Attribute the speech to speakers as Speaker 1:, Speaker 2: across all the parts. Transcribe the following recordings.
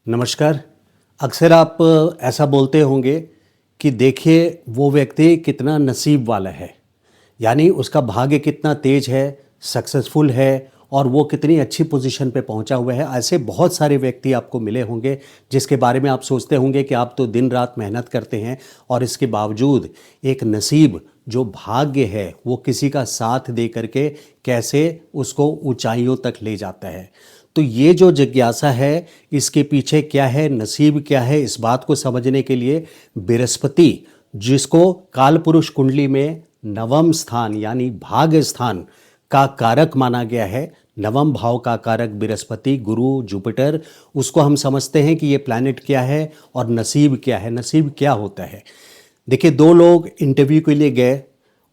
Speaker 1: नमस्कार। अक्सर आप ऐसा बोलते होंगे कि देखिए वो व्यक्ति कितना नसीब वाला है, यानी उसका भाग्य कितना तेज है, सक्सेसफुल है और वो कितनी अच्छी पोजीशन पे पहुंचा हुआ है। ऐसे बहुत सारे व्यक्ति आपको मिले होंगे जिसके बारे में आप सोचते होंगे कि आप तो दिन रात मेहनत करते हैं और इसके बावजूद एक नसीब जो भाग्य है वो किसी का साथ दे करके कैसे उसको ऊंचाइयों तक ले जाता है। तो ये जो जिज्ञासा है इसके पीछे क्या है, नसीब क्या है, इस बात को समझने के लिए बृहस्पति, जिसको कालपुरुष कुंडली में नवम स्थान यानी भाग्य स्थान का कारक माना गया है, नवम भाव का कारक बृहस्पति, गुरु, जुपिटर, उसको हम समझते हैं कि ये प्लैनेट क्या है और नसीब क्या है। नसीब क्या होता है? देखिए, दो लोग इंटरव्यू के लिए गए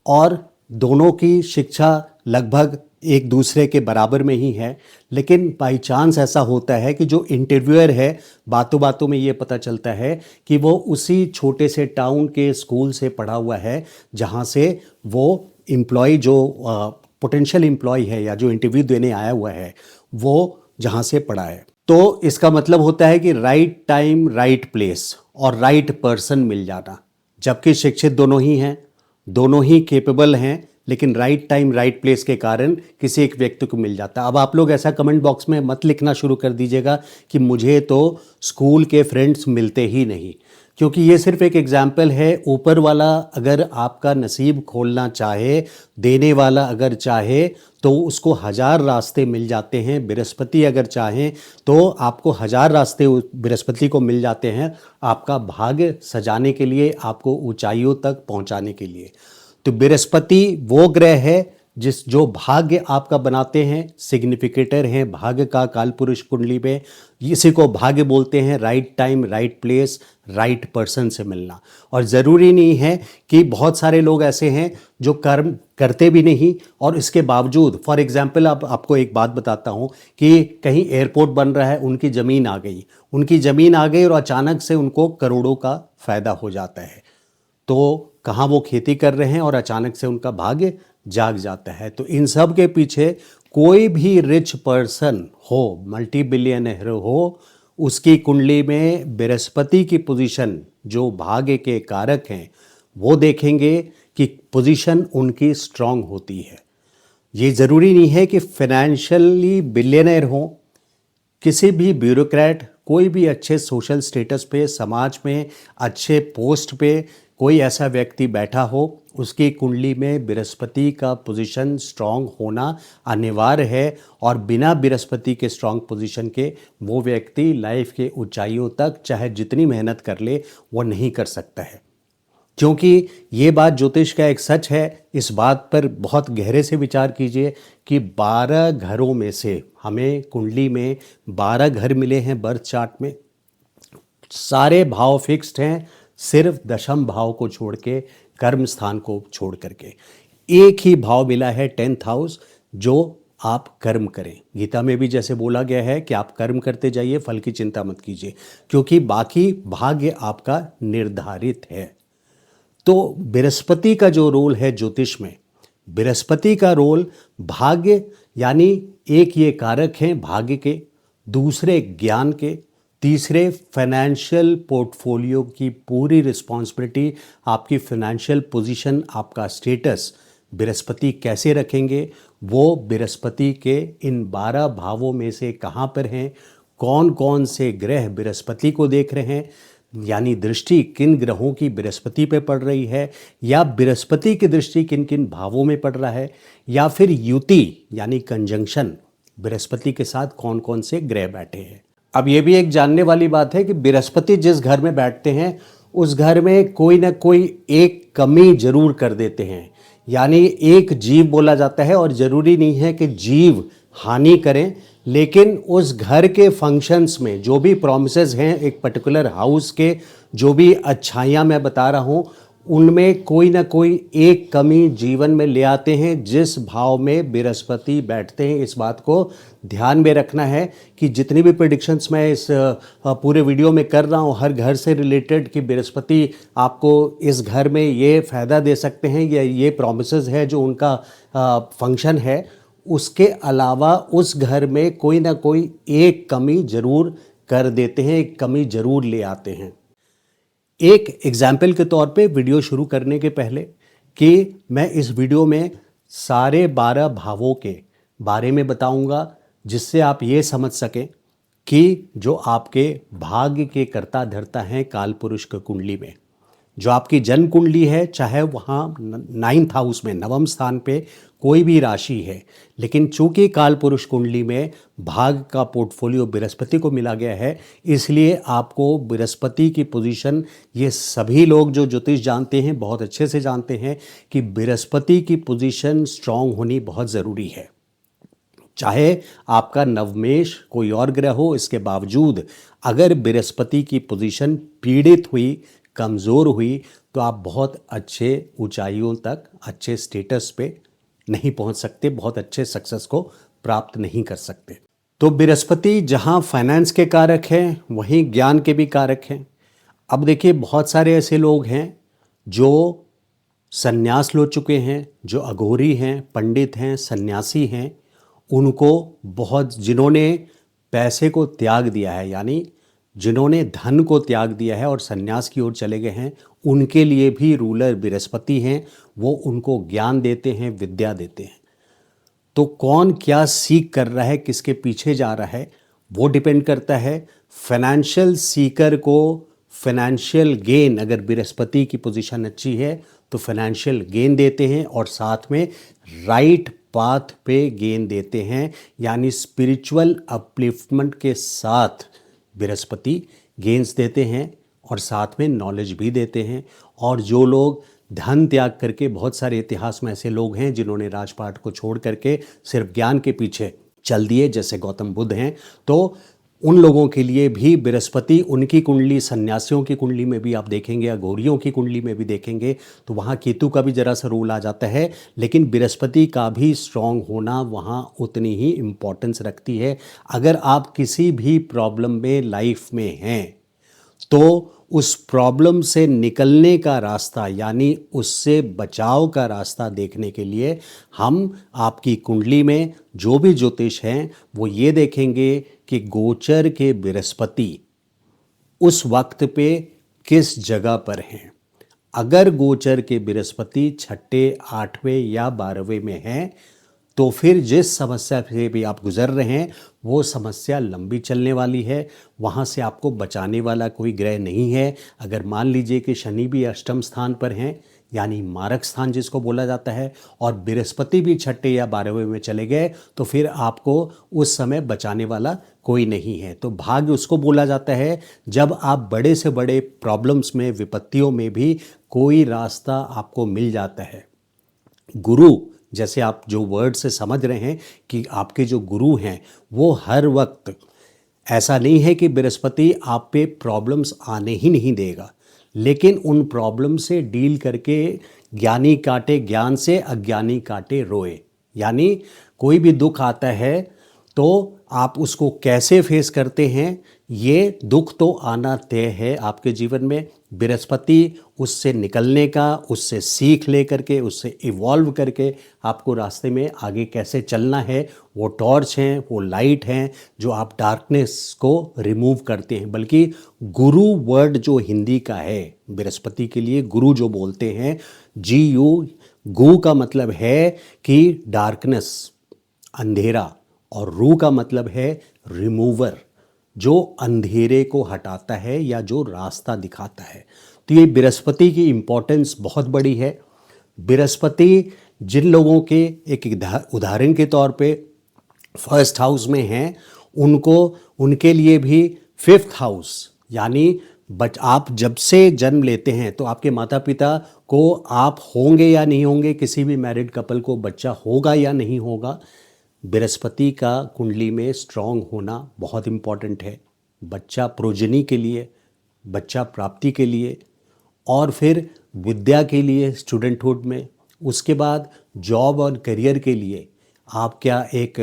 Speaker 1: और दोनों की शिक्षा लगभग एक दूसरे के बराबर में ही है, लेकिन बाई चांस ऐसा होता है कि जो इंटरव्यूअर है, बातों बातों में ये पता चलता है कि वो उसी छोटे से टाउन के स्कूल से पढ़ा हुआ है जहाँ से वो एम्प्लॉय जो पोटेंशियल एम्प्लॉय है या जो इंटरव्यू देने आया हुआ है वो जहाँ से पढ़ा है। तो इसका मतलब होता है कि राइट टाइम राइट प्लेस और राइट पर्सन मिल जाना। जबकि शिक्षित दोनों ही हैं, दोनों ही कैपेबल हैं, लेकिन राइट टाइम राइट प्लेस के कारण किसी एक व्यक्ति को मिल जाता है। अब आप लोग ऐसा कमेंट बॉक्स में मत लिखना शुरू कर दीजिएगा कि मुझे तो स्कूल के फ्रेंड्स मिलते ही नहीं, क्योंकि ये सिर्फ एक एग्जाम्पल है। ऊपर वाला अगर आपका नसीब खोलना चाहे, देने वाला अगर चाहे, तो उसको 1000 रास्ते मिल जाते हैं। बृहस्पति अगर चाहें तो आपको 1000 रास्ते बृहस्पति को मिल जाते हैं आपका भाग्य सजाने के लिए, आपको ऊंचाइयों तक पहुंचाने के लिए। तो बृहस्पति वो ग्रह है जो भाग्य आपका बनाते हैं, सिग्निफिकेटर हैं भाग्य का कालपुरुष कुंडली में। इसी को भाग्य बोलते हैं, right time right place right person से मिलना। और ज़रूरी नहीं है कि बहुत सारे लोग ऐसे हैं जो कर्म करते भी नहीं और इसके बावजूद, फॉर एग्जांपल आपको एक बात बताता हूँ कि कहीं एयरपोर्ट बन रहा है, उनकी ज़मीन आ गई और अचानक से उनको करोड़ों का फ़ायदा हो जाता है। तो कहाँ वो खेती कर रहे हैं और अचानक से उनका भाग्य जाग जाता है। तो इन सब के पीछे कोई भी रिच पर्सन हो, मल्टी बिलियनर हो, उसकी कुंडली में बृहस्पति की पोजीशन जो भाग्य के कारक हैं वो देखेंगे कि पोजीशन उनकी स्ट्रांग होती है। ये ज़रूरी नहीं है कि फाइनेंशियली बिलियनर हो, किसी भी ब्यूरोक्रेट, कोई भी अच्छे सोशल स्टेटस पे, समाज में अच्छे पोस्ट पे कोई ऐसा व्यक्ति बैठा हो, उसकी कुंडली में बृहस्पति का पोजीशन स्ट्रांग होना अनिवार्य है। और बिना बृहस्पति के स्ट्रांग पोजीशन के वो व्यक्ति लाइफ के ऊंचाइयों तक चाहे जितनी मेहनत कर ले वो नहीं कर सकता है। क्योंकि ये बात ज्योतिष का एक सच है। इस बात पर बहुत गहरे से विचार कीजिए कि 12 घरों में से हमें कुंडली में 12 घर मिले हैं बर्थ चार्ट में। सारे भाव फिक्स्ड हैं, सिर्फ दशम भाव को छोड़ के, कर्म स्थान को छोड़ करके एक ही भाव मिला है 10th हाउस, जो आप कर्म करें। गीता में भी जैसे बोला गया है कि आप कर्म करते जाइए, फल की चिंता मत कीजिए, क्योंकि बाकी भाग्य आपका निर्धारित है। तो बृहस्पति का जो रोल है ज्योतिष में, बृहस्पति का रोल भाग्य, यानी एक ये कारक हैं भाग्य के, दूसरे ज्ञान के, तीसरे फाइनेंशियल पोर्टफोलियो की पूरी रिस्पॉन्सिबिलिटी, आपकी फाइनेंशियल पोजीशन, आपका स्टेटस बृहस्पति कैसे रखेंगे, वो बृहस्पति के इन 12 भावों में से कहाँ पर हैं, कौन कौन से ग्रह बृहस्पति को देख रहे हैं, यानी दृष्टि किन ग्रहों की बृहस्पति पे पड़ रही है, या बृहस्पति की दृष्टि किन किन भावों में पड़ रहा है, या फिर युति यानी कंजंक्शन बृहस्पति के साथ कौन कौन से ग्रह बैठे हैं। अब ये भी एक जानने वाली बात है कि बृहस्पति जिस घर में बैठते हैं उस घर में कोई ना कोई एक कमी जरूर कर देते हैं, यानी एक जीव बोला जाता है। और ज़रूरी नहीं है कि जीव हानि करें, लेकिन उस घर के फंक्शंस में जो भी प्रॉमिसेस हैं एक पर्टिकुलर हाउस के, जो भी अच्छाइयाँ मैं बता रहा हूँ, उनमें कोई ना कोई एक कमी जीवन में ले आते हैं जिस भाव में बृहस्पति बैठते हैं। इस बात को ध्यान में रखना है कि जितनी भी प्रेडिक्शंस मैं इस पूरे वीडियो में कर रहा हूँ, हर घर से रिलेटेड कि बृहस्पति आपको इस घर में ये फ़ायदा दे सकते हैं या ये प्रॉमिसेस है जो उनका फंक्शन है, उसके अलावा उस घर में कोई ना कोई एक कमी ज़रूर कर देते हैं, एक कमी जरूर ले आते हैं। एक एग्जाम्पल के तौर पे वीडियो शुरू करने के पहले कि मैं इस वीडियो में सारे 12 भावों के बारे में बताऊंगा, जिससे आप ये समझ सकें कि जो आपके भाग्य के कर्ता धर्ता हैं काल पुरुष की कुंडली में, जो आपकी जन्म कुंडली है, चाहे वहाँ 9th हाउस में, नवम स्थान पे कोई भी राशि है, लेकिन चूंकि काल पुरुष कुंडली में भाग का पोर्टफोलियो बृहस्पति को मिला गया है, इसलिए आपको बृहस्पति की पोजीशन, ये सभी लोग जो ज्योतिष जानते हैं बहुत अच्छे से जानते हैं कि बृहस्पति की पोजीशन स्ट्रांग होनी बहुत ज़रूरी है। चाहे आपका नवमेश कोई और ग्रह हो, इसके बावजूद अगर बृहस्पति की पोजीशन पीड़ित हुई, कमज़ोर हुई, तो आप बहुत अच्छे ऊंचाइयों तक, अच्छे स्टेटस पे नहीं पहुंच सकते, बहुत अच्छे सक्सेस को प्राप्त नहीं कर सकते। तो बृहस्पति जहां फाइनेंस के कारक हैं, वहीं ज्ञान के भी कारक हैं। अब देखिए, बहुत सारे ऐसे लोग हैं जो संन्यास ले चुके हैं, जो अघोरी हैं, पंडित हैं, सन्यासी हैं, उनको बहुत, जिन्होंने पैसे को त्याग दिया है, यानी जिन्होंने धन को त्याग दिया है और सन्यास की ओर चले गए हैं, उनके लिए भी रूलर बृहस्पति हैं। वो उनको ज्ञान देते हैं, विद्या देते हैं। तो कौन क्या सीख कर रहा है, किसके पीछे जा रहा है, वो डिपेंड करता है। फाइनेंशियल सीकर को फाइनेंशियल गेन, अगर बृहस्पति की पोजीशन अच्छी है तो फाइनेंशियल गेन देते हैं, और साथ में राइट पाथ पे गेन देते हैं, यानी स्पिरिचुअल अपलिफ्टमेंट के साथ बृहस्पति गेन्स देते हैं, और साथ में नॉलेज भी देते हैं। और जो लोग धन त्याग करके, बहुत सारे इतिहास में ऐसे लोग हैं जिन्होंने राजपाट को छोड़ करके सिर्फ ज्ञान के पीछे चल दिए, जैसे गौतम बुद्ध हैं, तो उन लोगों के लिए भी बृहस्पति, उनकी कुंडली, सन्यासियों की कुंडली में भी आप देखेंगे, अघोरियों की कुंडली में भी देखेंगे, तो वहाँ केतु का भी जरा सा रोल आ जाता है, लेकिन बृहस्पति का भी स्ट्रांग होना वहाँ उतनी ही इम्पोर्टेंस रखती है। अगर आप किसी भी प्रॉब्लम में लाइफ में हैं, तो उस प्रॉब्लम से निकलने का रास्ता, यानी उससे बचाव का रास्ता देखने के लिए हम आपकी कुंडली में जो भी ज्योतिष हैं वो ये देखेंगे कि गोचर के बृहस्पति उस वक्त पे किस जगह पर हैं। अगर गोचर के बृहस्पति 6ठे, 8वें या 12वें में हैं, तो फिर जिस समस्या से भी आप गुजर रहे हैं वो समस्या लंबी चलने वाली है, वहाँ से आपको बचाने वाला कोई ग्रह नहीं है। अगर मान लीजिए कि शनि भी अष्टम स्थान पर हैं, यानी मारक स्थान जिसको बोला जाता है, और बृहस्पति भी 6ठे या 12वें में चले गए, तो फिर आपको उस समय बचाने वाला कोई नहीं है। तो भाग्य उसको बोला जाता है जब आप बड़े से बड़े प्रॉब्लम्स में, विपत्तियों में भी कोई रास्ता आपको मिल जाता है। गुरु, जैसे आप जो वर्ड से समझ रहे हैं कि आपके जो गुरु हैं, वो हर वक्त, ऐसा नहीं है कि बृहस्पति आप पे प्रॉब्लम्स आने ही नहीं देगा, लेकिन उन प्रॉब्लम से डील करके ज्ञानी काटे ज्ञान से, अज्ञानी काटे रोए। यानी कोई भी दुख आता है तो आप उसको कैसे फेस करते हैं, ये दुख तो आना तय है आपके जीवन में। बृहस्पति उससे निकलने का, उससे सीख ले करके, उससे इवॉल्व करके आपको रास्ते में आगे कैसे चलना है, वो टॉर्च हैं, वो लाइट हैं जो आप डार्कनेस को रिमूव करते हैं। बल्कि गुरु वर्ड जो हिंदी का है बृहस्पति के लिए, गुरु जो बोलते हैं, GU, गु का मतलब है कि डार्कनेस, अंधेरा, और रू का मतलब है रिमूवर, जो अंधेरे को हटाता है या जो रास्ता दिखाता है। तो ये बृहस्पति की इम्पोर्टेंस बहुत बड़ी है। बृहस्पति जिन लोगों के, एक उदाहरण के तौर पे फर्स्ट हाउस में हैं, उनको, उनके लिए भी 5th हाउस, यानी आप जब से जन्म लेते हैं तो आपके माता पिता को, आप होंगे या नहीं होंगे, किसी भी मैरिड कपल को बच्चा होगा या नहीं होगा, बृहस्पति का कुंडली में स्ट्रांग होना बहुत इम्पॉर्टेंट है। बच्चा प्रोजनी के लिए, बच्चा प्राप्ति के लिए, और फिर विद्या के लिए स्टूडेंटहुड में, उसके बाद जॉब और करियर के लिए। आप क्या एक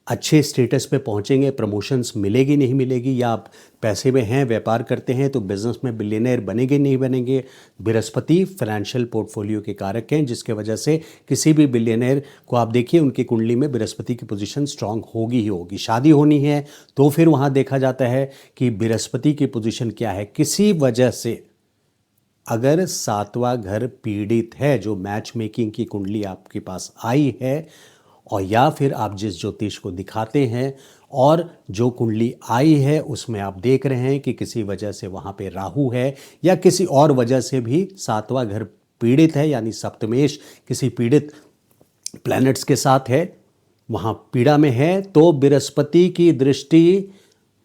Speaker 1: अच्छे स्टेटस पे पहुंचेंगे, प्रमोशंस मिलेगी नहीं मिलेगी, या आप पैसे में हैं, व्यापार करते हैं तो बिजनेस में बिलियनर बनेंगे नहीं बनेंगे। बृहस्पति फाइनेंशियल पोर्टफोलियो के कारक हैं, जिसके वजह से किसी भी बिलियनर को आप देखिए उनकी कुंडली में बृहस्पति की पोजीशन स्ट्रांग होगी ही होगी। शादी होनी है तो फिर वहाँ देखा जाता है कि बृहस्पति की पोजीशन क्या है। किसी वजह से अगर सातवां घर पीड़ित है, जो मैच मेकिंग की कुंडली आपके पास आई है, और या फिर आप जिस ज्योतिष को दिखाते हैं और जो कुंडली आई है उसमें आप देख रहे हैं कि किसी वजह से वहाँ पे राहु है या किसी और वजह से भी सातवां घर पीड़ित है, यानी सप्तमेश किसी पीड़ित प्लैनेट्स के साथ है, वहाँ पीड़ा में है, तो बृहस्पति की दृष्टि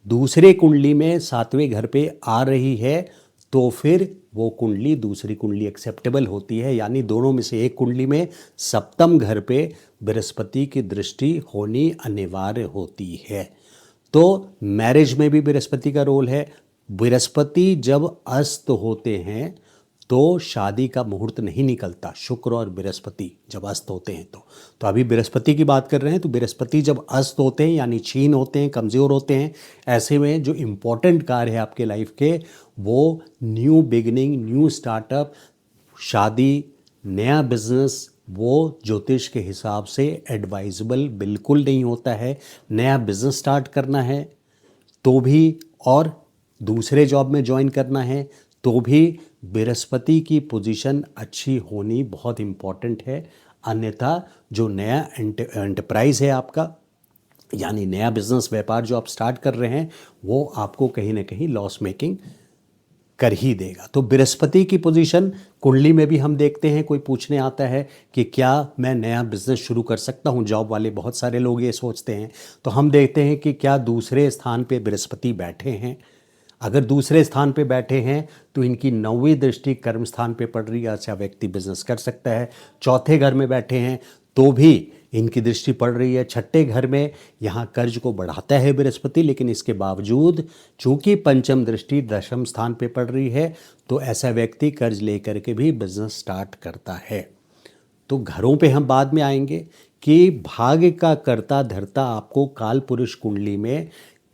Speaker 1: दूसरे कुंडली में सातवें घर पे आ रही है, तो फिर वो कुंडली दूसरी कुंडली एक्सेप्टेबल होती है। यानी दोनों में से एक कुंडली में सप्तम घर पे बृहस्पति की दृष्टि होनी अनिवार्य होती है। तो मैरिज में भी बृहस्पति का रोल है। बृहस्पति जब अस्त होते हैं तो शादी का मुहूर्त नहीं निकलता। शुक्र और बृहस्पति जब अस्त होते हैं तो अभी बृहस्पति की बात कर रहे हैं, तो बृहस्पति जब अस्त होते हैं यानी क्षीण होते हैं, कमज़ोर होते हैं, ऐसे में जो इम्पोर्टेंट कार्य है आपके लाइफ के, वो न्यू बिगिनिंग, न्यू स्टार्टअप, शादी, नया बिजनेस, वो ज्योतिष के हिसाब से एडवाइजेबल बिल्कुल नहीं होता है। नया बिजनेस स्टार्ट करना है तो भी, और दूसरे जॉब में ज्वाइन करना है तो भी बृहस्पति की पोजीशन अच्छी होनी बहुत इम्पॉर्टेंट है। अन्यथा जो नया एंटरप्राइज है आपका, यानी नया बिजनेस व्यापार जो आप स्टार्ट कर रहे हैं, वो आपको कहीं ना कहीं लॉस मेकिंग कर ही देगा। तो बृहस्पति की पोजीशन कुंडली में भी हम देखते हैं, कोई पूछने आता है कि क्या मैं नया बिजनेस शुरू कर सकता हूं, जॉब वाले बहुत सारे लोग ये सोचते हैं, तो हम देखते हैं कि क्या दूसरे स्थान पे बृहस्पति बैठे हैं। अगर दूसरे स्थान पे बैठे हैं तो इनकी 9वीं दृष्टि कर्म स्थान पे पड़ रही है, अच्छा व्यक्ति बिजनेस कर सकता है। चौथे घर में बैठे हैं तो भी इनकी दृष्टि पड़ रही है। छठे घर में, यहाँ कर्ज को बढ़ाता है बृहस्पति, लेकिन इसके बावजूद चूंकि पंचम दृष्टि दशम स्थान पे पड़ रही है, तो ऐसा व्यक्ति कर्ज लेकर के भी बिजनेस स्टार्ट करता है। तो घरों पे हम बाद में आएंगे कि भाग्य का कर्ता धर्ता आपको काल पुरुष कुंडली में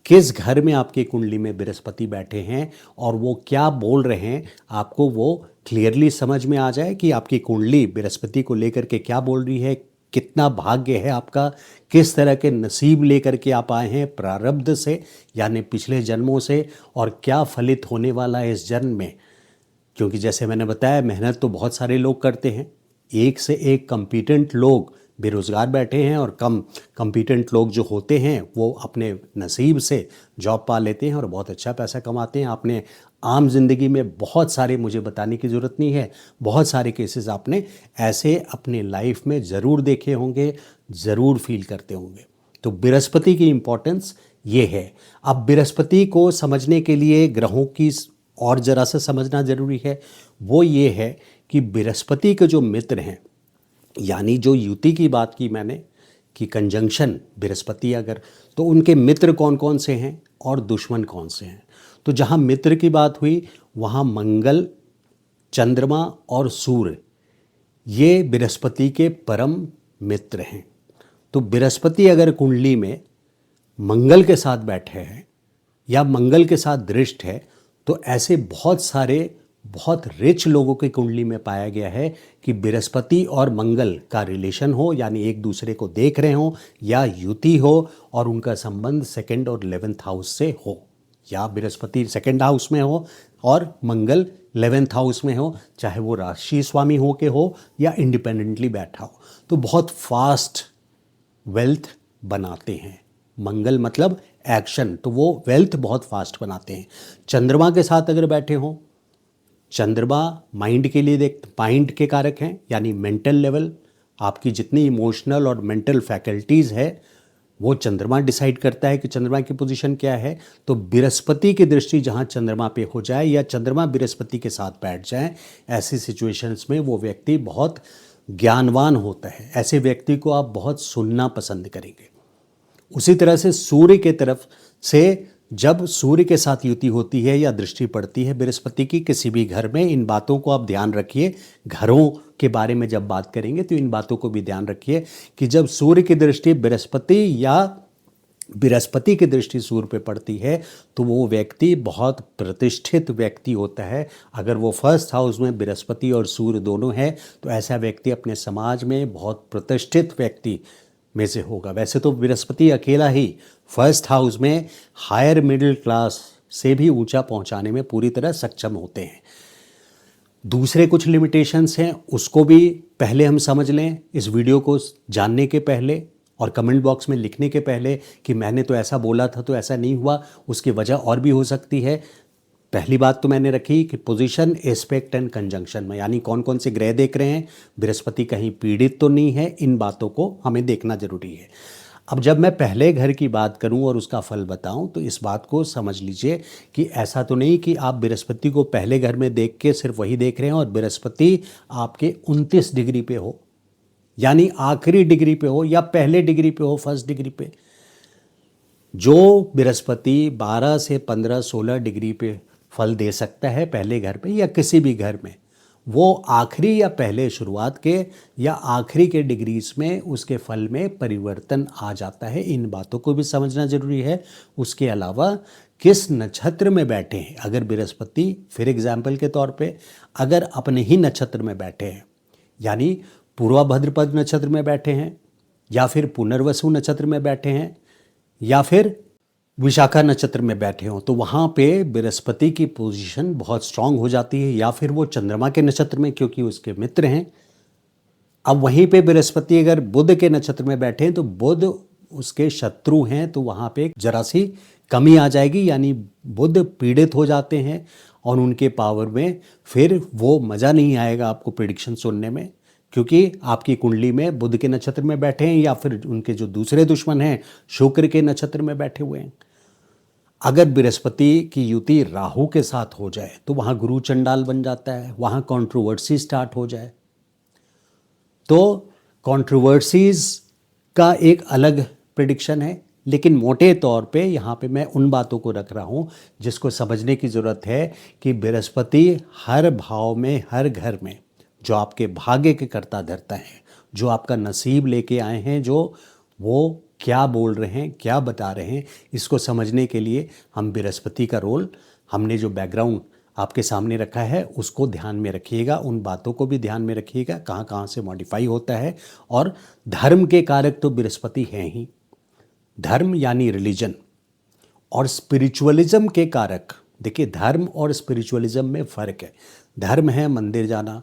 Speaker 1: किस घर में आपकी कुंडली में बृहस्पति बैठे हैं और वो क्या बोल रहे हैं, आपको वो क्लियरली समझ में आ जाए कि आपकी कुंडली बृहस्पति को लेकर के क्या बोल रही है, कितना भाग्य है आपका, किस तरह के नसीब लेकर के आप आए हैं प्रारब्ध से, यानी पिछले जन्मों से, और क्या फलित होने वाला है इस जन्म में। क्योंकि जैसे मैंने बताया, मेहनत तो बहुत सारे लोग करते हैं, एक से एक कॉम्पिटेंट लोग बेरोज़गार बैठे हैं, और कम कॉम्पिटेंट लोग जो होते हैं वो अपने नसीब से जॉब पा लेते हैं और बहुत अच्छा पैसा कमाते हैं। आपने आम जिंदगी में बहुत सारे, मुझे बताने की ज़रूरत नहीं है, बहुत सारे केसेस आपने ऐसे अपने लाइफ में ज़रूर देखे होंगे, ज़रूर फील करते होंगे। तो बृहस्पति की इम्पोर्टेंस ये है। अब बृहस्पति को समझने के लिए ग्रहों की और ज़रा सा समझना ज़रूरी है। वो ये है कि बृहस्पति के जो मित्र हैं, यानी जो युति की बात की मैंने कि कंजंक्शन बृहस्पति अगर, तो उनके मित्र कौन कौन से हैं और दुश्मन कौन से हैं। तो जहाँ मित्र की बात हुई वहाँ मंगल, चंद्रमा और सूर्य, ये बृहस्पति के परम मित्र हैं। तो बृहस्पति अगर कुंडली में मंगल के साथ बैठे हैं या मंगल के साथ दृष्ट है, तो ऐसे बहुत सारे बहुत रिच लोगों की कुंडली में पाया गया है कि बृहस्पति और मंगल का रिलेशन हो, यानी एक दूसरे को देख रहे हो, या युति हो और उनका संबंध 2nd और 11th हाउस से हो, या बृहस्पति 2nd हाउस में हो और मंगल 11th हाउस में हो, चाहे वो राशि स्वामी हो के हो या इंडिपेंडेंटली बैठा हो, तो बहुत फास्ट वेल्थ बनाते हैं। मंगल मतलब एक्शन, तो वो वेल्थ बहुत फास्ट बनाते हैं। चंद्रमा के साथ अगर बैठे हों, चंद्रमा माइंड के लिए माइंड के कारक हैं, यानी मेंटल लेवल, आपकी जितनी इमोशनल और मेंटल फैकल्टीज़ है वो चंद्रमा डिसाइड करता है कि चंद्रमा की पोजीशन क्या है। तो बृहस्पति की दृष्टि जहाँ चंद्रमा पे हो जाए या चंद्रमा बृहस्पति के साथ बैठ जाए, ऐसी सिचुएशंस में वो व्यक्ति बहुत ज्ञानवान होता है। ऐसे व्यक्ति को आप बहुत सुनना पसंद करेंगे। उसी तरह से सूर्य के तरफ से जब सूर्य के साथ युति होती है या दृष्टि पड़ती है बृहस्पति की किसी भी घर में, इन बातों को आप ध्यान रखिए। घरों के बारे में जब बात करेंगे तो इन बातों को भी ध्यान रखिए कि जब सूर्य की दृष्टि बृहस्पति या बृहस्पति की दृष्टि सूर्य पे पड़ती है तो वो व्यक्ति बहुत प्रतिष्ठित व्यक्ति होता है। अगर वो फर्स्ट हाउस में बृहस्पति और सूर्य दोनों है तो ऐसा व्यक्ति अपने समाज में बहुत प्रतिष्ठित व्यक्ति में से होगा। वैसे तो बृहस्पति अकेला ही फर्स्ट हाउस में हायर मिडिल क्लास से भी ऊंचा पहुंचाने में पूरी तरह सक्षम होते हैं। दूसरे कुछ लिमिटेशंस हैं, उसको भी पहले हम समझ लें इस वीडियो को जानने के पहले, और कमेंट बॉक्स में लिखने के पहले कि मैंने तो ऐसा बोला था तो ऐसा नहीं हुआ, उसकी वजह और भी हो सकती है। पहली बात तो मैंने रखी कि पोजीशन, एस्पेक्ट एंड कंजंक्शन में, यानी कौन कौन से ग्रह देख रहे हैं, बृहस्पति कहीं पीड़ित तो नहीं है, इन बातों को हमें देखना जरूरी है। अब जब मैं पहले घर की बात करूं और उसका फल बताऊं तो इस बात को समझ लीजिए कि ऐसा तो नहीं कि आप बृहस्पति को पहले घर में देख के सिर्फ वही देख रहे हैं और बृहस्पति आपके 29 डिग्री पे हो, यानी आखिरी डिग्री पे हो या पहले डिग्री पे हो, फर्स्ट डिग्री पे। जो बृहस्पति 12 से 15 16 डिग्री पे फल दे सकता है पहले घर पे या किसी भी घर में, वो आखिरी या पहले शुरुआत के या आखिरी के डिग्रीज में उसके फल में परिवर्तन आ जाता है। इन बातों को भी समझना जरूरी है। उसके अलावा किस नक्षत्र में बैठे हैं, अगर बृहस्पति फिर एग्जाम्पल के तौर पे अगर अपने ही नक्षत्र में बैठे हैं, यानी पूर्वा भाद्रपद नक्षत्र में बैठे हैं या फिर पुनर्वसु नक्षत्र में बैठे हैं या फिर विशाखा नक्षत्र में बैठे हों, तो वहाँ पे बृहस्पति की पोजीशन बहुत स्ट्रांग हो जाती है। या फिर वो चंद्रमा के नक्षत्र में, क्योंकि उसके मित्र हैं। अब वहीं पे बृहस्पति अगर बुध के नक्षत्र में बैठे हैं तो बुध उसके शत्रु हैं, तो वहाँ पे जरा सी कमी आ जाएगी, यानी बुध पीड़ित हो जाते हैं और उनके पावर में फिर वो मज़ा नहीं आएगा आपको प्रिडिक्शन सुनने में, क्योंकि आपकी कुंडली में बुध के नक्षत्र में बैठे हैं या फिर उनके जो दूसरे दुश्मन हैं शुक्र के नक्षत्र में बैठे हुए हैं। अगर बृहस्पति की युति राहु के साथ हो जाए तो वहाँ गुरु चंडाल बन जाता है, वहाँ कंट्रोवर्सी स्टार्ट हो जाए। तो कंट्रोवर्सीज का एक अलग प्रिडिक्शन है, लेकिन मोटे तौर पे यहाँ पे मैं उन बातों को रख रहा हूँ जिसको समझने की ज़रूरत है कि बृहस्पति हर भाव में, हर घर में जो आपके भाग्य के कर्ता धर्ता हैं, जो आपका नसीब लेके आए हैं, जो वो क्या बोल रहे हैं, क्या बता रहे हैं, इसको समझने के लिए हम बृहस्पति का रोल, हमने जो बैकग्राउंड आपके सामने रखा है उसको ध्यान में रखिएगा, उन बातों को भी ध्यान में रखिएगा कहाँ कहाँ से मॉडिफाई होता है। और धर्म के कारक तो बृहस्पति हैं ही, धर्म यानी रिलीजन, और स्पिरिचुअलिज्म के कारक, देखिए धर्म और स्पिरिचुअलिज्म में फ़र्क है। धर्म है मंदिर जाना,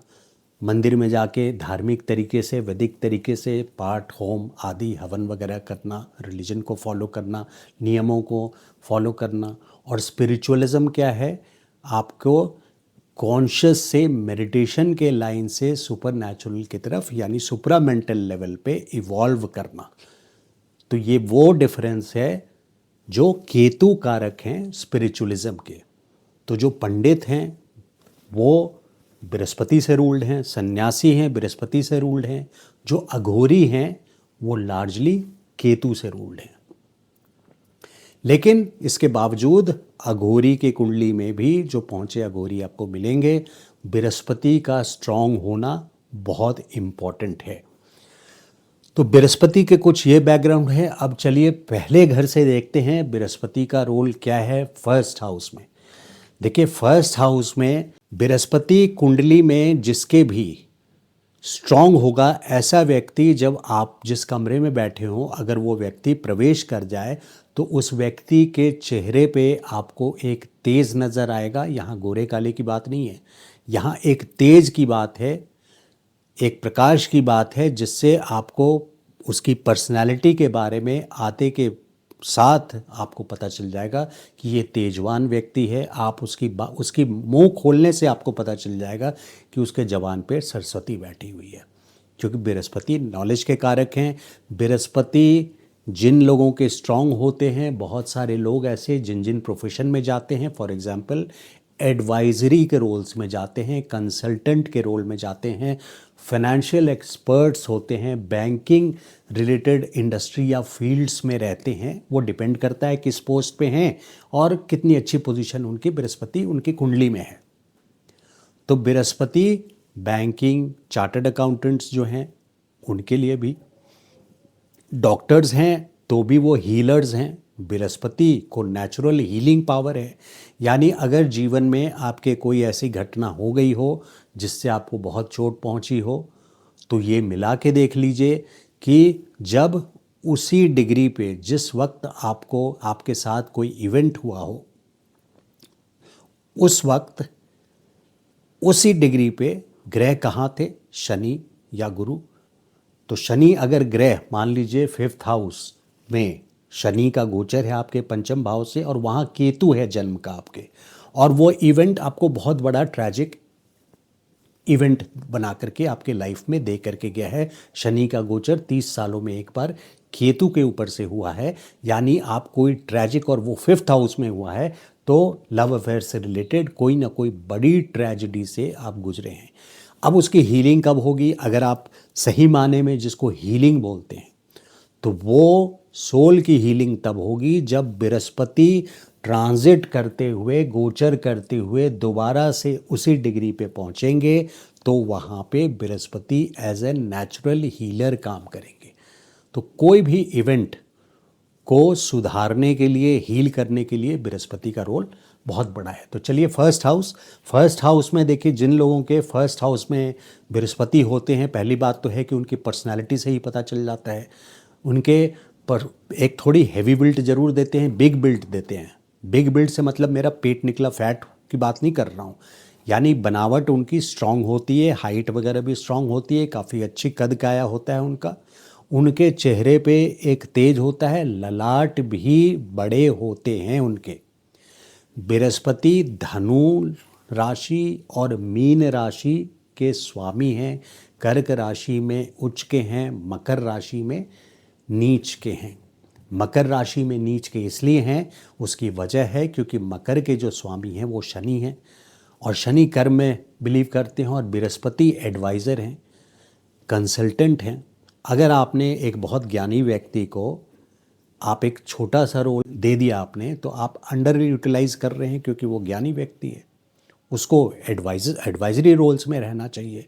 Speaker 1: मंदिर में जाके धार्मिक तरीके से, वैदिक तरीके से पाठ, होम आदि हवन वगैरह करना, रिलीजन को फॉलो करना, नियमों को फॉलो करना। और स्पिरिचुअलिज्म क्या है, आपको कॉन्शियस से मेडिटेशन के लाइन से सुपर नेचुरल की तरफ, यानी सुपरा मेंटल लेवल पे इवॉल्व करना। तो ये वो डिफरेंस है जो केतु कारक हैं स्पिरिचुअलिज्म के। तो जो पंडित हैं वो बृहस्पति से रूल्ड हैं, सन्यासी हैं बृहस्पति से रूल्ड हैं, जो अघोरी हैं वो लार्जली केतु से रूल्ड हैं। लेकिन इसके बावजूद अघोरी की कुंडली में भी जो पहुँचे अघोरी आपको मिलेंगे, बृहस्पति का स्ट्रांग होना बहुत इम्पॉर्टेंट है। तो बृहस्पति के कुछ ये बैकग्राउंड है। अब चलिए पहले घर से देखते हैं बृहस्पति का रोल क्या है फर्स्ट हाउस में। देखिए फर्स्ट हाउस में बृहस्पति कुंडली में जिसके भी स्ट्रांग होगा, ऐसा व्यक्ति जब आप जिस कमरे में बैठे हो अगर वो व्यक्ति प्रवेश कर जाए तो उस व्यक्ति के चेहरे पे आपको एक तेज नज़र आएगा। यहाँ गोरे काले की बात नहीं है, यहाँ एक तेज की बात है, एक प्रकाश की बात है, जिससे आपको उसकी पर्सनैलिटी के बारे में आते के साथ आपको पता चल जाएगा कि ये तेजवान व्यक्ति है। आप उसकी मुंह खोलने से आपको पता चल जाएगा कि उसके जबान पे सरस्वती बैठी हुई है, क्योंकि बृहस्पति नॉलेज के कारक हैं। बृहस्पति जिन लोगों के स्ट्रांग होते हैं, बहुत सारे लोग ऐसे जिन जिन प्रोफेशन में जाते हैं, फॉर एग्जांपल एडवाइजरी के रोल्स में जाते हैं, कंसल्टेंट के रोल में जाते हैं, फाइनेंशियल एक्सपर्ट्स होते हैं, बैंकिंग रिलेटेड इंडस्ट्री या फील्ड्स में रहते हैं, वो डिपेंड करता है किस पोस्ट पे हैं और कितनी अच्छी पोजीशन उनकी बृहस्पति उनकी कुंडली में है। तो बृहस्पति बैंकिंग, चार्टर्ड अकाउंटेंट्स जो हैं उनके लिए भी, डॉक्टर्स हैं तो भी वो हीलर्स हैं। बृहस्पति को नेचुरल हीलिंग पावर है। यानी अगर जीवन में आपके कोई ऐसी घटना हो गई हो जिससे आपको बहुत चोट पहुंची हो, तो ये मिला के देख लीजिए कि जब उसी डिग्री पे जिस वक्त आपको आपके साथ कोई इवेंट हुआ हो, उस वक्त उसी डिग्री पे ग्रह कहाँ थे, शनि या गुरु। तो शनि अगर ग्रह मान लीजिए 5th हाउस में शनि का गोचर है आपके पंचम भाव से, और वहाँ केतु है जन्म का आपके, और वो इवेंट आपको बहुत बड़ा ट्रैजिक इवेंट बना करके आपके लाइफ में दे करके गया है। शनि का गोचर 30 सालों में एक बार केतु के ऊपर से हुआ है, यानी आप कोई ट्रैजिक, और वो 5th हाउस में हुआ है, तो लव अफेयर से रिलेटेड कोई ना कोई बड़ी ट्रेजिडी से आप गुजरे हैं। अब उसकी हीलिंग कब होगी? अगर आप सही माने में जिसको हीलिंग बोलते हैं, तो वो सोल की हीलिंग तब होगी जब बृहस्पति ट्रांजिट करते हुए, गोचर करते हुए दोबारा से उसी डिग्री पे पहुंचेंगे, तो वहाँ पे Brihaspati as a natural healer काम करेंगे। तो कोई भी इवेंट को सुधारने के लिए, हील करने के लिए बृहस्पति का रोल बहुत बड़ा है। तो चलिए फर्स्ट हाउस में देखिए, जिन लोगों के फर्स्ट हाउस में बृहस्पति होते हैं, पहली बात तो है कि उनकी पर्सनालिटी से ही पता चल जाता है। उनके पर एक थोड़ी हैवी बिल्ट जरूर देते हैं, बिग बिल्ट देते हैं। बिग बिल्ट से मतलब मेरा पेट निकला फैट की बात नहीं कर रहा हूँ, यानी बनावट उनकी स्ट्रांग होती है, हाइट वगैरह भी स्ट्रांग होती है, काफ़ी अच्छी कद काया होता है उनका। उनके चेहरे पे एक तेज होता है, ललाट भी बड़े होते हैं उनके। बृहस्पति धनु राशि और मीन राशि के स्वामी हैं, कर्क राशि में उच्च के हैं, मकर राशि में नीच के हैं। मकर राशि में नीच के इसलिए हैं, उसकी वजह है क्योंकि मकर के जो स्वामी हैं वो शनि हैं, और शनि कर्म में बिलीव करते हैं, और बृहस्पति एडवाइज़र हैं, कंसल्टेंट हैं। अगर आपने एक बहुत ज्ञानी व्यक्ति को आप एक छोटा सा रोल दे दिया आपने, तो आप अंडर यूटिलाइज कर रहे हैं, क्योंकि वो ज्ञानी व्यक्ति है, उसको एडवाइजरी रोल्स में रहना चाहिए।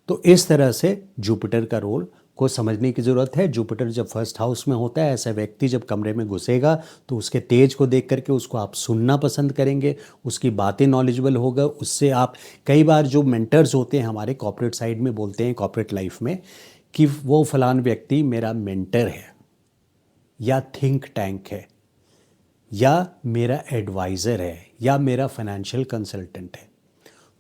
Speaker 1: तो इस तरह से जुपिटर का रोल को समझने की ज़रूरत है। जुपिटर जब फर्स्ट हाउस में होता है, ऐसा व्यक्ति जब कमरे में घुसेगा तो उसके तेज को देख करके उसको आप सुनना पसंद करेंगे, उसकी बातें नॉलेजेबल होगा, उससे आप कई बार जो मेंटर्स होते हैं हमारे कॉर्पोरेट साइड में बोलते हैं, कॉर्पोरेट लाइफ में, कि वो फलान व्यक्ति मेरा मेंटर है, या थिंक टैंक है, या मेरा एडवाइज़र है, या मेरा फाइनेंशियल कंसल्टेंट है।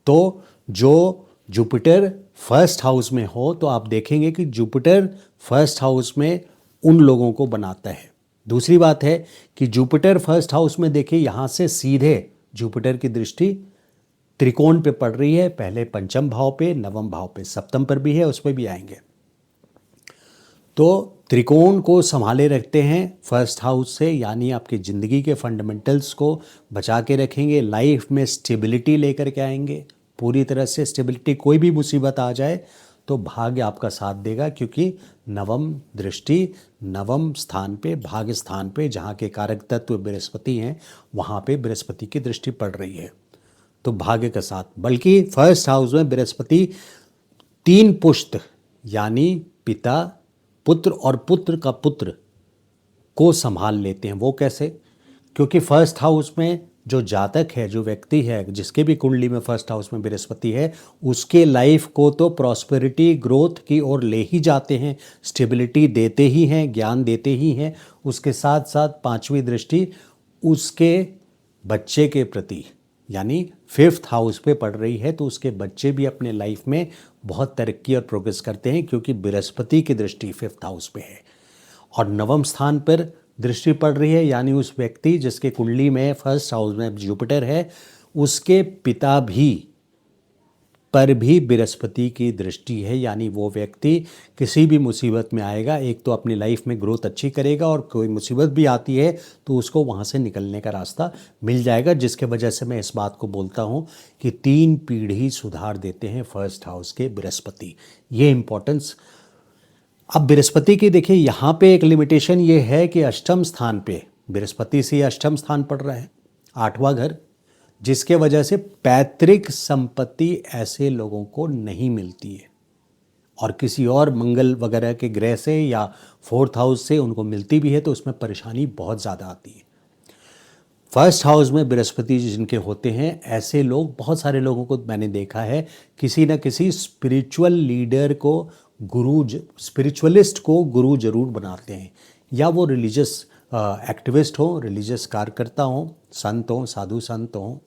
Speaker 1: तो जो जुपिटर फर्स्ट हाउस में हो, तो आप देखेंगे कि जुपिटर फर्स्ट हाउस में उन लोगों को बनाता है। दूसरी बात है कि जुपिटर फर्स्ट हाउस में देखिए, यहाँ से सीधे जुपिटर की दृष्टि त्रिकोण पे पड़ रही है, पहले पंचम भाव पे, नवम भाव पे, सप्तम पर भी है, उस पर भी आएंगे। तो त्रिकोण को संभाले रखते हैं फर्स्ट हाउस से, यानी आपकी ज़िंदगी के फंडामेंटल्स को बचा के रखेंगे, लाइफ में स्टेबिलिटी लेकर के आएंगे, पूरी तरह से स्टेबिलिटी। कोई भी मुसीबत आ जाए तो भाग्य आपका साथ देगा, क्योंकि नवम दृष्टि नवम स्थान पे, भाग्य स्थान पे, जहाँ के कारक तत्व बृहस्पति हैं, वहाँ पे बृहस्पति की दृष्टि पड़ रही है, तो भाग्य का साथ। बल्कि फर्स्ट हाउस में बृहस्पति 3 पुश्त, यानी पिता, पुत्र और पुत्र का पुत्र को संभाल लेते हैं। वो कैसे? क्योंकि फर्स्ट हाउस में जो जातक है, जो व्यक्ति है, जिसके भी कुंडली में फर्स्ट हाउस में बृहस्पति है, उसके लाइफ को तो प्रॉस्पेरिटी, ग्रोथ की ओर ले ही जाते हैं, स्टेबिलिटी देते ही हैं, ज्ञान देते ही हैं। उसके साथ साथ 5वीं दृष्टि उसके बच्चे के प्रति, यानी 5th हाउस पे पड़ रही है, तो उसके बच्चे भी अपने लाइफ में बहुत तरक्की और प्रोग्रेस करते हैं, क्योंकि बृहस्पति की दृष्टि 5th हाउस पे है। और नवम स्थान पर दृष्टि पड़ रही है, यानी उस व्यक्ति जिसके कुंडली में फर्स्ट हाउस में जुपिटर है, उसके पिता भी पर भी बृहस्पति की दृष्टि है, यानी वो व्यक्ति किसी भी मुसीबत में आएगा, एक तो अपनी लाइफ में ग्रोथ अच्छी करेगा, और कोई मुसीबत भी आती है तो उसको वहाँ से निकलने का रास्ता मिल जाएगा, जिसके वजह से मैं इस बात को बोलता हूँ कि 3 पीढ़ी सुधार देते हैं फर्स्ट हाउस के बृहस्पति। ये इम्पोर्टेंस। अब बृहस्पति की देखिए, यहाँ पे एक लिमिटेशन ये है कि अष्टम स्थान पे बृहस्पति से अष्टम स्थान पड़ रहा है, 8वां घर, जिसके वजह से पैतृक संपत्ति ऐसे लोगों को नहीं मिलती है। और किसी और मंगल वगैरह के ग्रह से या फोर्थ हाउस से उनको मिलती भी है तो उसमें परेशानी बहुत ज़्यादा आती है। फर्स्ट हाउस में बृहस्पति जिनके होते हैं, ऐसे लोग, बहुत सारे लोगों को मैंने देखा है, किसी न किसी स्पिरिचुअल लीडर को स्पिरिचुअलिस्ट को गुरु जरूर बनाते हैं, या वो रिलीजियस एक्टिविस्ट हो, रिलीजियस कार्यकर्ता हो, संत हो, साधु संत हो,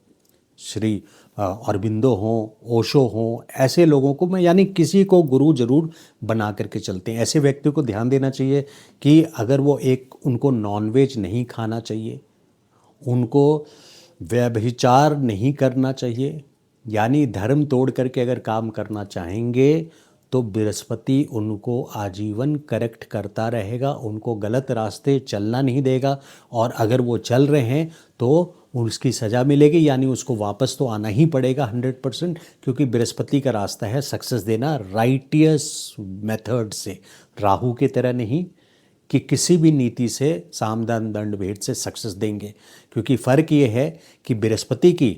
Speaker 1: श्री अरबिंदो हों, ओशो हों, ऐसे लोगों को मैं, यानी किसी को गुरु जरूर बना करके चलते हैं। ऐसे व्यक्ति को ध्यान देना चाहिए कि अगर वो उनको नॉनवेज नहीं खाना चाहिए, उनको व्यभिचार नहीं करना चाहिए, यानी धर्म तोड़ करके अगर काम करना चाहेंगे तो बृहस्पति उनको आजीवन करेक्ट करता रहेगा, उनको गलत रास्ते चलना नहीं देगा, और अगर वो चल रहे हैं तो उसकी सज़ा मिलेगी, यानी उसको वापस तो आना ही पड़ेगा 100%, क्योंकि बृहस्पति का रास्ता है सक्सेस देना राइटियस मेथड से, राहु की तरह नहीं कि किसी भी नीति से साम दान दंड भेद से सक्सेस देंगे। क्योंकि फ़र्क ये है कि बृहस्पति की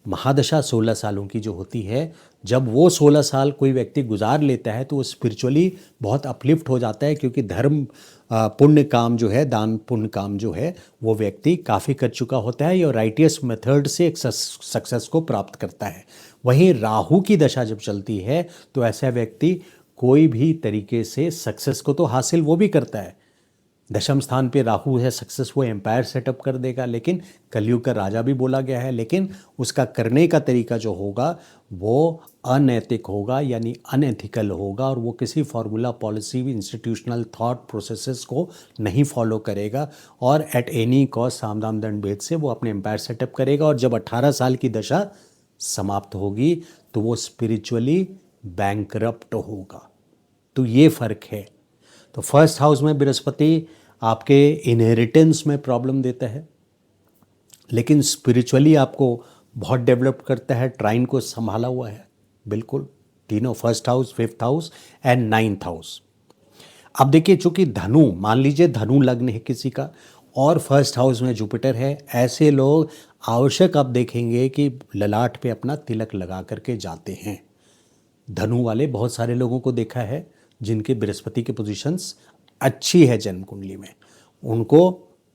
Speaker 1: महादशा 16 सालों की जो होती है, जब वो 16 साल कोई व्यक्ति गुजार लेता है तो वो स्पिरिचुअली बहुत अपलिफ्ट हो जाता है, क्योंकि धर्म पुण्य काम जो है, दान पुण्य काम जो है, वो व्यक्ति काफ़ी कर चुका होता है और राइटियस मेथड से एक सक्सेस को प्राप्त करता है। वहीं राहु की दशा जब चलती है तो ऐसा व्यक्ति कोई भी तरीके से सक्सेस को तो हासिल वो भी करता है, दशम स्थान पे राहु है, सक्सेस वो एम्पायर सेटअप कर देगा, लेकिन कलयुग का राजा भी बोला गया है, लेकिन उसका करने का तरीका जो होगा वो अनैतिक होगा, यानी अनएथिकल होगा, और वो किसी formula policy institutional thought processes को नहीं फॉलो करेगा, और एट एनी कॉस्ट साम दाम दंड भेद से वो अपने एम्पायर सेटअप करेगा, और जब 18 साल की दशा समाप्त होगी तो वो स्पिरिचुअली बैंकरप्ट होगा। तो ये फ़र्क है। तो फर्स्ट हाउस में बृहस्पति आपके इनहेरिटेंस में प्रॉब्लम देता है, लेकिन स्पिरिचुअली आपको बहुत डेवलप करता है, ट्राइन को संभाला हुआ है बिल्कुल, तीनों, first house, fifth house and ninth house. अब देखिए, चूंकि धनु, मान लीजिए धनु लग्न है किसी का और फर्स्ट हाउस में जुपिटर है, ऐसे लोग आवश्यक आप देखेंगे कि ललाट पे अपना तिलक लगा करके जाते हैं। धनु वाले बहुत सारे लोगों को देखा है जिनके बृहस्पति की पोजीशंस अच्छी है जन्म कुंडली में, उनको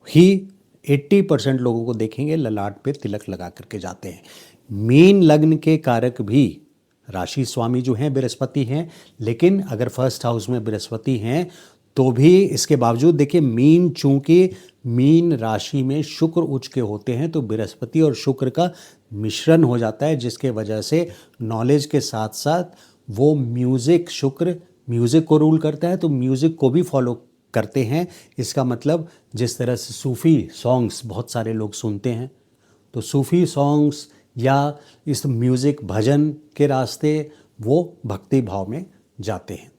Speaker 1: ही 80% लोगों को देखेंगे ललाट पे तिलक लगा करके जाते हैं। मीन लग्न के कारक भी राशि स्वामी जो हैं बृहस्पति हैं, लेकिन अगर फर्स्ट हाउस में बृहस्पति हैं तो भी इसके बावजूद देखिए, मीन, चूंकि मीन राशि में शुक्र उच्च के होते हैं तो बृहस्पति और शुक्र का मिश्रण हो जाता है, जिसके वजह से नॉलेज के साथ साथ वो म्यूज़िक, शुक्र म्यूज़िक को रूल करता है तो म्यूज़िक को भी फॉलो करते हैं। इसका मतलब जिस तरह से सूफ़ी सॉन्ग्स बहुत सारे लोग सुनते हैं, तो सूफ़ी सॉन्ग्स या इस म्यूज़िक भजन के रास्ते वो भक्ति भाव में जाते हैं,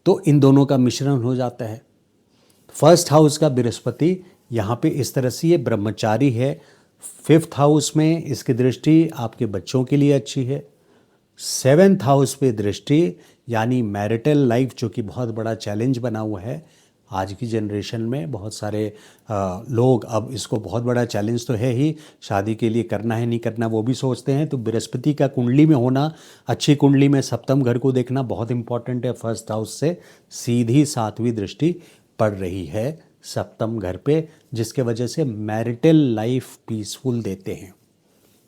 Speaker 1: तो इन दोनों का मिश्रण हो जाता है। फर्स्ट हाउस का बृहस्पति यहाँ पे इस तरह से ये ब्रह्मचारी है, फिफ्थ हाउस में इसकी दृष्टि आपके बच्चों के लिए अच्छी है, सेवेंथ हाउस पे दृष्टि यानी मैरिटल लाइफ, जो कि बहुत बड़ा चैलेंज बना हुआ है आज की जनरेशन में। बहुत सारे लोग अब इसको बहुत बड़ा चैलेंज तो है ही, शादी के लिए करना है नहीं करना वो भी सोचते हैं। तो बृहस्पति का कुंडली में होना, अच्छी कुंडली में सप्तम घर को देखना बहुत इंपॉर्टेंट है। फर्स्ट हाउस से सीधी 7वीं दृष्टि पड़ रही है सप्तम घर पे, जिसके वजह से मैरिटल लाइफ पीसफुल देते हैं।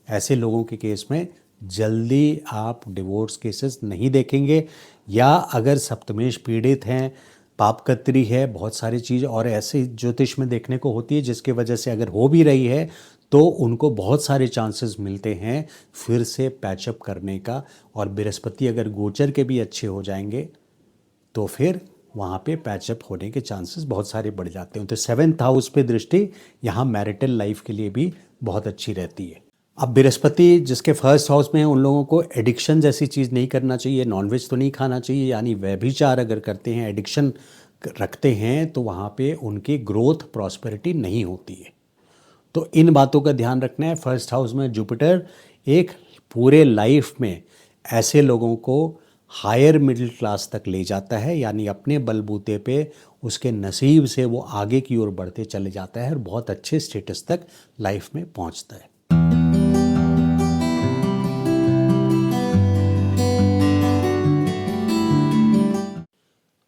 Speaker 1: ऐसे लोगों के केस में जल्दी आप डिवोर्स केसेस नहीं देखेंगे, या अगर सप्तमेश पीड़ित हैं, पापकत्री है, बहुत सारी चीज़ और ऐसे ज्योतिष में देखने को होती है, जिसके वजह से अगर हो भी रही है तो उनको बहुत सारे चांसेस मिलते हैं फिर से पैचअप करने का। और बृहस्पति अगर गोचर के भी अच्छे हो जाएंगे तो फिर वहाँ पे पैचअप होने के चांसेस बहुत सारे बढ़ जाते हैं। तो सेवेंथ हाउस पे दृष्टि यहाँ मैरिटल लाइफ के लिए भी बहुत अच्छी रहती है। अब बृहस्पति जिसके फर्स्ट हाउस में है, उन लोगों को एडिक्शन जैसी चीज़ नहीं करना चाहिए, नॉनवेज तो नहीं खाना चाहिए, यानी व्यभिचार अगर करते हैं, एडिक्शन रखते हैं, तो वहाँ पे उनकी ग्रोथ प्रॉस्पेरिटी नहीं होती है। तो इन बातों का ध्यान रखना है। फर्स्ट हाउस में जुपिटर एक पूरे लाइफ में ऐसे लोगों को हायर मिडिल क्लास तक ले जाता है, यानी अपने बलबूते पे उसके नसीब से वो आगे की ओर बढ़ते चले जाता है और बहुत अच्छे स्टेटस तक लाइफ में पहुंचता है।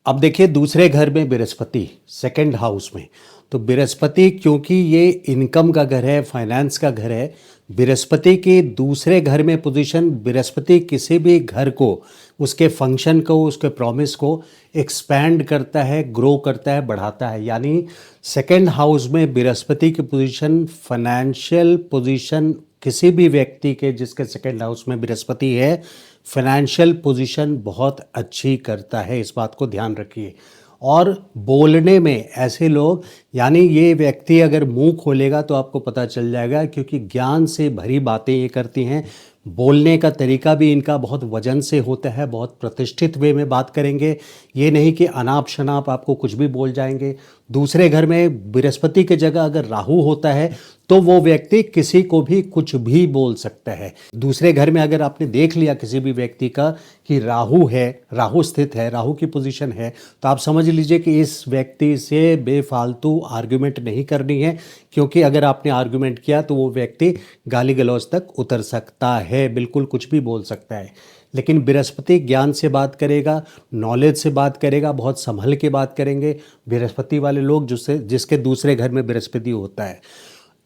Speaker 1: अब देखिए दूसरे घर में बृहस्पति, सेकंड हाउस में, तो बृहस्पति क्योंकि ये इनकम का घर है, फाइनेंस का घर है, बृहस्पति के दूसरे घर में पोजीशन, बृहस्पति किसी भी घर को, उसके फंक्शन को, उसके प्रॉमिस को एक्सपैंड करता है, ग्रो करता है, बढ़ाता है। यानी सेकंड हाउस में बृहस्पति की पोजीशन, फाइनेंशियल पोजीशन किसी भी व्यक्ति के जिसके सेकंड हाउस में बृहस्पति है, फाइनेंशियल पोजीशन बहुत अच्छी करता है, इस बात को ध्यान रखिए। और बोलने में ऐसे लोग, यानी ये व्यक्ति अगर मुंह खोलेगा तो आपको पता चल जाएगा, क्योंकि ज्ञान से भरी बातें ये करती हैं। बोलने का तरीका भी इनका बहुत वजन से होता है, बहुत प्रतिष्ठित वे में बात करेंगे, ये नहीं कि अनाप शनाप आपको कुछ भी बोल जाएंगे। दूसरे घर में बृहस्पति की जगह अगर राहु होता है तो वो व्यक्ति किसी को भी कुछ भी बोल सकता है। दूसरे घर में अगर आपने देख लिया किसी भी व्यक्ति का कि राहु है, राहु स्थित है, राहु की पोजीशन है, तो आप समझ लीजिए कि इस व्यक्ति से बेफालतू आर्गुमेंट नहीं करनी है, क्योंकि अगर आपने आर्गुमेंट किया तो वो व्यक्ति गाली गलौज तक उतर सकता है, बिल्कुल कुछ भी बोल सकता है। लेकिन बृहस्पति ज्ञान से बात करेगा, नॉलेज से बात करेगा, बहुत संभल के बात करेंगे। बृहस्पति वाले लोग जिसके दूसरे घर में बृहस्पति होता है,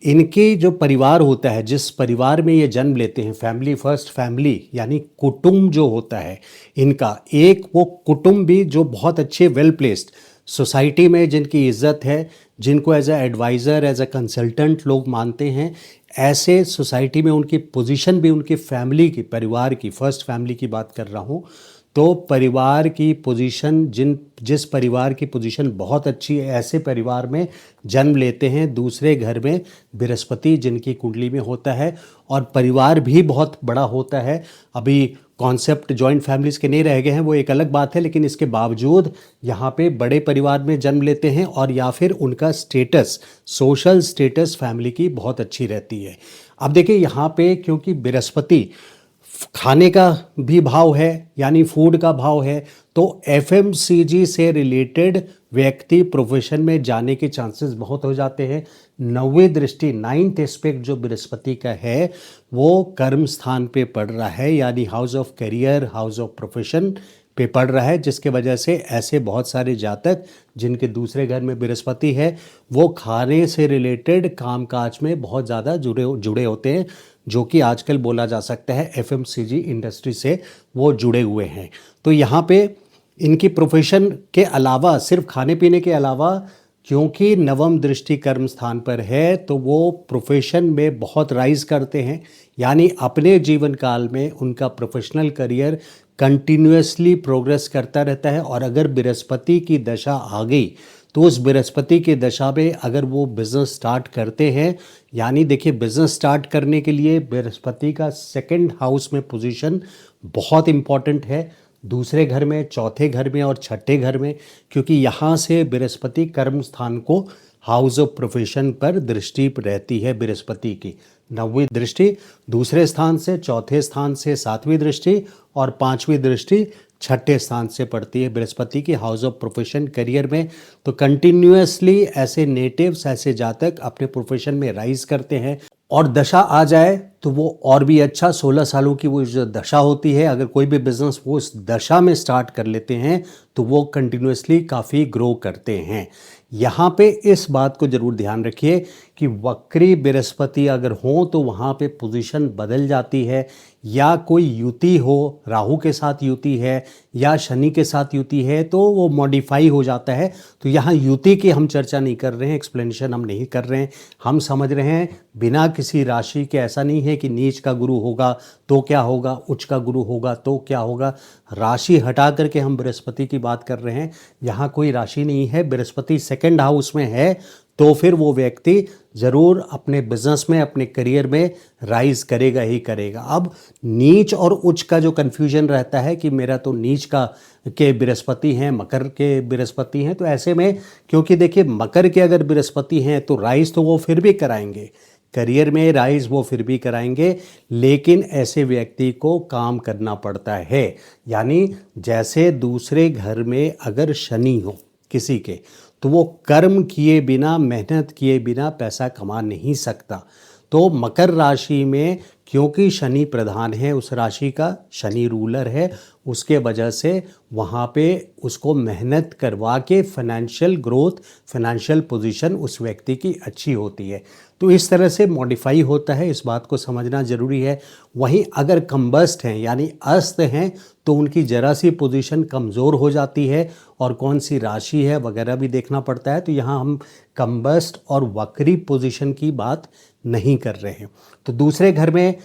Speaker 1: इनके जो परिवार होता है, जिस परिवार में ये जन्म लेते हैं, फैमिली फर्स्ट फैमिली, यानी कुटुंब जो होता है इनका, एक वो कुटुंब भी जो बहुत अच्छे वेल प्लेस्ड सोसाइटी में जिनकी इज्जत है, जिनको as a adviser, as a consultant लोग मानते हैं, ऐसे सोसाइटी में उनकी पोजीशन भी, उनकी फैमिली की, परिवार की, फर्स्ट फैमिली की बात कर रहा हूँ, तो परिवार की पोजीशन, जिस परिवार की पोजीशन बहुत अच्छी है, ऐसे परिवार में जन्म लेते हैं दूसरे घर में बृहस्पति जिनकी कुंडली में होता है, और परिवार भी बहुत बड़ा होता है। अभी कॉन्सेप्ट जॉइंट फैमिलीज़ के नहीं रह गए हैं, वो एक अलग बात है, लेकिन इसके बावजूद यहाँ पे बड़े परिवार में जन्म लेते हैं, और या फिर उनका स्टेटस, सोशल स्टेटस फैमिली की बहुत अच्छी रहती है। अब देखिए यहाँ पे क्योंकि बृहस्पति खाने का भी भाव है, यानी फूड का भाव है, तो एफएमसीजी से रिलेटेड व्यक्ति प्रोफेशन में जाने के चांसेस बहुत हो जाते हैं। नौवीं दृष्टि, नाइन्थ एस्पेक्ट जो बृहस्पति का है वो कर्म स्थान पे पड़ रहा है, यानी house of career, house of profession पे पड़ रहा है, जिसके वजह से ऐसे बहुत सारे जातक जिनके दूसरे घर में बृहस्पति है वो खाने से रिलेटेड कामकाज में बहुत ज़्यादा जुड़े होते हैं, जो कि आजकल बोला जा सकता है एफएमसीजी इंडस्ट्री से वो जुड़े हुए हैं। तो यहाँ पे इनकी प्रोफेशन के अलावा, सिर्फ खाने पीने के अलावा, क्योंकि नवम दृष्टि कर्म स्थान पर है, तो वो प्रोफेशन में बहुत राइज करते हैं, यानी अपने जीवन काल में उनका प्रोफेशनल करियर कंटिन्यूसली प्रोग्रेस करता रहता है। और अगर बृहस्पति की दशा आ गई तो उस बृहस्पति की दशा में अगर वो बिज़नेस स्टार्ट करते हैं, यानी देखिए बिज़नेस स्टार्ट करने के लिए बृहस्पति का सेकंड हाउस में पोजीशन बहुत इम्पॉर्टेंट है, दूसरे घर में, चौथे घर में और छठे घर में, क्योंकि यहाँ से बृहस्पति कर्म स्थान को, हाउस ऑफ प्रोफेशन पर दृष्टि रहती है बृहस्पति की। नौवीं दृष्टि दूसरे स्थान से, चौथे स्थान से सातवीं दृष्टि, और पांचवी दृष्टि छठे स्थान से पड़ती है बृहस्पति की, हाउस ऑफ प्रोफेशन, करियर में। तो कंटिन्यूसली ऐसे नेटिव्स, ऐसे जातक अपने प्रोफेशन में राइज करते हैं, और दशा आ जाए तो वो और भी अच्छा। 16 सालों की वो जो दशा होती है, अगर कोई भी बिजनेस वो उस दशा में स्टार्ट कर लेते हैं तो वो कंटिन्यूसली काफ़ी ग्रो करते हैं। यहाँ पे इस बात को ज़रूर ध्यान रखिए कि वक्री बृहस्पति अगर हो तो वहाँ पे पोजीशन बदल जाती है, या कोई युति हो, राहु के साथ युति है या शनि के साथ युति है, तो वो मॉडिफाई हो जाता है। तो यहाँ युति की हम चर्चा नहीं कर रहे हैं, एक्सप्लेनेशन हम नहीं कर रहे हैं, हम समझ रहे हैं बिना किसी राशि के। ऐसा नहीं है कि नीच का गुरु होगा तो क्या होगा, उच्च का गुरु होगा तो क्या होगा, राशि हटा करके हम बृहस्पति की बात कर रहे हैं। यहाँ कोई राशि नहीं है, बृहस्पति सेकंड हाउस में है, तो फिर वो व्यक्ति ज़रूर अपने बिजनेस में, अपने करियर में राइज करेगा ही करेगा। अब नीच और उच्च का जो कन्फ्यूजन रहता है कि मेरा तो नीच का के बृहस्पति हैं, मकर के बृहस्पति हैं, तो ऐसे में क्योंकि देखिए मकर के अगर बृहस्पति हैं तो राइज तो वो फिर भी कराएंगे, करियर में राइज वो फिर भी कराएंगे, लेकिन ऐसे व्यक्ति को काम करना पड़ता है। यानी जैसे दूसरे घर में अगर शनि हो किसी के, तो वो कर्म किए बिना, मेहनत किए बिना पैसा कमा नहीं सकता। तो मकर राशि में क्योंकि शनि प्रधान है, उस राशि का शनि रूलर है, उसके वजह से वहाँ पे उसको मेहनत करवा के फाइनेंशियल ग्रोथ, फाइनेंशियल पोजीशन उस व्यक्ति की अच्छी होती है। तो इस तरह से मॉडिफाई होता है, इस बात को समझना ज़रूरी है। वहीं अगर कंबस्ट हैं यानी अस्त हैं तो उनकी जरा सी पोजीशन कमज़ोर हो जाती है और कौन सी राशि है वगैरह भी देखना पड़ता है। तो यहाँ हम कंबस्ट और वक्री पोजीशन की बात नहीं कर रहे हैं। तो दूसरे घर में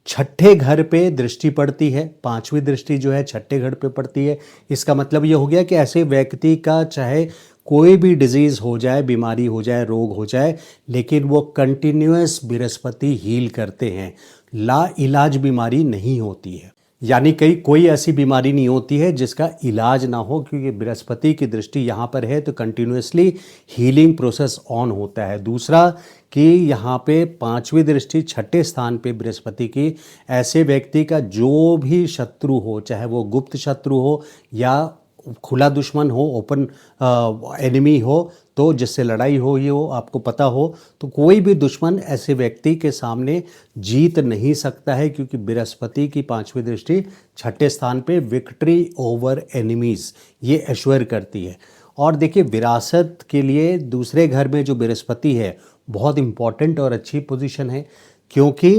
Speaker 1: छठे घर पे दृष्टि पड़ती है, पांचवी दृष्टि जो है छठे घर पे पड़ती है। इसका मतलब ये हो गया कि ऐसे व्यक्ति का चाहे कोई भी डिजीज़ हो जाए, बीमारी हो जाए, रोग हो जाए, लेकिन वो कंटिन्यूअस बृहस्पति हील करते हैं, ला इलाज बीमारी नहीं होती है। यानी कोई ऐसी बीमारी नहीं होती है जिसका इलाज ना हो, क्योंकि बृहस्पति की दृष्टि यहाँ पर है तो कंटिन्यूअसली हीलिंग प्रोसेस ऑन होता है। दूसरा कि यहाँ पे पांचवी दृष्टि छठे स्थान पे बृहस्पति की, ऐसे व्यक्ति का जो भी शत्रु हो, चाहे वो गुप्त शत्रु हो या खुला दुश्मन हो, ओपन एनिमी हो, तो जिससे लड़ाई हो ही हो, आपको पता हो, तो कोई भी दुश्मन ऐसे व्यक्ति के सामने जीत नहीं सकता है, क्योंकि बृहस्पति की पांचवी दृष्टि छठे स्थान पे विक्ट्री ओवर एनिमीज़ ये एश्योर करती है। और देखिए, विरासत के लिए दूसरे घर में जो बृहस्पति है बहुत इम्पॉर्टेंट और अच्छी पोजीशन है, क्योंकि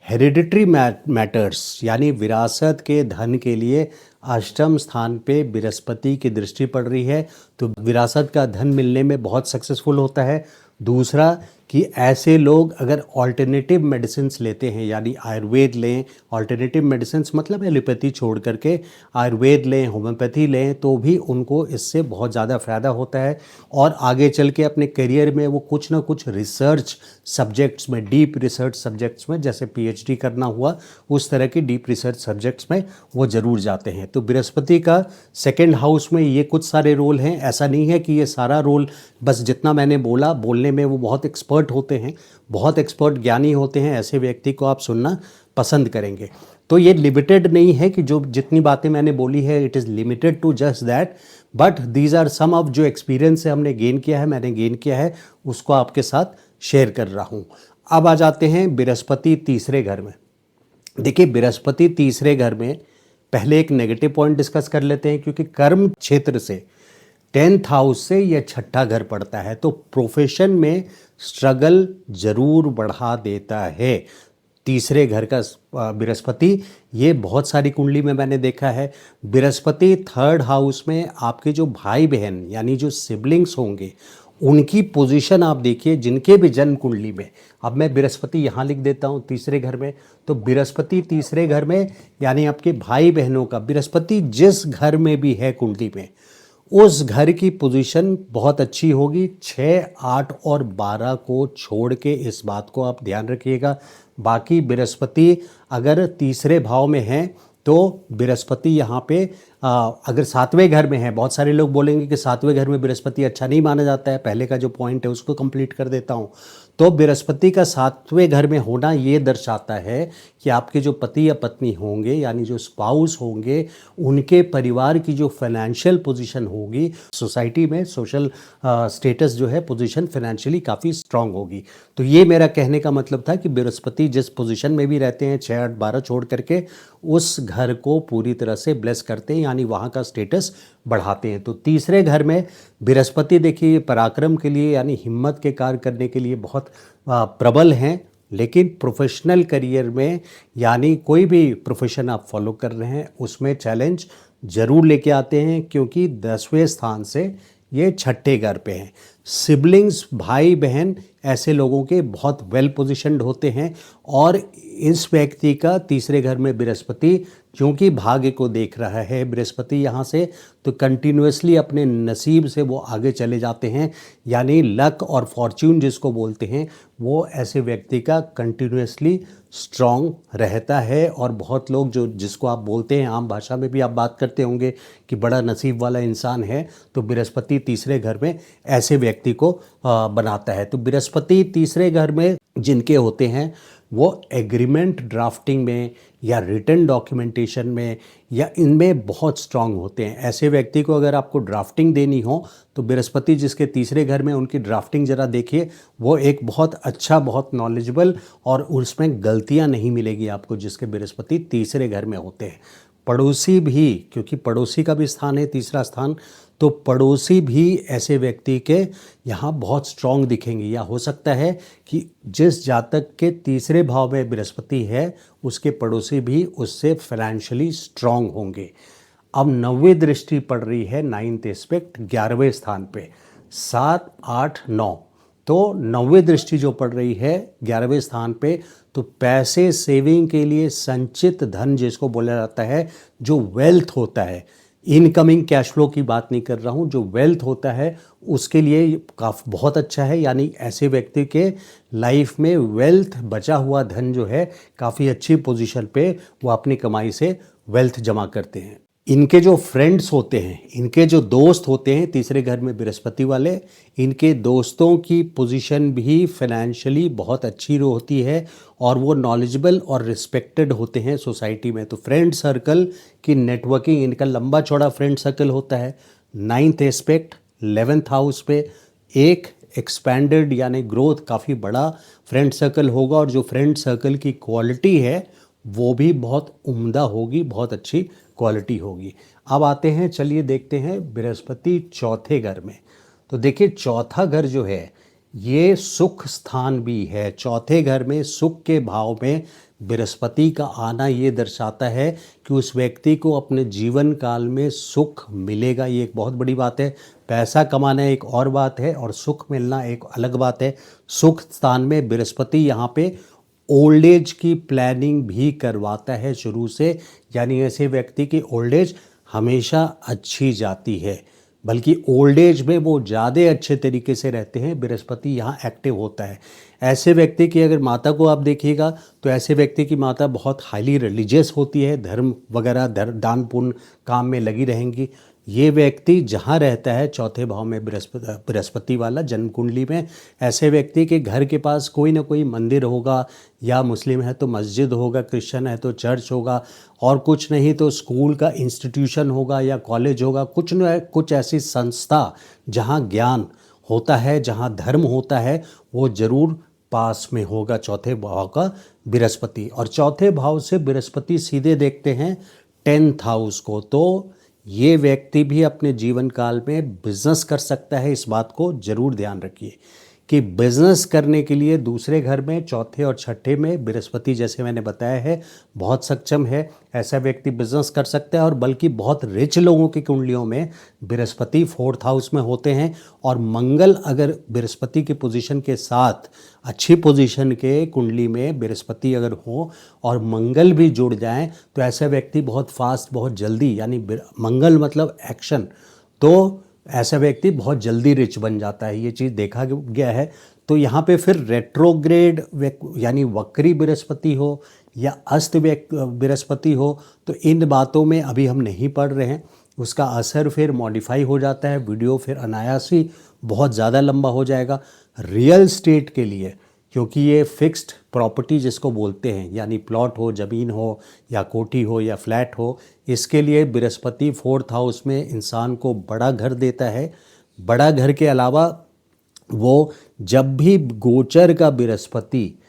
Speaker 1: हेरिडिटरी मैटर्स यानी विरासत के धन के लिए अष्टम स्थान पे बृहस्पति की दृष्टि पड़ रही है, तो विरासत का धन मिलने में बहुत सक्सेसफुल होता है। दूसरा कि ऐसे लोग अगर ऑल्टरनेटिव मेडिसिन्स लेते हैं, यानी आयुर्वेद लें, ऑल्टरनेटिव मेडिसिन्स मतलब एलोपैथी छोड़ करके आयुर्वेद लें, होम्योपैथी लें, तो भी उनको इससे बहुत ज़्यादा फ़ायदा होता है। और आगे चल के अपने करियर में वो कुछ ना कुछ रिसर्च सब्जेक्ट्स में, डीप रिसर्च सब्जेक्ट्स में, जैसे पीएचडी करना हुआ, उस तरह की डीप रिसर्च सब्जेक्ट्स में वो ज़रूर जाते हैं। तो बृहस्पति का सेकेंड हाउस में ये कुछ सारे रोल हैं। ऐसा नहीं है कि ये सारा रोल, बस जितना मैंने बोलने में वो बहुत एक्सपर्ट होते हैं, बहुत एक्सपर्ट ज्ञानी होते हैं, ऐसे व्यक्ति को आप सुनना पसंद करेंगे। तो ये लिमिटेड नहीं है कि जो जितनी बातें मैंने बोली है it is limited to just that, but these are some of जो एक्सपीरियंस है हमने गेन किया है, मैंने गेन किया है, उसको आपके साथ शेयर कर रहा हूँ। अब आ जाते हैं बृहस्पति तीसरे घर में। देखिए, बृहस्पति तीसरे घर में पहले एक नेगेटिव पॉइंट डिस्कस कर लेते हैं, क्योंकि कर्म क्षेत्र से 10th हाउस से यह छठा घर पड़ता है, तो प्रोफेशन में स्ट्रगल जरूर बढ़ा देता है। तीसरे घर का बृहस्पति, ये बहुत सारी कुंडली में मैंने देखा है। बृहस्पति थर्ड हाउस में आपके जो भाई बहन यानी जो सिबलिंग्स होंगे उनकी पोजीशन आप देखिए, जिनके भी जन्म कुंडली में, अब मैं बृहस्पति यहाँ लिख देता हूँ तीसरे घर में, तो बृहस्पति तीसरे घर में यानी आपके भाई बहनों का, बृहस्पति जिस घर में भी है कुंडली में, उस घर की पोजीशन बहुत अच्छी होगी। 6, 8 और 12 को छोड़ के इस बात को आप ध्यान रखिएगा। बाकी बृहस्पति अगर तीसरे भाव में है तो बृहस्पति यहाँ पे अगर सातवें घर में है, बहुत सारे लोग बोलेंगे कि सातवें घर में बृहस्पति अच्छा नहीं माना जाता है, पहले का जो पॉइंट है उसको कंप्लीट कर देता हूँ। तो बृहस्पति का सातवें घर में होना ये दर्शाता है कि आपके जो पति या पत्नी होंगे यानी जो स्पाउस होंगे, उनके परिवार की जो फाइनेंशियल पोजीशन होगी, सोसाइटी में सोशल स्टेटस जो है, पोजीशन फाइनेंशियली काफ़ी स्ट्रांग होगी। तो ये मेरा कहने का मतलब था कि बृहस्पति जिस पोजीशन में भी रहते हैं 6, 8, 12 छोड़ करके, उस घर को पूरी तरह से ब्लेस करते हैं, यानी वहाँ का स्टेटस बढ़ाते हैं। तो तीसरे घर में बृहस्पति देखिए पराक्रम के लिए यानी हिम्मत के कार्य करने के लिए बहुत प्रबल हैं, लेकिन प्रोफेशनल करियर में यानी कोई भी प्रोफेशन आप फॉलो कर रहे हैं उसमें चैलेंज ज़रूर लेके आते हैं, क्योंकि 10वें स्थान से ये छठे घर पे हैं। सिबलिंग्स, भाई बहन, ऐसे लोगों के बहुत वेल पोजीशनड होते हैं। और इस व्यक्ति का तीसरे घर में बृहस्पति क्योंकि भाग्य को देख रहा है बृहस्पति यहाँ से, तो कंटिन्यूसली अपने नसीब से वो आगे चले जाते हैं, यानी लक और फॉर्च्यून जिसको बोलते हैं, वो ऐसे व्यक्ति का कंटिन्यूसली स्ट्रॉन्ग रहता है। और बहुत लोग जो जिसको आप बोलते हैं, आम भाषा में भी आप बात करते होंगे कि बड़ा नसीब वाला इंसान है, तो बृहस्पति तीसरे घर में ऐसे व्यक्ति को बनाता है। तो बृहस्पति तीसरे घर में जिनके होते हैं वो एग्रीमेंट ड्राफ्टिंग में या रिटन डॉक्यूमेंटेशन में या इनमें बहुत स्ट्रांग होते हैं। ऐसे व्यक्ति को अगर आपको ड्राफ्टिंग देनी हो तो बृहस्पति जिसके तीसरे घर में, उनकी ड्राफ्टिंग ज़रा देखिए, वो एक बहुत अच्छा, बहुत नॉलेजेबल और उसमें गलतियां नहीं मिलेगी आपको, जिसके बृहस्पति तीसरे घर में होते हैं। पड़ोसी भी, क्योंकि पड़ोसी का भी स्थान है तीसरा स्थान, तो पड़ोसी भी ऐसे व्यक्ति के यहाँ बहुत स्ट्रांग दिखेंगे। या हो सकता है कि जिस जातक के तीसरे भाव में बृहस्पति है उसके पड़ोसी भी उससे फाइनेंशियली स्ट्रांग होंगे। अब 9वीं दृष्टि पड़ रही है, 9th एस्पेक्ट 11वें स्थान पे, 7, 8, 9। तो 9वीं दृष्टि जो पड़ रही है 11वें स्थान पे, तो पैसे सेविंग के लिए संचित धन जिसको बोला जाता है, जो वेल्थ होता है, इनकमिंग कैश फ्लो की बात नहीं कर रहा हूँ, जो वेल्थ होता है उसके लिए काफ़ी बहुत अच्छा है। यानी ऐसे व्यक्ति के लाइफ में वेल्थ, बचा हुआ धन जो है काफ़ी अच्छी पोजीशन पे वो अपनी कमाई से वेल्थ जमा करते हैं। इनके जो फ्रेंड्स होते हैं, इनके जो दोस्त होते हैं तीसरे घर में बृहस्पति वाले, इनके दोस्तों की पोजीशन भी फाइनेंशियली बहुत अच्छी होती है और वो नॉलेजेबल और रिस्पेक्टेड होते हैं सोसाइटी में। तो फ्रेंड सर्कल की नेटवर्किंग, इनका लंबा चौड़ा फ्रेंड सर्कल होता है। 9th एस्पेक्ट 11th हाउस पे एक एक्सपैंडेड यानी ग्रोथ, काफ़ी बड़ा फ्रेंड सर्कल होगा और जो फ्रेंड सर्कल की क्वालिटी है वो भी बहुत उम्दा होगी, बहुत अच्छी क्वालिटी होगी। अब आते हैं, चलिए देखते हैं बृहस्पति चौथे घर में। तो देखिए चौथा घर जो है ये सुख स्थान भी है। चौथे घर में सुख के भाव में बृहस्पति का आना ये दर्शाता है कि उस व्यक्ति को अपने जीवन काल में सुख मिलेगा। ये एक बहुत बड़ी बात है। पैसा कमाना एक और बात है और सुख मिलना एक अलग बात है। सुख स्थान में बृहस्पति यहाँ पे ओल्ड एज की प्लानिंग भी करवाता है शुरू से। यानी ऐसे व्यक्ति की ओल्ड एज हमेशा अच्छी जाती है, बल्कि ओल्ड एज में वो ज़्यादा अच्छे तरीके से रहते हैं। बृहस्पति यहाँ एक्टिव होता है। ऐसे व्यक्ति की अगर माता को आप देखिएगा तो ऐसे व्यक्ति की माता बहुत हाईली रिलीजियस होती है, धर्म वगैरह दान पुण्य काम में लगी रहेंगी। ये व्यक्ति जहाँ रहता है चौथे भाव में बृहस्पति वाला जन्म कुंडली में, ऐसे व्यक्ति के घर के पास कोई ना कोई मंदिर होगा, या मुस्लिम है तो मस्जिद होगा, क्रिश्चियन है तो चर्च होगा, और कुछ नहीं तो स्कूल का इंस्टीट्यूशन होगा या कॉलेज होगा। कुछ न कुछ ऐसी संस्था जहाँ ज्ञान होता है, जहाँ धर्म होता है, वो ज़रूर पास में होगा चौथे भाव का बृहस्पति। और चौथे भाव से बृहस्पति सीधे देखते हैं 10th हाउस को, तो ये व्यक्ति भी अपने जीवन काल में बिजनेस कर सकता है। इस बात को जरूर ध्यान रखिए कि बिजनेस करने के लिए दूसरे घर में, चौथे और छठे में बृहस्पति, जैसे मैंने बताया है, बहुत सक्षम है। ऐसा व्यक्ति बिजनेस कर सकता है। और बल्कि बहुत रिच लोगों की कुंडलियों में बृहस्पति 4th हाउस में होते हैं। और मंगल अगर बृहस्पति की पोजीशन के साथ, अच्छी पोजीशन के कुंडली में बृहस्पति अगर हो और मंगल भी जुड़ जाएं, तो ऐसा व्यक्ति बहुत फास्ट, बहुत जल्दी, यानी मंगल मतलब एक्शन, तो ऐसा व्यक्ति बहुत जल्दी रिच बन जाता है। ये चीज़ देखा गया है। तो यहाँ पे फिर रेट्रोग्रेड यानी वक्री बृहस्पति हो या अस्त बृहस्पति हो, तो इन बातों में अभी हम नहीं पढ़ रहे हैं। उसका असर फिर मॉडिफाई हो जाता है, वीडियो फिर अनायास ही बहुत ज़्यादा लंबा हो जाएगा। रियल स्टेट के लिए, क्योंकि ये फिक्स्ड प्रॉपर्टी जिसको बोलते हैं, यानी प्लॉट हो, ज़मीन हो या कोठी हो या फ्लैट हो, इसके लिए बृहस्पति 4th हाउस में इंसान को बड़ा घर देता है। बड़ा घर के अलावा वो जब भी गोचर का बृहस्पति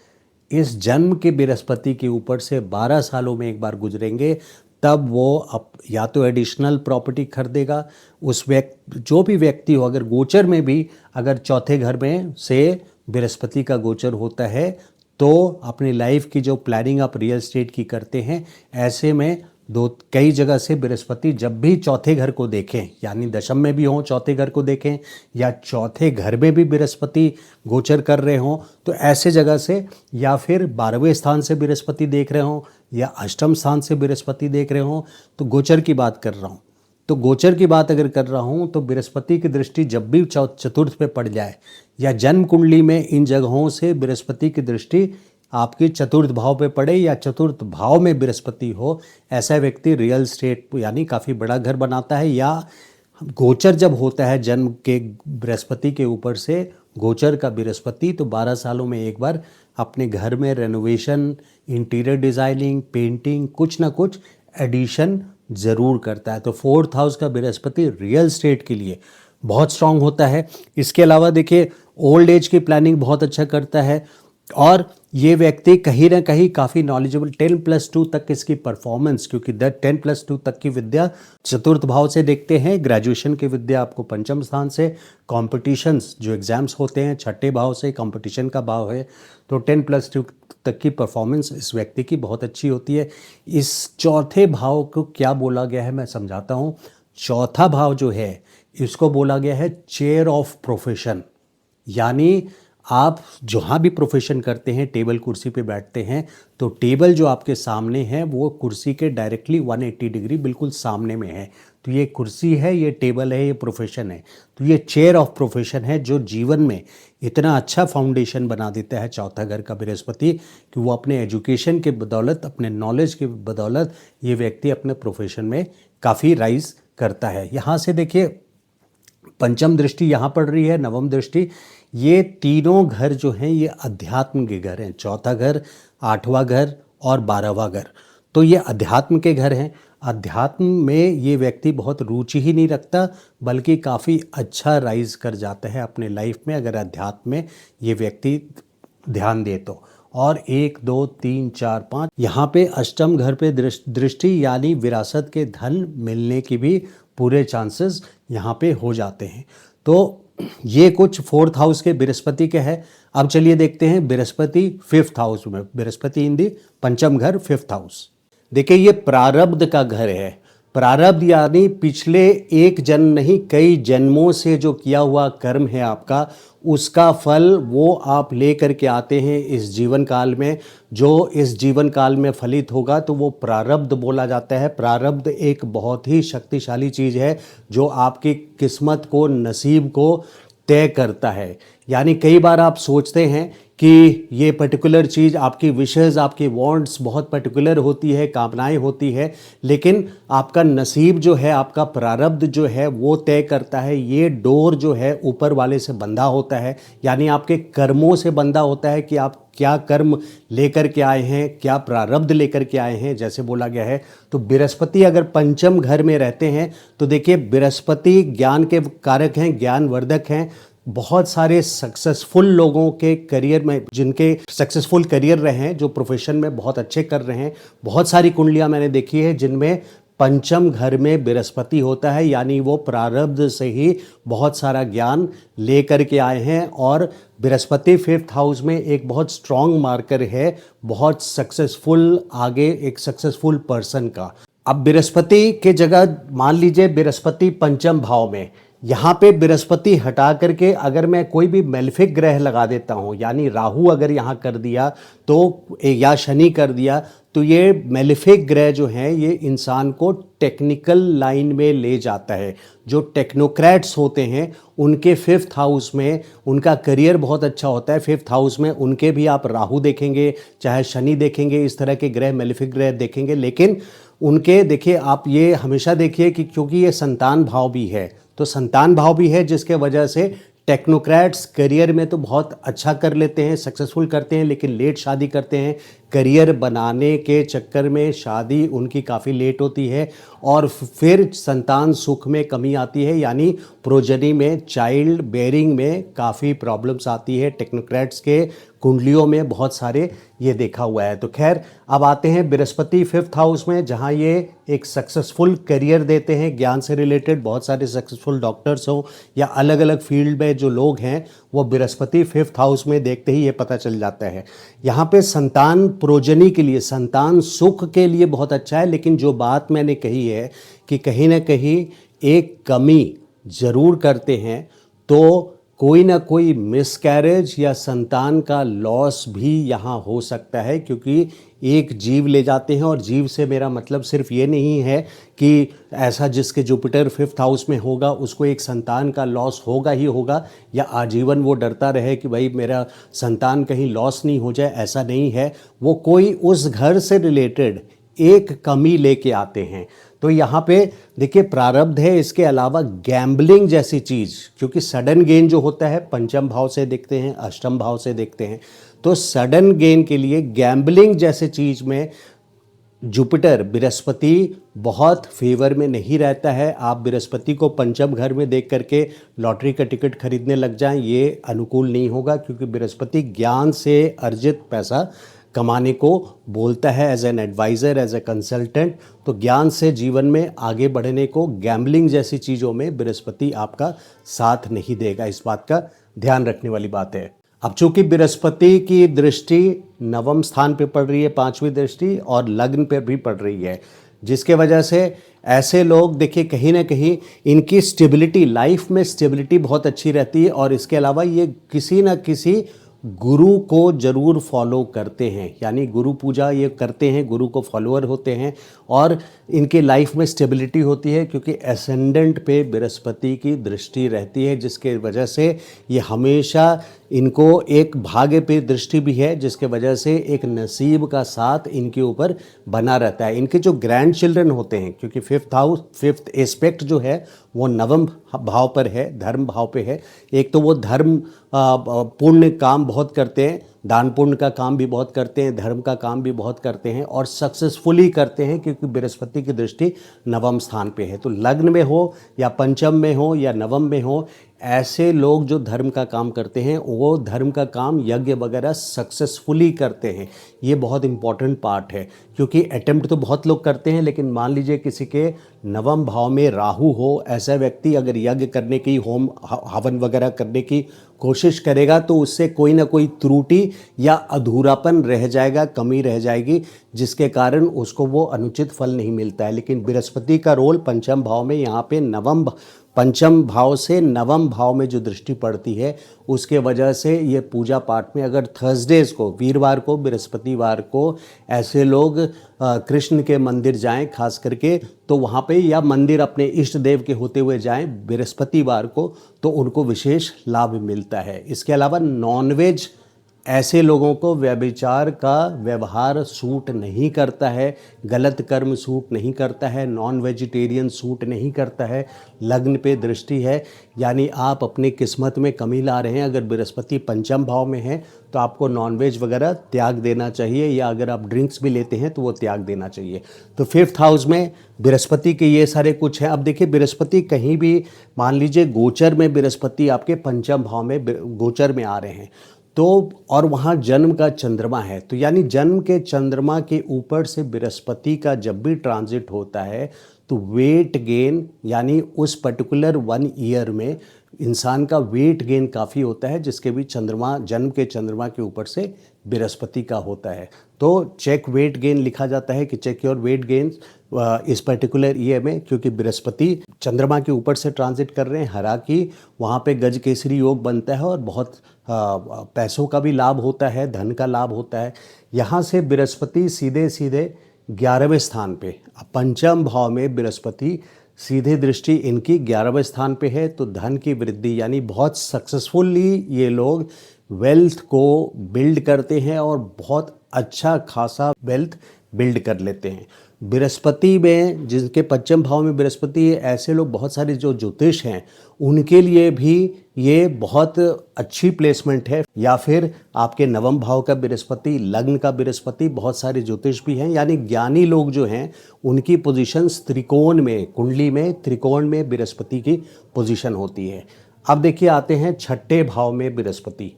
Speaker 1: इस जन्म के बृहस्पति के ऊपर से 12 सालों में एक बार गुजरेंगे, तब वो या तो एडिशनल प्रॉपर्टी खरीदेगा। उस जो भी व्यक्ति हो, अगर गोचर में भी अगर चौथे घर में से बृहस्पति का गोचर होता है, तो अपनी लाइफ की जो प्लानिंग आप रियल स्टेट की करते हैं, ऐसे में कई जगह से बृहस्पति जब भी चौथे घर को देखें, यानी दशम में भी हों चौथे घर को देखें, या चौथे घर में भी बृहस्पति गोचर कर रहे हों, तो ऐसे जगह से, या फिर 12वें स्थान से बृहस्पति देख रहे हों या अष्टम स्थान से बृहस्पति देख रहे हों, तो गोचर की बात कर रहा हूँ। तो गोचर की बात अगर कर रहा हूँ तो बृहस्पति की दृष्टि जब भी चतुर्थ पे पड़ जाए, या जन्म कुंडली में इन जगहों से बृहस्पति की दृष्टि आपके चतुर्थ भाव पे पड़े या चतुर्थ भाव में बृहस्पति हो, ऐसा व्यक्ति रियल स्टेट यानी काफ़ी बड़ा घर बनाता है। या गोचर जब होता है जन्म के बृहस्पति के ऊपर से गोचर का बृहस्पति, तो 12 सालों में एक बार अपने घर में रेनोवेशन, इंटीरियर डिज़ाइनिंग, पेंटिंग, कुछ ना कुछ एडिशन ज़रूर करता है। तो 4th हाउस का बृहस्पति रियल स्टेट के लिए बहुत स्ट्रांग होता है। इसके अलावा देखिए ओल्ड एज की प्लानिंग बहुत अच्छा करता है। और ये व्यक्ति कहीं ना कहीं काफ़ी नॉलेजेबल, 10+2 तक इसकी परफॉर्मेंस, क्योंकि 10+2 तक की विद्या चतुर्थ भाव से देखते हैं, ग्रेजुएशन की विद्या आपको पंचम स्थान से, कॉम्पिटिशन्स जो एग्ज़ाम्स होते हैं छठे भाव से, कंपटीशन का भाव है, तो 10+2 तक की परफॉर्मेंस इस व्यक्ति की बहुत अच्छी होती है। इस चौथे भाव को क्या बोला गया है मैं समझाता हूँ। चौथा भाव जो है इसको बोला गया है चेयर ऑफ प्रोफेशन, यानी आप जहाँ भी प्रोफेशन करते हैं, टेबल कुर्सी पे बैठते हैं, तो टेबल जो आपके सामने है वो कुर्सी के डायरेक्टली 180 डिग्री बिल्कुल सामने में है। तो ये कुर्सी है, ये टेबल है, ये प्रोफेशन है। तो ये चेयर ऑफ प्रोफेशन है जो जीवन में इतना अच्छा फाउंडेशन बना देता है चौथा घर का बृहस्पति, कि वो अपने एजुकेशन के बदौलत, अपने नॉलेज के बदौलत ये व्यक्ति अपने प्रोफेशन में काफ़ी राइज करता है। यहाँ से देखिए पंचम दृष्टि यहाँ पड़ रही है, नवम दृष्टि, ये तीनों घर जो हैं ये अध्यात्म के घर हैं। चौथा घर, आठवां घर और 12वां घर, तो ये अध्यात्म के घर हैं। अध्यात्म में ये व्यक्ति बहुत रुचि ही नहीं रखता, बल्कि काफ़ी अच्छा राइज कर जाता है अपने लाइफ में अगर अध्यात्म में ये व्यक्ति ध्यान दे तो। और 1 2 3 4 5 यहाँ पे अष्टम घर पे दृष्टि, यानी विरासत के धन मिलने की भी पूरे चांसेस यहाँ पे हो जाते हैं। तो ये कुछ 4th हाउस के बृहस्पति के हैं। अब चलिए देखते हैं बृहस्पति 5th हाउस में, बृहस्पति इन दी पंचम घर 5th हाउस। देखिए ये प्रारब्ध का घर है। प्रारब्ध यानी पिछले एक जन्म नहीं, कई जन्मों से जो किया हुआ कर्म है आपका, उसका फल वो आप ले करके आते हैं इस जीवन काल में। जो इस जीवन काल में फलित होगा तो वो प्रारब्ध बोला जाता है। प्रारब्ध एक बहुत ही शक्तिशाली चीज़ है जो आपकी किस्मत को, नसीब को तय करता है। यानी कई बार आप सोचते हैं कि ये पर्टिकुलर चीज़, आपकी विशेज़, आपकी वांट्स बहुत पर्टिकुलर होती है, कामनाएं होती है, लेकिन आपका नसीब जो है, आपका प्रारब्ध जो है वो तय करता है। ये डोर जो है ऊपर वाले से बंधा होता है, यानी आपके कर्मों से बंधा होता है कि आप क्या कर्म लेकर के आए हैं, क्या प्रारब्ध लेकर के आए हैं, जैसे बोला गया है। तो बृहस्पति अगर पंचम घर में रहते हैं तो देखिए बृहस्पति ज्ञान के कारक हैं, ज्ञानवर्धक हैं। बहुत सारे सक्सेसफुल लोगों के करियर में, जिनके सक्सेसफुल करियर रहे हैं, जो प्रोफेशन में बहुत अच्छे कर रहे हैं, बहुत सारी कुंडलियां मैंने देखी है जिनमें पंचम घर में बृहस्पति होता है, यानी वो प्रारब्ध से ही बहुत सारा ज्ञान ले करके आए हैं। और बृहस्पति 5th हाउस में एक बहुत स्ट्रॉन्ग मार्कर है बहुत सक्सेसफुल, आगे एक सक्सेसफुल पर्सन का। अब बृहस्पति के जगह मान लीजिए बृहस्पति पंचम भाव में, यहाँ पे बृहस्पति हटा करके अगर मैं कोई भी मेलेफिक ग्रह लगा देता हूँ, यानी राहु अगर यहाँ कर दिया तो, या शनि कर दिया, तो ये मेलेफिक ग्रह जो हैं ये इंसान को टेक्निकल लाइन में ले जाता है। जो टेक्नोक्रेट्स होते हैं उनके 5th हाउस में उनका करियर बहुत अच्छा होता है। 5th हाउस में उनके भी आप राहु देखेंगे, चाहे शनि देखेंगे, इस तरह के ग्रह, मेलेफिक ग्रह देखेंगे, लेकिन उनके देखिए आप ये हमेशा देखिए कि क्योंकि ये संतान भाव भी है, तो संतान भाव भी है जिसके वजह से टेक्नोक्रेट्स करियर में तो बहुत अच्छा कर लेते हैं, सक्सेसफुल करते हैं, लेकिन लेट शादी करते हैं। करियर बनाने के चक्कर में शादी उनकी काफ़ी लेट होती है और फिर संतान सुख में कमी आती है, यानी प्रोजनी में, चाइल्ड बेयरिंग में काफ़ी प्रॉब्लम्स आती है। टेक्नोक्रेट्स के कुंडलियों में बहुत सारे ये देखा हुआ है। तो खैर अब आते हैं बृहस्पति 5th हाउस में, जहाँ ये एक सक्सेसफुल करियर देते हैं, ज्ञान से रिलेटेड बहुत सारे सक्सेसफुल डॉक्टर्स हों या अलग अलग फील्ड में जो लोग हैं, वो बृहस्पति 5th हाउस में देखते ही ये पता चल जाता है। यहाँ पे संतान प्रोजनी के लिए, संतान सुख के लिए बहुत अच्छा है, लेकिन जो बात मैंने कही है कि कहीं ना कहीं एक कमी ज़रूर करते हैं, तो कोई ना कोई मिसकैरेज या संतान का लॉस भी यहाँ हो सकता है, क्योंकि एक जीव ले जाते हैं। और जीव से मेरा मतलब सिर्फ ये नहीं है कि ऐसा जिसके जुपिटर 5th हाउस में होगा उसको एक संतान का लॉस होगा ही होगा, या आजीवन वो डरता रहे कि भाई मेरा संतान कहीं लॉस नहीं हो जाए, ऐसा नहीं है। वो कोई उस घर से रिलेटेड एक कमी लेके आते हैं। तो यहाँ पे देखिए प्रारब्ध है, इसके अलावा गैम्बलिंग जैसी चीज़, क्योंकि सडन गेन जो होता है पंचम भाव से देखते हैं, अष्टम भाव से देखते हैं, तो सडन गेन के लिए गैम्बलिंग जैसे चीज़ में जुपिटर बृहस्पति बहुत फेवर में नहीं रहता है। आप बृहस्पति को पंचम घर में देख करके लॉटरी का टिकट खरीदने लग जाएं, ये अनुकूल नहीं होगा, क्योंकि बृहस्पति ज्ञान से अर्जित पैसा कमाने को बोलता है, as an adviser, as a consultant. तो ज्ञान से जीवन में आगे बढ़ने को, गैम्बलिंग जैसी चीज़ों में बृहस्पति आपका साथ नहीं देगा। इस बात का ध्यान रखने वाली बात है। अब चूंकि बृहस्पति की दृष्टि नवम स्थान पे पड़ रही है, पांचवी दृष्टि, और लग्न पे भी पड़ रही है, जिसके वजह से ऐसे लोग देखिए कहीं ना कहीं इनकी स्टेबिलिटी, लाइफ में स्टेबिलिटी बहुत अच्छी रहती है। और इसके अलावा ये किसी न किसी गुरु को जरूर फॉलो करते हैं, यानी गुरु पूजा ये करते हैं, गुरु को फॉलोअर होते हैं, और इनके लाइफ में स्टेबिलिटी होती है, क्योंकि एसेंडेंट पे बृहस्पति की दृष्टि रहती है, जिसके वजह से ये हमेशा, इनको एक भाग्य पे दृष्टि भी है, जिसके वजह से एक नसीब का साथ इनके ऊपर बना रहता है। इनके जो ग्रैंड चिल्ड्रन होते हैं, क्योंकि फिफ्थ एस्पेक्ट जो है वो नवम भाव पर है, धर्म भाव पे है। एक तो वो धर्म पुण्य काम बहुत करते हैं, दान पुण्य का काम भी बहुत करते हैं, धर्म का काम भी बहुत करते हैं, और सक्सेसफुली करते हैं, क्योंकि बृहस्पति की दृष्टि नवम स्थान पे है। तो लग्न में हो या पंचम में हो या नवम में हो, ऐसे लोग जो धर्म का काम करते हैं वो धर्म का काम, यज्ञ वगैरह सक्सेसफुली करते हैं। ये बहुत इंपॉर्टेंट पार्ट है, क्योंकि अटेम्प्ट तो बहुत लोग करते हैं, लेकिन मान लीजिए किसी के नवम भाव में राहु हो, ऐसा व्यक्ति अगर यज्ञ करने की, होम हवन वगैरह करने की कोशिश करेगा, तो उससे कोई ना कोई त्रुटि या अधूरापन रह जाएगा, कमी रह जाएगी, जिसके कारण उसको वो अनुचित फल नहीं मिलता है। लेकिन बृहस्पति का रोल पंचम भाव में, यहाँ पे पंचम भाव से नवम भाव में जो दृष्टि पड़ती है, उसके वजह से ये पूजा पाठ में, अगर थर्सडेज को, वीरवार को, बृहस्पतिवार को ऐसे लोग कृष्ण के मंदिर जाएं खास करके, तो वहाँ पे, या मंदिर अपने इष्ट देव के होते हुए जाएं बृहस्पतिवार को, तो उनको विशेष लाभ मिलता है। इसके अलावा नॉनवेज, ऐसे लोगों को व्यभिचार का व्यवहार सूट नहीं करता है, गलत कर्म सूट नहीं करता है, नॉन वेजिटेरियन सूट नहीं करता है। लग्न पे दृष्टि है, यानी आप अपनी किस्मत में कमी ला रहे हैं। अगर बृहस्पति पंचम भाव में है तो आपको नॉनवेज वगैरह त्याग देना चाहिए, या अगर आप ड्रिंक्स भी लेते हैं तो वो त्याग देना चाहिए। तो फिफ्थ हाउस में बृहस्पति के ये सारे कुछ हैं। अब देखिए, बृहस्पति कहीं भी, मान लीजिए गोचर में बृहस्पति आपके पंचम भाव में गोचर में आ रहे हैं, तो, और वहाँ जन्म का चंद्रमा है, तो यानी जन्म के चंद्रमा के ऊपर से बृहस्पति का जब भी ट्रांजिट होता है, तो वेट गेन, यानी उस पर्टिकुलर 1 ईयर में इंसान का वेट गेन काफ़ी होता है, जिसके भी चंद्रमा, जन्म के चंद्रमा के ऊपर से बृहस्पति का होता है। तो चेक वेट गेन लिखा जाता है कि चेक योर वेट गेन इस पर्टिकुलर ईयर में, क्योंकि बृहस्पति चंद्रमा के ऊपर से ट्रांजिट कर रहे हैं। हालांकि वहाँ पे गज केसरी योग बनता है, और बहुत पैसों का भी लाभ होता है, धन का लाभ होता है। यहाँ से बृहस्पति सीधे सीधे 11वें स्थान पे, पंचम भाव में बृहस्पति सीधे दृष्टि इनकी 11वें स्थान पे है, तो धन की वृद्धि, यानी बहुत सक्सेसफुली ये लोग वेल्थ को बिल्ड करते हैं, और बहुत अच्छा खासा वेल्थ बिल्ड कर लेते हैं। बृहस्पति में, जिनके पंचम भाव में बृहस्पति है, ऐसे लोग, बहुत सारे जो ज्योतिष हैं, उनके लिए भी ये बहुत अच्छी प्लेसमेंट है। या फिर आपके नवम भाव का बृहस्पति, लग्न का बृहस्पति, बहुत सारे ज्योतिष भी हैं, यानी ज्ञानी लोग जो हैं उनकी पोजीशन त्रिकोण में, कुंडली में त्रिकोण में बृहस्पति की पोजीशन होती है। अब देखिए, आते हैं छठे भाव में बृहस्पति।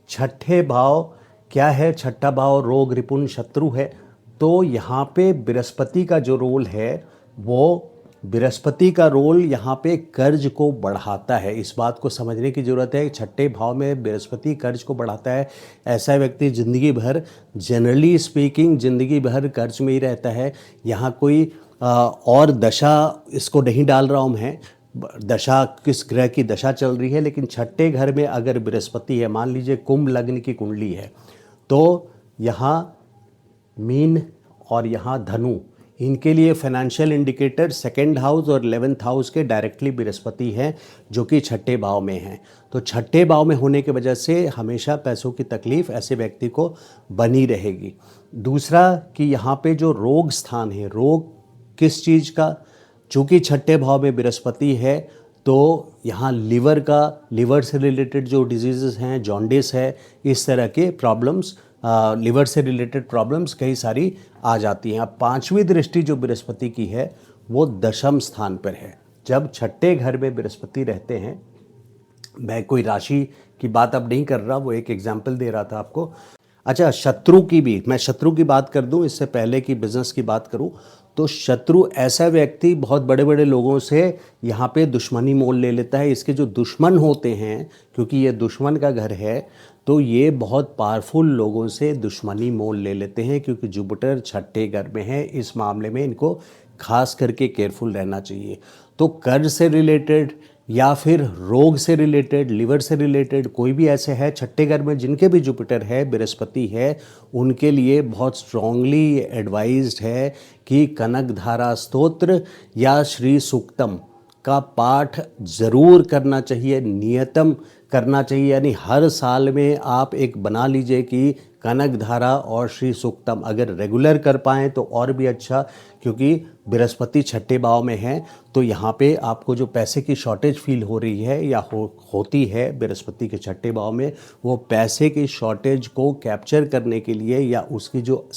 Speaker 1: छठे भाव क्या है? छठा भाव रोग रिपुण शत्रु है। तो यहाँ पे बृहस्पति का जो रोल है, वो बृहस्पति का रोल यहाँ पे कर्ज को बढ़ाता है। इस बात को समझने की ज़रूरत है। छठे भाव में बृहस्पति कर्ज को बढ़ाता है। ऐसा व्यक्ति ज़िंदगी भर, जनरली स्पीकिंग, ज़िंदगी भर कर्ज में ही रहता है। यहाँ कोई और दशा इसको नहीं डाल रहा हूँ मैं, दशा किस ग्रह की दशा चल रही है, लेकिन छठे घर में अगर बृहस्पति है, मान लीजिए कुंभ लग्न की कुंडली है, तो यहाँ मीन और यहाँ धनु, इनके लिए फाइनेंशियल इंडिकेटर सेकंड हाउस और 11th हाउस के डायरेक्टली बृहस्पति हैं, जो कि छठे भाव में हैं। तो छठे भाव में होने की वजह से हमेशा पैसों की तकलीफ ऐसे व्यक्ति को बनी रहेगी। दूसरा कि यहाँ पे जो रोग स्थान है, रोग किस चीज़ का, चूँकि छठे भाव में बृहस्पति है, तो यहाँ लिवर से रिलेटेड जो डिजीज़ हैं, जॉन्डिस है, इस तरह के प्रॉब्लम्स, लिवर से रिलेटेड प्रॉब्लम्स कई सारी आ जाती हैं। अब 5वीं दृष्टि जो बृहस्पति की है वो दशम स्थान पर है। जब छठे घर में बृहस्पति रहते हैं, मैं कोई राशि की बात अब नहीं कर रहा, वो एक एग्जाम्पल दे रहा था आपको। अच्छा, शत्रु की भी, मैं शत्रु की बात कर दूं इससे पहले कि बिजनेस की बात करूं, तो शत्रु ऐसा व्यक्ति बहुत बड़े बड़े लोगों से यहाँ पे दुश्मनी मोल ले लेता है। इसके जो दुश्मन होते हैं, क्योंकि ये दुश्मन का घर है, तो ये बहुत पावरफुल लोगों से दुश्मनी मोल ले लेते हैं, क्योंकि जुपिटर छठे घर में है। इस मामले में इनको खास करके केयरफुल रहना चाहिए। तो कर्ज से रिलेटेड या फिर रोग से रिलेटेड, लिवर से रिलेटेड कोई भी ऐसे है छठे घर में जिनके भी जुपिटर है, बृहस्पति है, उनके लिए बहुत स्ट्रांगली एडवाइज्ड है कि कनक धारा स्तोत्र या श्री सूक्तम का पाठ ज़रूर करना चाहिए, नियतम करना चाहिए। यानी हर साल में आप एक बना लीजिए कि कनक धारा और श्री सूक्तम अगर रेगुलर कर पाएँ तो और भी अच्छा, क्योंकि बृहस्पति छठे भाव में है। तो यहाँ पे आपको जो पैसे की शॉर्टेज फील हो रही है या होती है बृहस्पति के छठे भाव में, वो पैसे की शॉर्टेज को कैप्चर करने के लिए या उसकी जो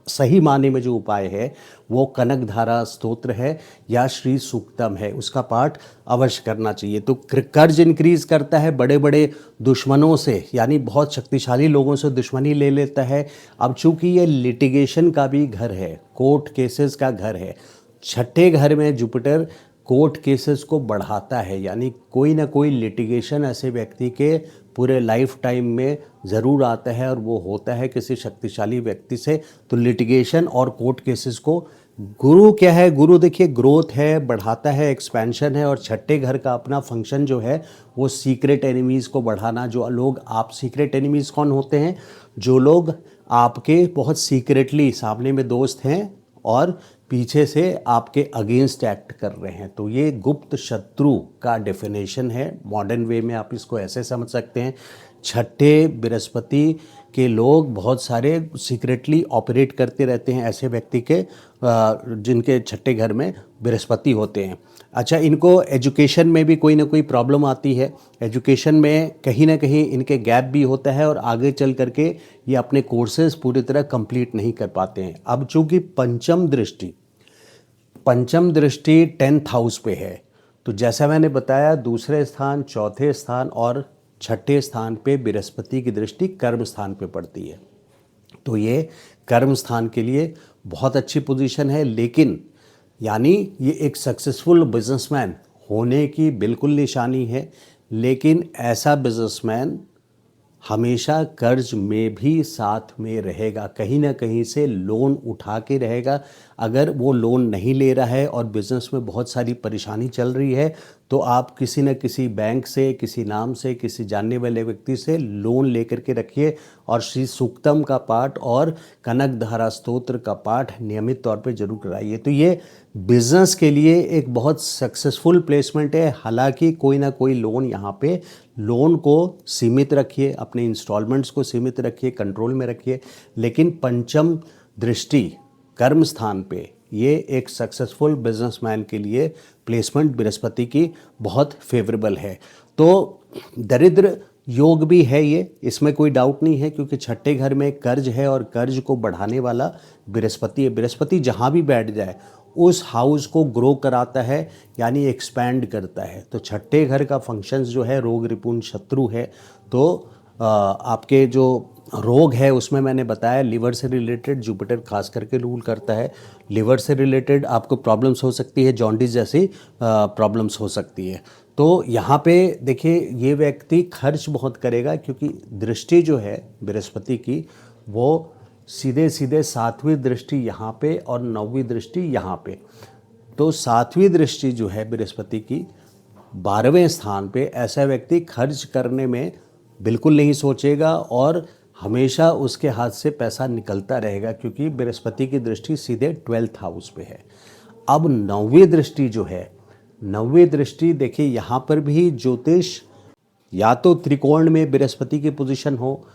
Speaker 1: सही माने में जो उपाय है वो कनक धारा स्तोत्र है या श्री सूक्तम है, उसका पाठ अवश्य करना चाहिए। तो कर्ज इंक्रीज करता है, बड़े बड़े दुश्मनों से यानी बहुत शक्तिशाली लोगों से दुश्मनी ले लेता है। अब चूंकि ये लिटिगेशन का भी घर है, कोर्ट केसेस का घर है, छठे घर में जुपिटर कोर्ट केसेस को बढ़ाता है, यानी कोई ना कोई लिटिगेशन ऐसे व्यक्ति के पूरे लाइफ टाइम में ज़रूर आता है और वो होता है किसी शक्तिशाली व्यक्ति से। तो लिटिगेशन और कोर्ट केसेस को गुरु क्या है, गुरु देखिए ग्रोथ है, बढ़ाता है, एक्सपेंशन है। और छठे घर का अपना फंक्शन जो है वो सीक्रेट एनिमीज़ को बढ़ाना। जो लोग आप सीक्रेट एनिमीज़ कौन होते हैं? जो लोग आपके बहुत सीक्रेटली सामने में दोस्त हैं और पीछे से आपके अगेंस्ट एक्ट कर रहे हैं। तो ये गुप्त शत्रु का डेफिनेशन है, मॉडर्न वे में आप इसको ऐसे समझ सकते हैं। छठे बृहस्पति के लोग बहुत सारे सीक्रेटली ऑपरेट करते रहते हैं, ऐसे व्यक्ति के जिनके छठे घर में बृहस्पति होते हैं। अच्छा, इनको एजुकेशन में भी कोई ना कोई प्रॉब्लम आती है, एजुकेशन में कहीं ना कहीं इनके गैप भी होता है और आगे चल करके ये अपने कोर्सेज पूरी तरह कंप्लीट नहीं कर पाते हैं। अब चूँकि पंचम दृष्टि 10th हाउस पे है, तो जैसा मैंने बताया दूसरे स्थान, चौथे स्थान और छठे स्थान पे बृहस्पति की दृष्टि कर्म स्थान पे पड़ती है। तो ये कर्म स्थान के लिए बहुत अच्छी पोजीशन है, लेकिन यानी ये एक सक्सेसफुल बिजनेसमैन होने की बिल्कुल निशानी है। लेकिन ऐसा बिजनेसमैन हमेशा कर्ज में भी साथ में रहेगा, कहीं ना कहीं से लोन उठा के रहेगा। अगर वो लोन नहीं ले रहा है और बिज़नेस में बहुत सारी परेशानी चल रही है, तो आप किसी न किसी बैंक से, किसी नाम से, किसी जानने वाले व्यक्ति से लोन लेकर के रखिए और श्री सूक्तम का पाठ और कनक धारा स्तोत्र का पाठ नियमित तौर पे जरूर कराइए। तो ये बिज़नेस के लिए एक बहुत सक्सेसफुल प्लेसमेंट है। हालांकि कोई ना कोई लोन यहाँ पे, लोन को सीमित रखिए, अपने इंस्टॉलमेंट्स को सीमित रखिए, कंट्रोल में रखिए। लेकिन पंचम दृष्टि कर्म स्थान पे ये एक सक्सेसफुल बिजनेसमैन के लिए प्लेसमेंट बृहस्पति की बहुत फेवरेबल है। तो दरिद्र योग भी है ये, इसमें कोई डाउट नहीं है, क्योंकि छठे घर में कर्ज है और कर्ज को बढ़ाने वाला बृहस्पति है। बृहस्पति जहाँ भी बैठ जाए उस हाउस को ग्रो कराता है, यानी एक्सपैंड करता है। तो छठे घर का फंक्शंस जो है रोग रिपुण शत्रु है। तो आपके जो रोग है उसमें मैंने बताया लिवर से रिलेटेड जुपिटर खास करके रूल करता है। लिवर से रिलेटेड आपको प्रॉब्लम्स हो सकती है, जॉन्डिस जैसी प्रॉब्लम्स हो सकती है। तो यहाँ पे देखिए ये व्यक्ति खर्च बहुत करेगा, क्योंकि दृष्टि जो है बृहस्पति की वो सीधे सीधे 7वीं दृष्टि यहाँ पे और 9वीं दृष्टि यहाँ पे। तो 7वीं दृष्टि जो है बृहस्पति की 12वें स्थान पे, ऐसा व्यक्ति खर्च करने में बिल्कुल नहीं सोचेगा और हमेशा उसके हाथ से पैसा निकलता रहेगा, क्योंकि बृहस्पति की दृष्टि सीधे 12th हाउस पे है। अब 9वीं दृष्टि जो है, 9वीं दृष्टि देखिए यहाँ पर भी ज्योतिष या तो त्रिकोण में बृहस्पति की पोजीशन हो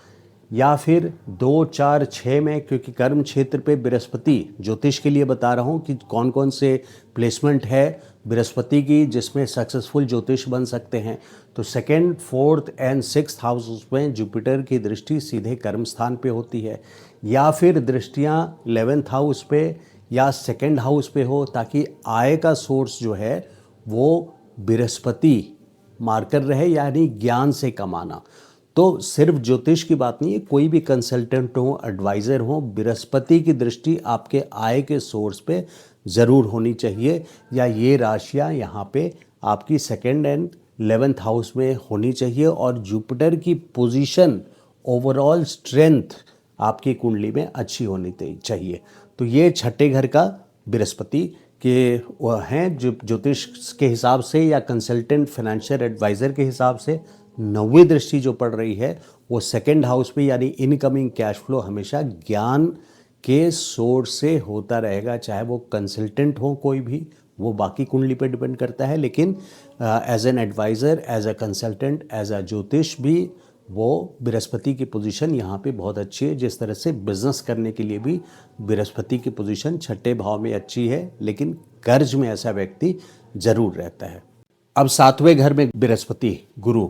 Speaker 1: या फिर 2, 4, 6 में, क्योंकि कर्म क्षेत्र पे बृहस्पति ज्योतिष के लिए बता रहा हूँ कि कौन कौन से प्लेसमेंट है। बृहस्पति की, जिसमें सक्सेसफुल ज्योतिष बन सकते हैं। तो second, fourth and sixth house में जुपिटर की दृष्टि सीधे कर्म स्थान पे होती है, या फिर दृष्टियाँ 11th हाउस पे या सेकंड हाउस पे हो, ताकि आय का सोर्स जो है वो बृहस्पति मार्कर रहे, यानी ज्ञान से कमाना। तो सिर्फ ज्योतिष की बात नहीं है, कोई भी कंसल्टेंट हो, एडवाइज़र हो, बृहस्पति की दृष्टि आपके आय के सोर्स पे ज़रूर होनी चाहिए, या ये राशियाँ यहाँ पे आपकी सेकंड एंड 11th हाउस में होनी चाहिए। और जुपिटर की पोजीशन, ओवरऑल स्ट्रेंथ आपकी कुंडली में अच्छी होनी चाहिए। तो ये छठे घर का बृहस्पति के वह हैं जो ज्योतिष के हिसाब से या कंसल्टेंट फाइनेंशियल एडवाइज़र के हिसाब से 9वीं दृष्टि जो पड़ रही है वो सेकंड हाउस पे, यानी इनकमिंग कैश फ्लो हमेशा ज्ञान के सोर्स से होता रहेगा। चाहे वो कंसल्टेंट हो कोई भी, वो बाकी कुंडली पे डिपेंड करता है, लेकिन as an adviser, as a consultant, as a jyotish भी वो बृहस्पति की पोजीशन यहाँ पे बहुत अच्छी है। जिस तरह से बिजनेस करने के लिए भी बृहस्पति की पोजीशन छठे भाव में अच्छी है, लेकिन कर्ज में ऐसा व्यक्ति जरूर रहता है। अब 7वें घर में बृहस्पति गुरु,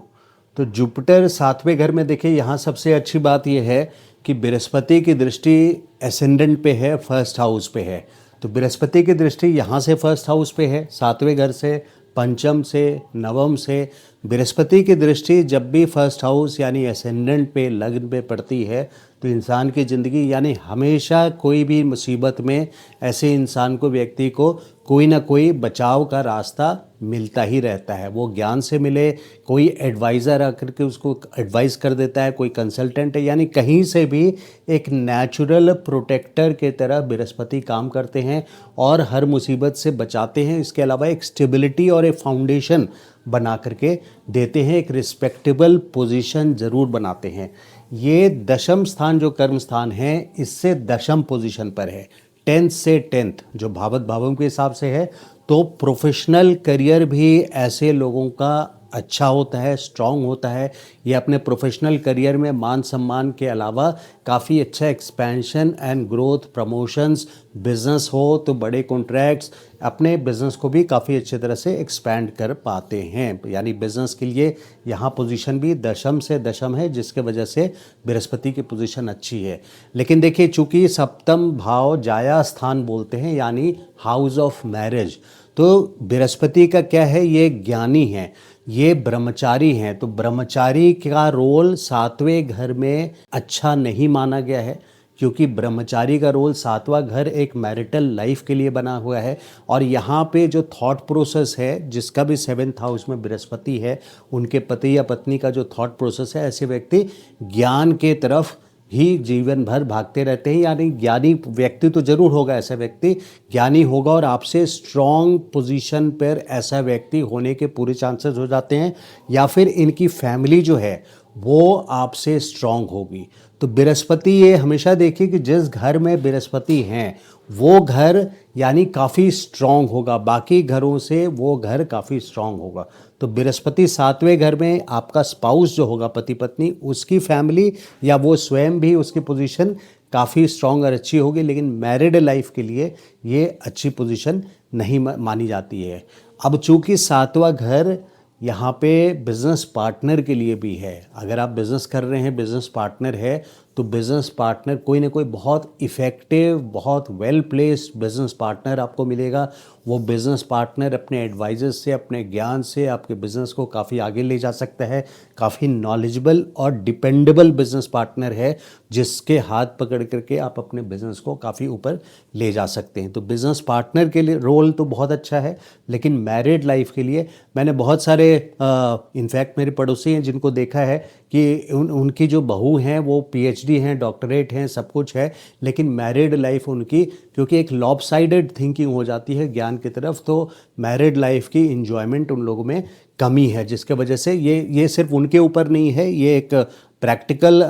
Speaker 1: तो जुपिटर 7वें घर में देखिए, यहाँ सबसे अच्छी बात यह है कि बृहस्पति की दृष्टि एसेंडेंट पे है, फर्स्ट हाउस पे है। तो बृहस्पति की दृष्टि यहाँ से फर्स्ट हाउस पे है, 7वें घर से, पंचम से, नवम से। बृहस्पति की दृष्टि जब भी फर्स्ट हाउस यानी एसेंडेंट पे, लग्न पे पड़ती है, तो इंसान की ज़िंदगी यानी हमेशा कोई भी मुसीबत में ऐसे इंसान को, व्यक्ति को कोई ना कोई बचाव का रास्ता मिलता ही रहता है। वो ज्ञान से मिले, कोई एडवाइज़र आकर के उसको एडवाइस कर देता है, कोई कंसल्टेंट है, यानी कहीं से भी एक नेचुरल प्रोटेक्टर के तरह बृहस्पति काम करते हैं और हर मुसीबत से बचाते हैं। इसके अलावा एक स्टेबिलिटी और एक फाउंडेशन बना करके देते हैं, एक रिस्पेक्टेबल पोजीशन ज़रूर बनाते हैं। ये दशम स्थान जो कर्म स्थान है, इससे दशम पोजीशन पर है, 10th से 10th जो भावत भावों के हिसाब से है। तो प्रोफेशनल करियर भी ऐसे लोगों का अच्छा होता है, स्ट्रांग होता है। ये अपने प्रोफेशनल करियर में मान सम्मान के अलावा काफ़ी अच्छा expansion and growth, promotions, business हो तो बड़े कॉन्ट्रैक्ट्स, अपने बिजनेस को भी काफ़ी अच्छे तरह से एक्सपैंड कर पाते हैं। यानी बिजनेस के लिए यहाँ पोजीशन भी दशम से दशम है, जिसके वजह से बृहस्पति की पोजीशन अच्छी है। लेकिन देखिए, चूंकि सप्तम भाव जाया स्थान बोलते हैं, यानी हाउस ऑफ मैरिज, तो बृहस्पति का क्या है, ये ज्ञानी है, ये ब्रह्मचारी हैं। तो ब्रह्मचारी का रोल 7वें घर में अच्छा नहीं माना गया है, क्योंकि ब्रह्मचारी का रोल 7वां घर एक मैरिटल लाइफ के लिए बना हुआ है। और यहाँ पे जो थॉट प्रोसेस है, जिसका भी 7th हाउस में बृहस्पति है, उनके पति या पत्नी का जो थॉट प्रोसेस है, ऐसे व्यक्ति ज्ञान के तरफ ही जीवन भर भागते रहते हैं। यानी ज्ञानी व्यक्ति तो जरूर होगा, ऐसा व्यक्ति ज्ञानी होगा और आपसे स्ट्रॉन्ग पोजीशन पर ऐसा व्यक्ति होने के पूरे चांसेस हो जाते हैं, या फिर इनकी फैमिली जो है वो आपसे स्ट्रॉन्ग होगी। तो बृहस्पति, ये हमेशा देखिए कि जिस घर में बृहस्पति हैं वो घर यानी काफ़ी स्ट्रॉन्ग होगा, बाकी घरों से वो घर काफ़ी स्ट्रॉन्ग होगा। तो बृहस्पति 7वें घर में आपका स्पाउस जो होगा, पति पत्नी, उसकी फैमिली या वो स्वयं भी, उसकी पोजीशन काफ़ी स्ट्रॉन्ग और अच्छी होगी। लेकिन मैरिड लाइफ के लिए ये अच्छी पोजीशन नहीं मानी जाती है। अब चूंकि 7वां घर यहाँ पे बिज़नेस पार्टनर के लिए भी है, अगर आप बिज़नेस कर रहे हैं, बिज़नेस पार्टनर है, तो बिज़नेस पार्टनर कोई ना कोई बहुत इफ़ेक्टिव, बहुत वेल प्लेस्ड बिज़नेस पार्टनर आपको मिलेगा। वो बिज़नेस पार्टनर अपने एडवाइजर्स से, अपने ज्ञान से आपके बिज़नेस को काफ़ी आगे ले जा सकता है। काफ़ी नॉलेजेबल और डिपेंडेबल बिज़नेस पार्टनर है, जिसके हाथ पकड़ करके आप अपने बिज़नेस को काफ़ी ऊपर ले जा सकते हैं। तो बिज़नेस पार्टनर के लिए रोल तो बहुत अच्छा है, लेकिन मैरिड लाइफ के लिए मैंने बहुत सारे इनफैक्ट मेरे पड़ोसी हैं जिनको देखा है कि उनकी जो बहू हैं वो PhD हैं, डॉक्टरेट हैं, सब कुछ है, लेकिन मैरिड लाइफ उनकी, क्योंकि एक लॉपसाइडेड थिंकिंग हो जाती है ज्ञान की तरफ, तो मैरिड लाइफ की इन्जॉयमेंट उन लोगों में कमी है, जिसके वजह से ये सिर्फ उनके ऊपर नहीं है, ये एक प्रैक्टिकल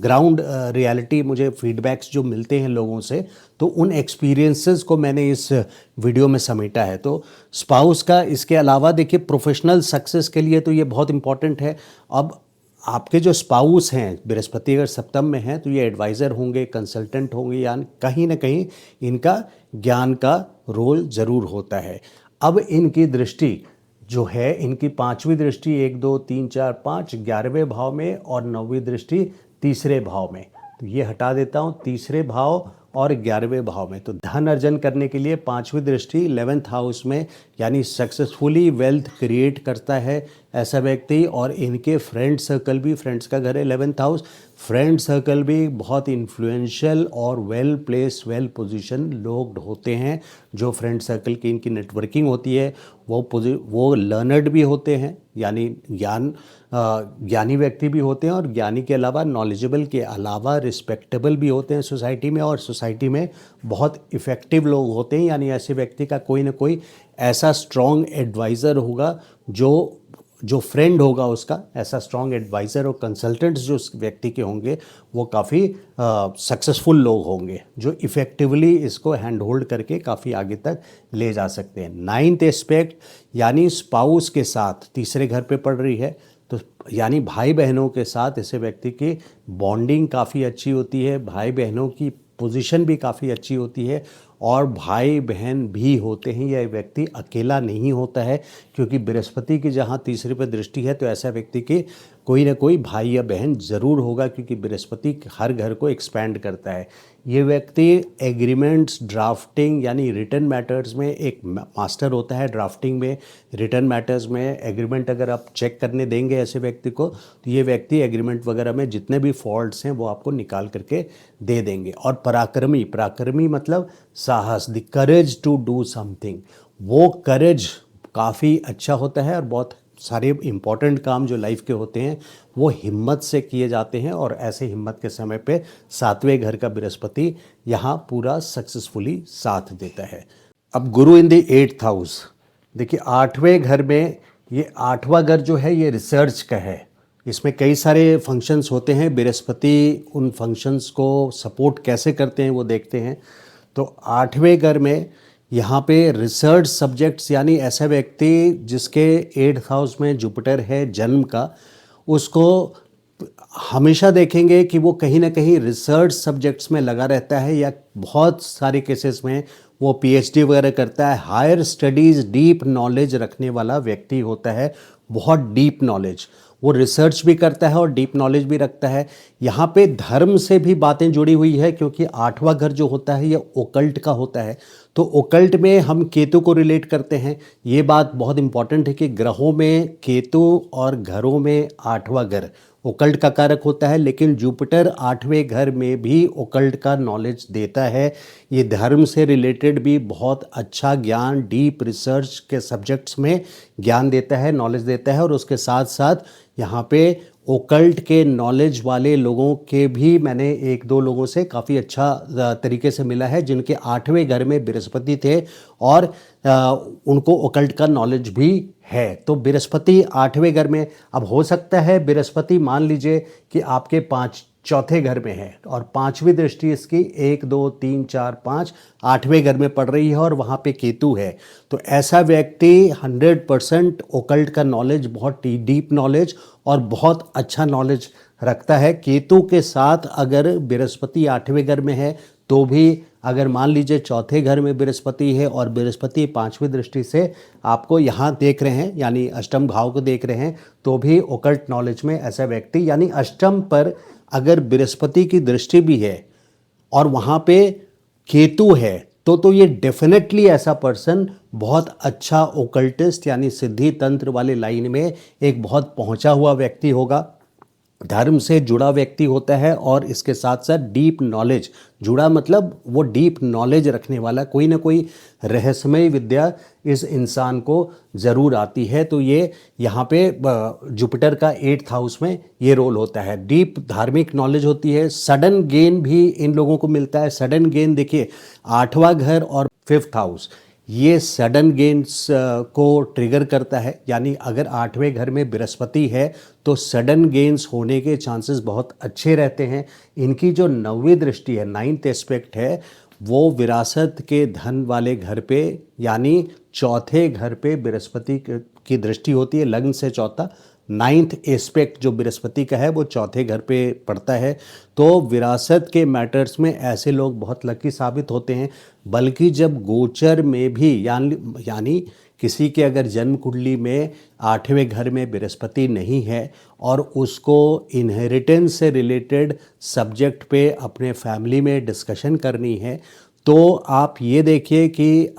Speaker 1: ग्राउंड रियलिटी, मुझे फीडबैक्स जो मिलते हैं लोगों से, तो उन एक्सपीरियंसेस को मैंने इस वीडियो में समेटा है। तो स्पाउस का, इसके अलावा देखिए प्रोफेशनल सक्सेस के लिए तो ये बहुत इंपॉर्टेंट है। अब आपके जो स्पाउस हैं, बृहस्पति अगर सप्तम में हैं, तो ये एडवाइज़र होंगे, कंसल्टेंट होंगे, यानी कहीं ना कहीं इनका ज्ञान का रोल ज़रूर होता है। अब इनकी दृष्टि जो है, इनकी पांचवी दृष्टि 1 2 3 4 5 11वें भाव में और 9वीं दृष्टि तीसरे भाव में। तो ये हटा देता हूँ, तीसरे भाव और 11वें भाव में। तो धन अर्जन करने के लिए पांचवी दृष्टि 11th हाउस में, यानी सक्सेसफुली वेल्थ क्रिएट करता है ऐसा व्यक्ति। और इनके फ्रेंड सर्कल भी, फ्रेंड्स का घर है 11th हाउस, फ्रेंड सर्कल भी बहुत इन्फ्लुएंशियल और वेल प्लेस, वेल पोजीशन लोग होते हैं। जो फ्रेंड सर्कल की इनकी नेटवर्किंग होती है वो लर्नर्ड भी होते हैं, यानी ज्ञानी व्यक्ति भी होते हैं, और ज्ञानी के अलावा, नॉलेजेबल के अलावा रिस्पेक्टेबल भी होते हैं सोसाइटी में, और सोसाइटी में बहुत इफ़ेक्टिव लोग होते हैं। यानी ऐसे व्यक्ति का कोई ना कोई ऐसा स्ट्रॉन्ग एडवाइज़र होगा, जो फ्रेंड होगा उसका, ऐसा स्ट्रॉन्ग एडवाइज़र और कंसल्टेंट्स जो उस व्यक्ति के होंगे वो काफ़ी सक्सेसफुल लोग होंगे, जो इफ़ेक्टिवली इसको हैंड होल्ड करके काफ़ी आगे तक ले जा सकते हैं। 9th एस्पेक्ट यानी स्पाउस के साथ तीसरे घर पे पड़ रही है, तो यानी भाई बहनों के साथ ऐसे व्यक्ति की बॉन्डिंग काफ़ी अच्छी होती है, भाई बहनों की पोजीशन भी काफ़ी अच्छी होती है, और भाई बहन भी होते हैं। यह व्यक्ति अकेला नहीं होता है, क्योंकि बृहस्पति की जहाँ तीसरे पर दृष्टि है, तो ऐसा व्यक्ति की कोई ना कोई भाई या बहन ज़रूर होगा, क्योंकि बृहस्पति हर घर को एक्सपैंड करता है। ये व्यक्ति एग्रीमेंट्स, ड्राफ्टिंग यानी रिटर्न मैटर्स में एक मास्टर होता है। ड्राफ्टिंग में, रिटर्न मैटर्स में एग्रीमेंट अगर आप चेक करने देंगे ऐसे व्यक्ति को, तो ये व्यक्ति एग्रीमेंट वगैरह में जितने भी फॉल्ट्स हैं वो आपको निकाल करके दे देंगे। और पराक्रमी, पराक्रमी मतलब साहस, the courage to do something, वो करेज काफ़ी अच्छा होता है। और बहुत सारे इम्पॉर्टेंट काम जो लाइफ के होते हैं वो हिम्मत से किए जाते हैं, और ऐसे हिम्मत के समय पे 7वें घर का बृहस्पति यहाँ पूरा सक्सेसफुली साथ देता है। अब गुरु इन द 8th हाउस, देखिए 8वें घर में, ये 8वां घर जो है ये रिसर्च का है। इसमें कई सारे फंक्शंस होते हैं, बृहस्पति उन फंक्शंस को सपोर्ट कैसे करते हैं वो देखते हैं। तो 8वें घर में यहाँ पे रिसर्च सब्जेक्ट्स, यानी ऐसा व्यक्ति जिसके 8th हाउस में जुपिटर है जन्म का, उसको हमेशा देखेंगे कि वो कहीं ना कहीं रिसर्च सब्जेक्ट्स में लगा रहता है, या बहुत सारे केसेस में वो पीएचडी वगैरह करता है। हायर स्टडीज़, डीप नॉलेज रखने वाला व्यक्ति होता है, बहुत डीप नॉलेज। वो रिसर्च भी करता है और डीप नॉलेज भी रखता है। यहाँ पे धर्म से भी बातें जुड़ी हुई है, क्योंकि 8वां घर जो होता है ये ओकल्ट का होता है। तो ओकल्ट में हम केतु को रिलेट करते हैं। ये बात बहुत इंपॉर्टेंट है कि ग्रहों में केतु और घरों में 8वां घर ओकल्ट का कारक होता है, लेकिन जुपिटर 8वें घर में भी ओकल्ट का नॉलेज देता है। ये धर्म से रिलेटेड भी बहुत अच्छा ज्ञान, डीप रिसर्च के सब्जेक्ट्स में ज्ञान देता है, नॉलेज देता है। और उसके साथ साथ यहाँ पे ओकल्ट के नॉलेज वाले लोगों के भी मैंने 1-2 लोगों से काफ़ी अच्छा तरीके से मिला है, जिनके 8वें घर में बृहस्पति थे और उनको ओकल्ट का नॉलेज भी है। तो बृहस्पति 8वें घर में, अब हो सकता है बृहस्पति मान लीजिए कि आपके चौथे घर में है, और 5वीं दृष्टि इसकी 1 2 3 4 5 8वें घर में पड़ रही है, और वहाँ पे केतु है। तो ऐसा व्यक्ति 100% ओकल्ट का नॉलेज, बहुत डीप नॉलेज और बहुत अच्छा नॉलेज रखता है। केतु के साथ अगर बृहस्पति 8वें घर में है, तो भी अगर मान लीजिए चौथे घर में बृहस्पति है और बृहस्पति 5वीं दृष्टि से आपको यहाँ देख रहे हैं, यानी अष्टम भाव को देख रहे हैं, तो भी ओकल्ट नॉलेज में ऐसा व्यक्ति, यानी अष्टम पर अगर बृहस्पति की दृष्टि भी है और वहाँ पे केतु है, तो ये डेफिनेटली ऐसा पर्सन बहुत अच्छा ओकल्टिस्ट, यानी सिद्धि तंत्र वाले लाइन में एक बहुत पहुँचा हुआ व्यक्ति होगा, धर्म से जुड़ा व्यक्ति होता है। और इसके साथ साथ डीप नॉलेज, जुड़ा मतलब वो डीप नॉलेज रखने वाला, कोई ना कोई रहस्यमय विद्या इस इंसान को ज़रूर आती है। तो ये यहाँ पे जुपिटर का 8th हाउस में ये रोल होता है। डीप धार्मिक नॉलेज होती है। सडन गेन भी इन लोगों को मिलता है। सडन गेन देखिए 8वां घर और 5th हाउस, ये सडन गेन्स को ट्रिगर करता है, यानी अगर 8वें घर में बृहस्पति है तो सडन गेन्स होने के चांसेस बहुत अच्छे रहते हैं। इनकी जो 9वीं दृष्टि है, 9th एस्पेक्ट है, वो विरासत के धन वाले घर पे, यानी चौथे घर पे बृहस्पति की दृष्टि होती है, लग्न से चौथा। 9th एस्पेक्ट जो बृहस्पति का है वो चौथे घर पे पड़ता है। तो विरासत के मैटर्स में ऐसे लोग बहुत लकी साबित होते हैं। बल्कि जब गोचर में भी, यानी किसी के अगर जन्म कुंडली में 8वें घर में बृहस्पति नहीं है और उसको इनहेरिटेंस से रिलेटेड सब्जेक्ट पे अपने फैमिली में डिस्कशन करनी है, तो आप ये देखिए कि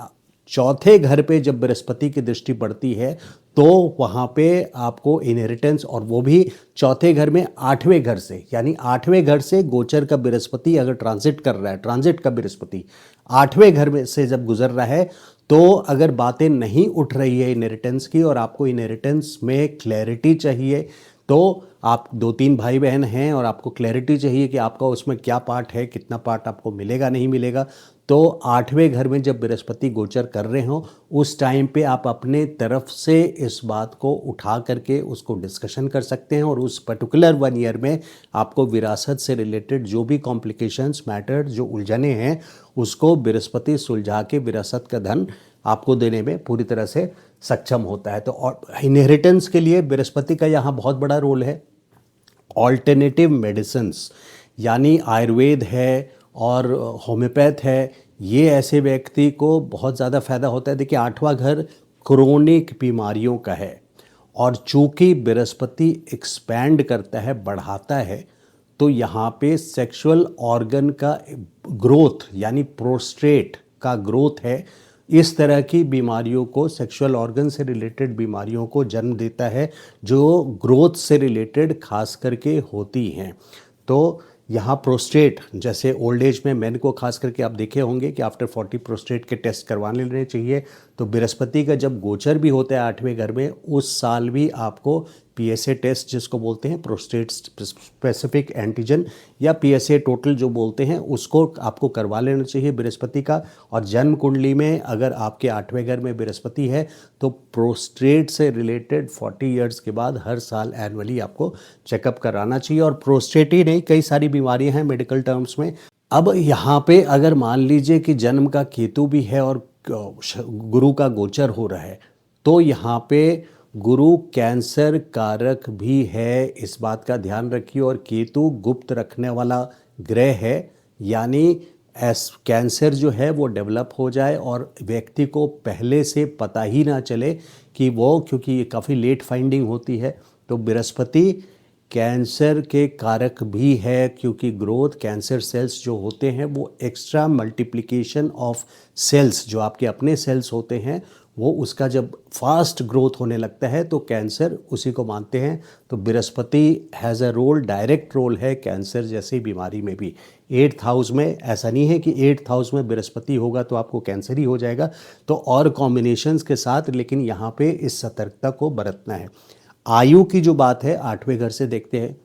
Speaker 1: चौथे घर पे जब बृहस्पति की दृष्टि पड़ती है तो वहाँ पे आपको इनहेरिटेंस, और वो भी चौथे घर में 8वें घर से, यानी 8वें घर से गोचर का बृहस्पति अगर ट्रांजिट कर रहा है, ट्रांजिट का बृहस्पति 8वें घर में से जब गुजर रहा है, तो अगर बातें नहीं उठ रही है इनहेरिटेंस की और आपको इनहेरिटेंस में क्लैरिटी चाहिए, तो आप 2-3 भाई बहन हैं और आपको क्लैरिटी चाहिए कि आपका उसमें क्या पार्ट है, कितना पार्ट आपको मिलेगा नहीं मिलेगा, तो 8वें घर में जब बृहस्पति गोचर कर रहे हो उस टाइम पे आप अपने तरफ से इस बात को उठा करके उसको डिस्कशन कर सकते हैं, और उस पर्टिकुलर 1 ईयर में आपको विरासत से रिलेटेड जो भी कॉम्प्लिकेशंस मैटर, जो उलझने हैं, उसको बृहस्पति सुलझा के विरासत का धन आपको देने में पूरी तरह से सक्षम होता है। तो और इनहेरिटेंस के लिए बृहस्पति का यहाँ बहुत बड़ा रोल है। ऑल्टरनेटिव मेडिसिन्स यानी आयुर्वेद है और होम्योपैथ है, ये ऐसे व्यक्ति को बहुत ज़्यादा फायदा होता है। देखिए 8वां घर क्रोनिक बीमारियों का है, और चूँकि बृहस्पति एक्सपैंड करता है, बढ़ाता है, तो यहाँ पे सेक्सुअल ऑर्गन का ग्रोथ यानी प्रोस्टेट का ग्रोथ है, इस तरह की बीमारियों को, सेक्सुअल ऑर्गन से रिलेटेड बीमारियों को जन्म देता है, जो ग्रोथ से रिलेटेड खास करके होती हैं। तो यहाँ प्रोस्टेट, जैसे ओल्ड एज में मेन को खास करके आप देखे होंगे कि आफ्टर 40 प्रोस्टेट के टेस्ट करवा लेने चाहिए। तो बृहस्पति का जब गोचर भी होता है 8वें घर में, उस साल भी आपको PSA टेस्ट जिसको बोलते हैं, प्रोस्टेट स्पेसिफिक एंटीजन, या PSA टोटल जो बोलते हैं, उसको आपको करवा लेना चाहिए बृहस्पति का। और जन्म कुंडली में अगर आपके 8वें घर में बृहस्पति है तो प्रोस्टेट से रिलेटेड 40 ईयर्स के बाद हर साल एनुअली आपको चेकअप कराना चाहिए। और प्रोस्टेट ही नहीं, कई सारी बीमारियां हैं मेडिकल टर्म्स में। अब यहाँ पे अगर मान लीजिए कि जन्म का केतु भी है और गुरु का गोचर हो रहा है, तो यहाँ पे गुरु कैंसर कारक भी है, इस बात का ध्यान रखिए। और केतु गुप्त रखने वाला ग्रह है, यानी कैंसर जो है वो डेवलप हो जाए और व्यक्ति को पहले से पता ही ना चले कि वो, क्योंकि ये काफ़ी लेट फाइंडिंग होती है। तो बृहस्पति कैंसर के कारक भी है, क्योंकि ग्रोथ, कैंसर सेल्स जो होते हैं वो एक्स्ट्रा मल्टीप्लिकेशन ऑफ सेल्स, जो आपके अपने सेल्स होते हैं, वो उसका जब फास्ट ग्रोथ होने लगता है तो कैंसर उसी को मानते हैं। तो Brihaspati has a role, direct role है कैंसर जैसी बीमारी में भी। 8th हाउस में ऐसा नहीं है कि 8th हाउस में बृहस्पति होगा तो आपको कैंसर ही हो जाएगा, तो और कॉम्बिनेशंस के साथ, लेकिन यहाँ पे इस सतर्कता को बरतना है। आयु की जो बात है 8वें घर से देखते हैं।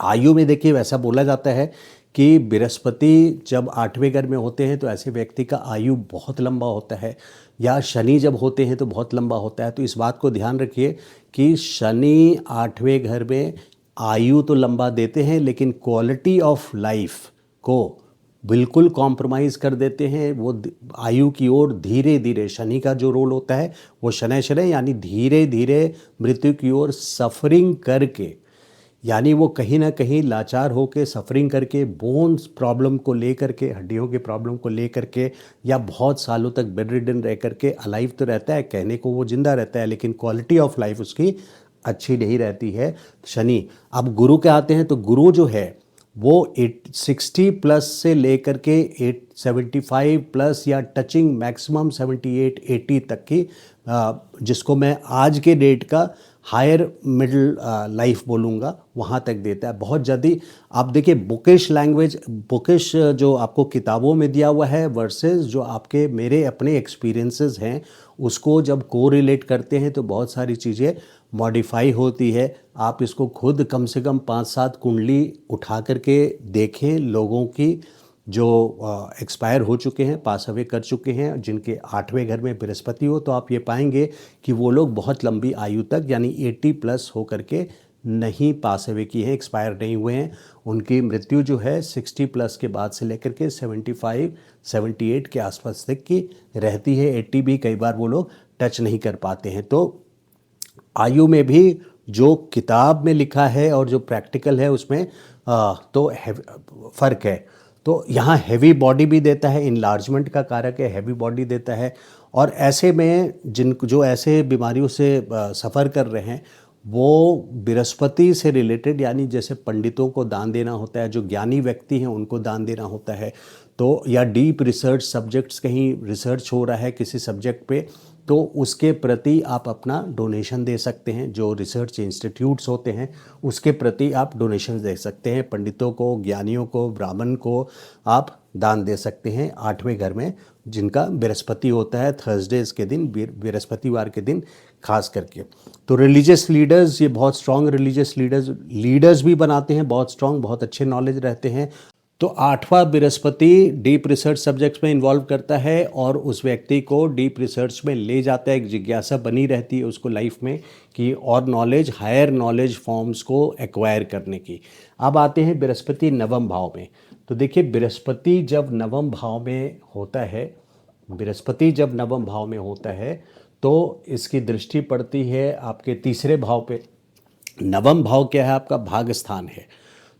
Speaker 1: आयु में देखिए वैसा बोला जाता है कि बृहस्पति जब 8वें घर में होते हैं तो ऐसे व्यक्ति का आयु बहुत लंबा होता है, या शनि जब होते हैं तो बहुत लंबा होता है। तो इस बात को ध्यान रखिए कि शनि 8वें घर में आयु तो लंबा देते हैं, लेकिन क्वालिटी ऑफ लाइफ को बिल्कुल कॉम्प्रोमाइज़ कर देते हैं। वो आयु की ओर धीरे धीरे, शनि का जो रोल होता है वो शनै शनै, यानी धीरे धीरे मृत्यु की ओर सफरिंग करके, यानी वो कहीं ना कहीं लाचार होकर सफरिंग करके, बोन्स प्रॉब्लम को लेकर के, हड्डियों के प्रॉब्लम को लेकर के, या बहुत सालों तक बेड रिडन रह करके, अलाइव तो रहता है, कहने को वो जिंदा रहता है, लेकिन क्वालिटी ऑफ लाइफ उसकी अच्छी नहीं रहती है शनि। अब गुरु के आते हैं, तो गुरु जो है वो 60 प्लस से लेकर के 75 प्लस या टचिंग मैक्सिमम 78-80 तक की, जिसको मैं आज के डेट का हायर मिडिल लाइफ बोलूँगा, वहाँ तक देता है। बहुत जल्दी आप देखिए बुकिश लैंग्वेज, बुकिश जो आपको किताबों में दिया हुआ है वर्सेस जो आपके मेरे अपने एक्सपीरियंसेस हैं, उसको जब को रिलेट करते हैं तो बहुत सारी चीज़ें मॉडिफाई होती है। आप इसको खुद कम से कम 5-7 कुंडली उठा करके देखें, लोगों की जो एक्सपायर हो चुके हैं, पास अवे कर चुके हैं, जिनके 8वें घर में बृहस्पति हो, तो आप ये पाएंगे कि वो लोग बहुत लंबी आयु तक, यानी 80 प्लस हो करके नहीं पास अवे किए हैं, एक्सपायर नहीं हुए हैं। उनकी मृत्यु जो है 60 प्लस के बाद से लेकर के 75-78 के आसपास तक की रहती है। 80 भी कई बार वो लोग टच नहीं कर पाते हैं। तो आयु में भी जो किताब में लिखा है और जो प्रैक्टिकल है उसमें तो फ़र्क है। तो यहाँ हैवी बॉडी भी देता है, इनलार्जमेंट का कारक है, हैवी बॉडी देता है। और ऐसे में जो ऐसे बीमारियों से सफ़र कर रहे हैं, वो बृहस्पति से रिलेटेड, यानी जैसे पंडितों को दान देना होता है, जो ज्ञानी व्यक्ति हैं उनको दान देना होता है, तो या डीप रिसर्च सब्जेक्ट्स, कहीं रिसर्च हो रहा है किसी सब्जेक्ट पे, तो उसके प्रति आप अपना डोनेशन दे सकते हैं। जो रिसर्च इंस्टीट्यूट्स होते हैं उसके प्रति आप डोनेशन दे सकते हैं। पंडितों को, ज्ञानियों को, ब्राह्मण को आप दान दे सकते हैं 8वें घर में, जिनका बृहस्पति होता है थर्सडेज के दिन, बृहस्पतिवार के दिन खास करके। तो रिलीजियस लीडर्स, ये बहुत स्ट्रॉन्ग रिलीजियस लीडर्स भी बनाते हैं, बहुत स्ट्रॉन्ग, बहुत अच्छे नॉलेज रहते हैं। तो 8वां बृहस्पति डीप रिसर्च सब्जेक्ट्स में इन्वॉल्व करता है और उस व्यक्ति को डीप रिसर्च में ले जाता है। एक जिज्ञासा बनी रहती है उसको लाइफ में कि और नॉलेज, हायर नॉलेज फॉर्म्स को एक्वायर करने की। अब आते हैं बृहस्पति नवम भाव में। तो देखिए, बृहस्पति जब नवम भाव में होता है, बृहस्पति जब नवम भाव में होता है तो इसकी दृष्टि पड़ती है आपके तीसरे भाव पे। नवम भाव क्या है? आपका भाग्य स्थान है।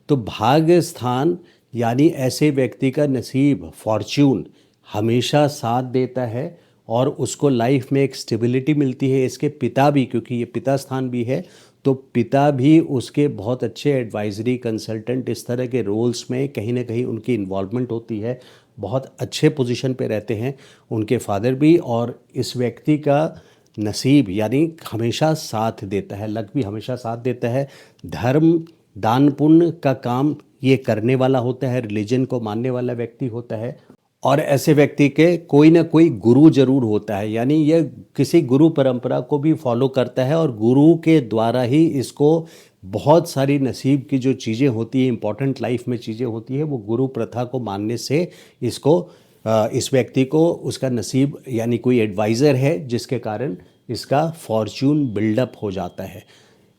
Speaker 1: तो भाग्य स्थान यानी ऐसे व्यक्ति का नसीब, फॉर्च्यून हमेशा साथ देता है और उसको लाइफ में एक स्टेबिलिटी मिलती है। इसके पिता भी, क्योंकि ये पिता स्थान भी है, तो पिता भी उसके बहुत अच्छे एडवाइजरी, कंसल्टेंट, इस तरह के रोल्स में कहीं ना कहीं उनकी इन्वॉल्वमेंट होती है। बहुत अच्छे पोजीशन पे रहते हैं उनके फादर भी, और इस व्यक्ति का नसीब यानी हमेशा साथ देता है, लक भी हमेशा साथ देता है। धर्म, दान, पुण्य का काम ये करने वाला होता है, रिलीजन को मानने वाला व्यक्ति होता है। और ऐसे व्यक्ति के कोई ना कोई गुरु जरूर होता है, यानी ये किसी गुरु परंपरा को भी फॉलो करता है और गुरु के द्वारा ही इसको बहुत सारी नसीब की जो चीज़ें होती हैं, इंपॉर्टेंट लाइफ में चीज़ें होती है, वो गुरु प्रथा को मानने से इसको इस व्यक्ति को उसका नसीब, यानी कोई एडवाइज़र है जिसके कारण इसका फॉर्च्यून बिल्डअप हो जाता है।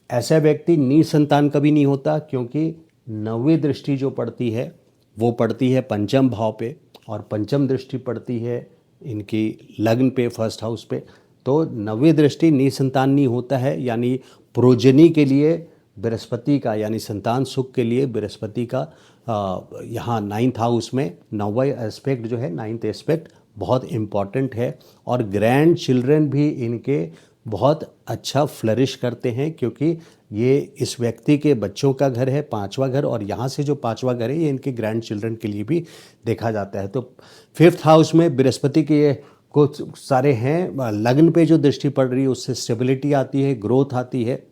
Speaker 1: ऐसा व्यक्ति निसंतान कभी नहीं होता, क्योंकि 9वीं दृष्टि जो पड़ती है वो पड़ती है पंचम भाव पे, और पंचम दृष्टि पड़ती है इनकी लग्न पे, फर्स्ट हाउस पे। तो 9वीं दृष्टि निसंतान नहीं होता है, यानी प्रोजनी के लिए बृहस्पति का, यानी संतान सुख के लिए बृहस्पति का यहाँ 9th हाउस में 9वां एस्पेक्ट जो है, 9th एस्पेक्ट बहुत इम्पॉर्टेंट है। और ग्रैंड चिल्ड्रन भी इनके बहुत अच्छा फ्लरिश करते हैं, क्योंकि ये इस व्यक्ति के बच्चों का घर है 5वां घर, और यहाँ से जो 5वां घर है ये इनके ग्रैंड चिल्ड्रन के लिए भी देखा जाता है। तो 5th हाउस में बृहस्पति के कुछ सारे हैं। लग्न पे जो दृष्टि पड़ रही है उससे स्टेबिलिटी आती है, ग्रोथ आती है,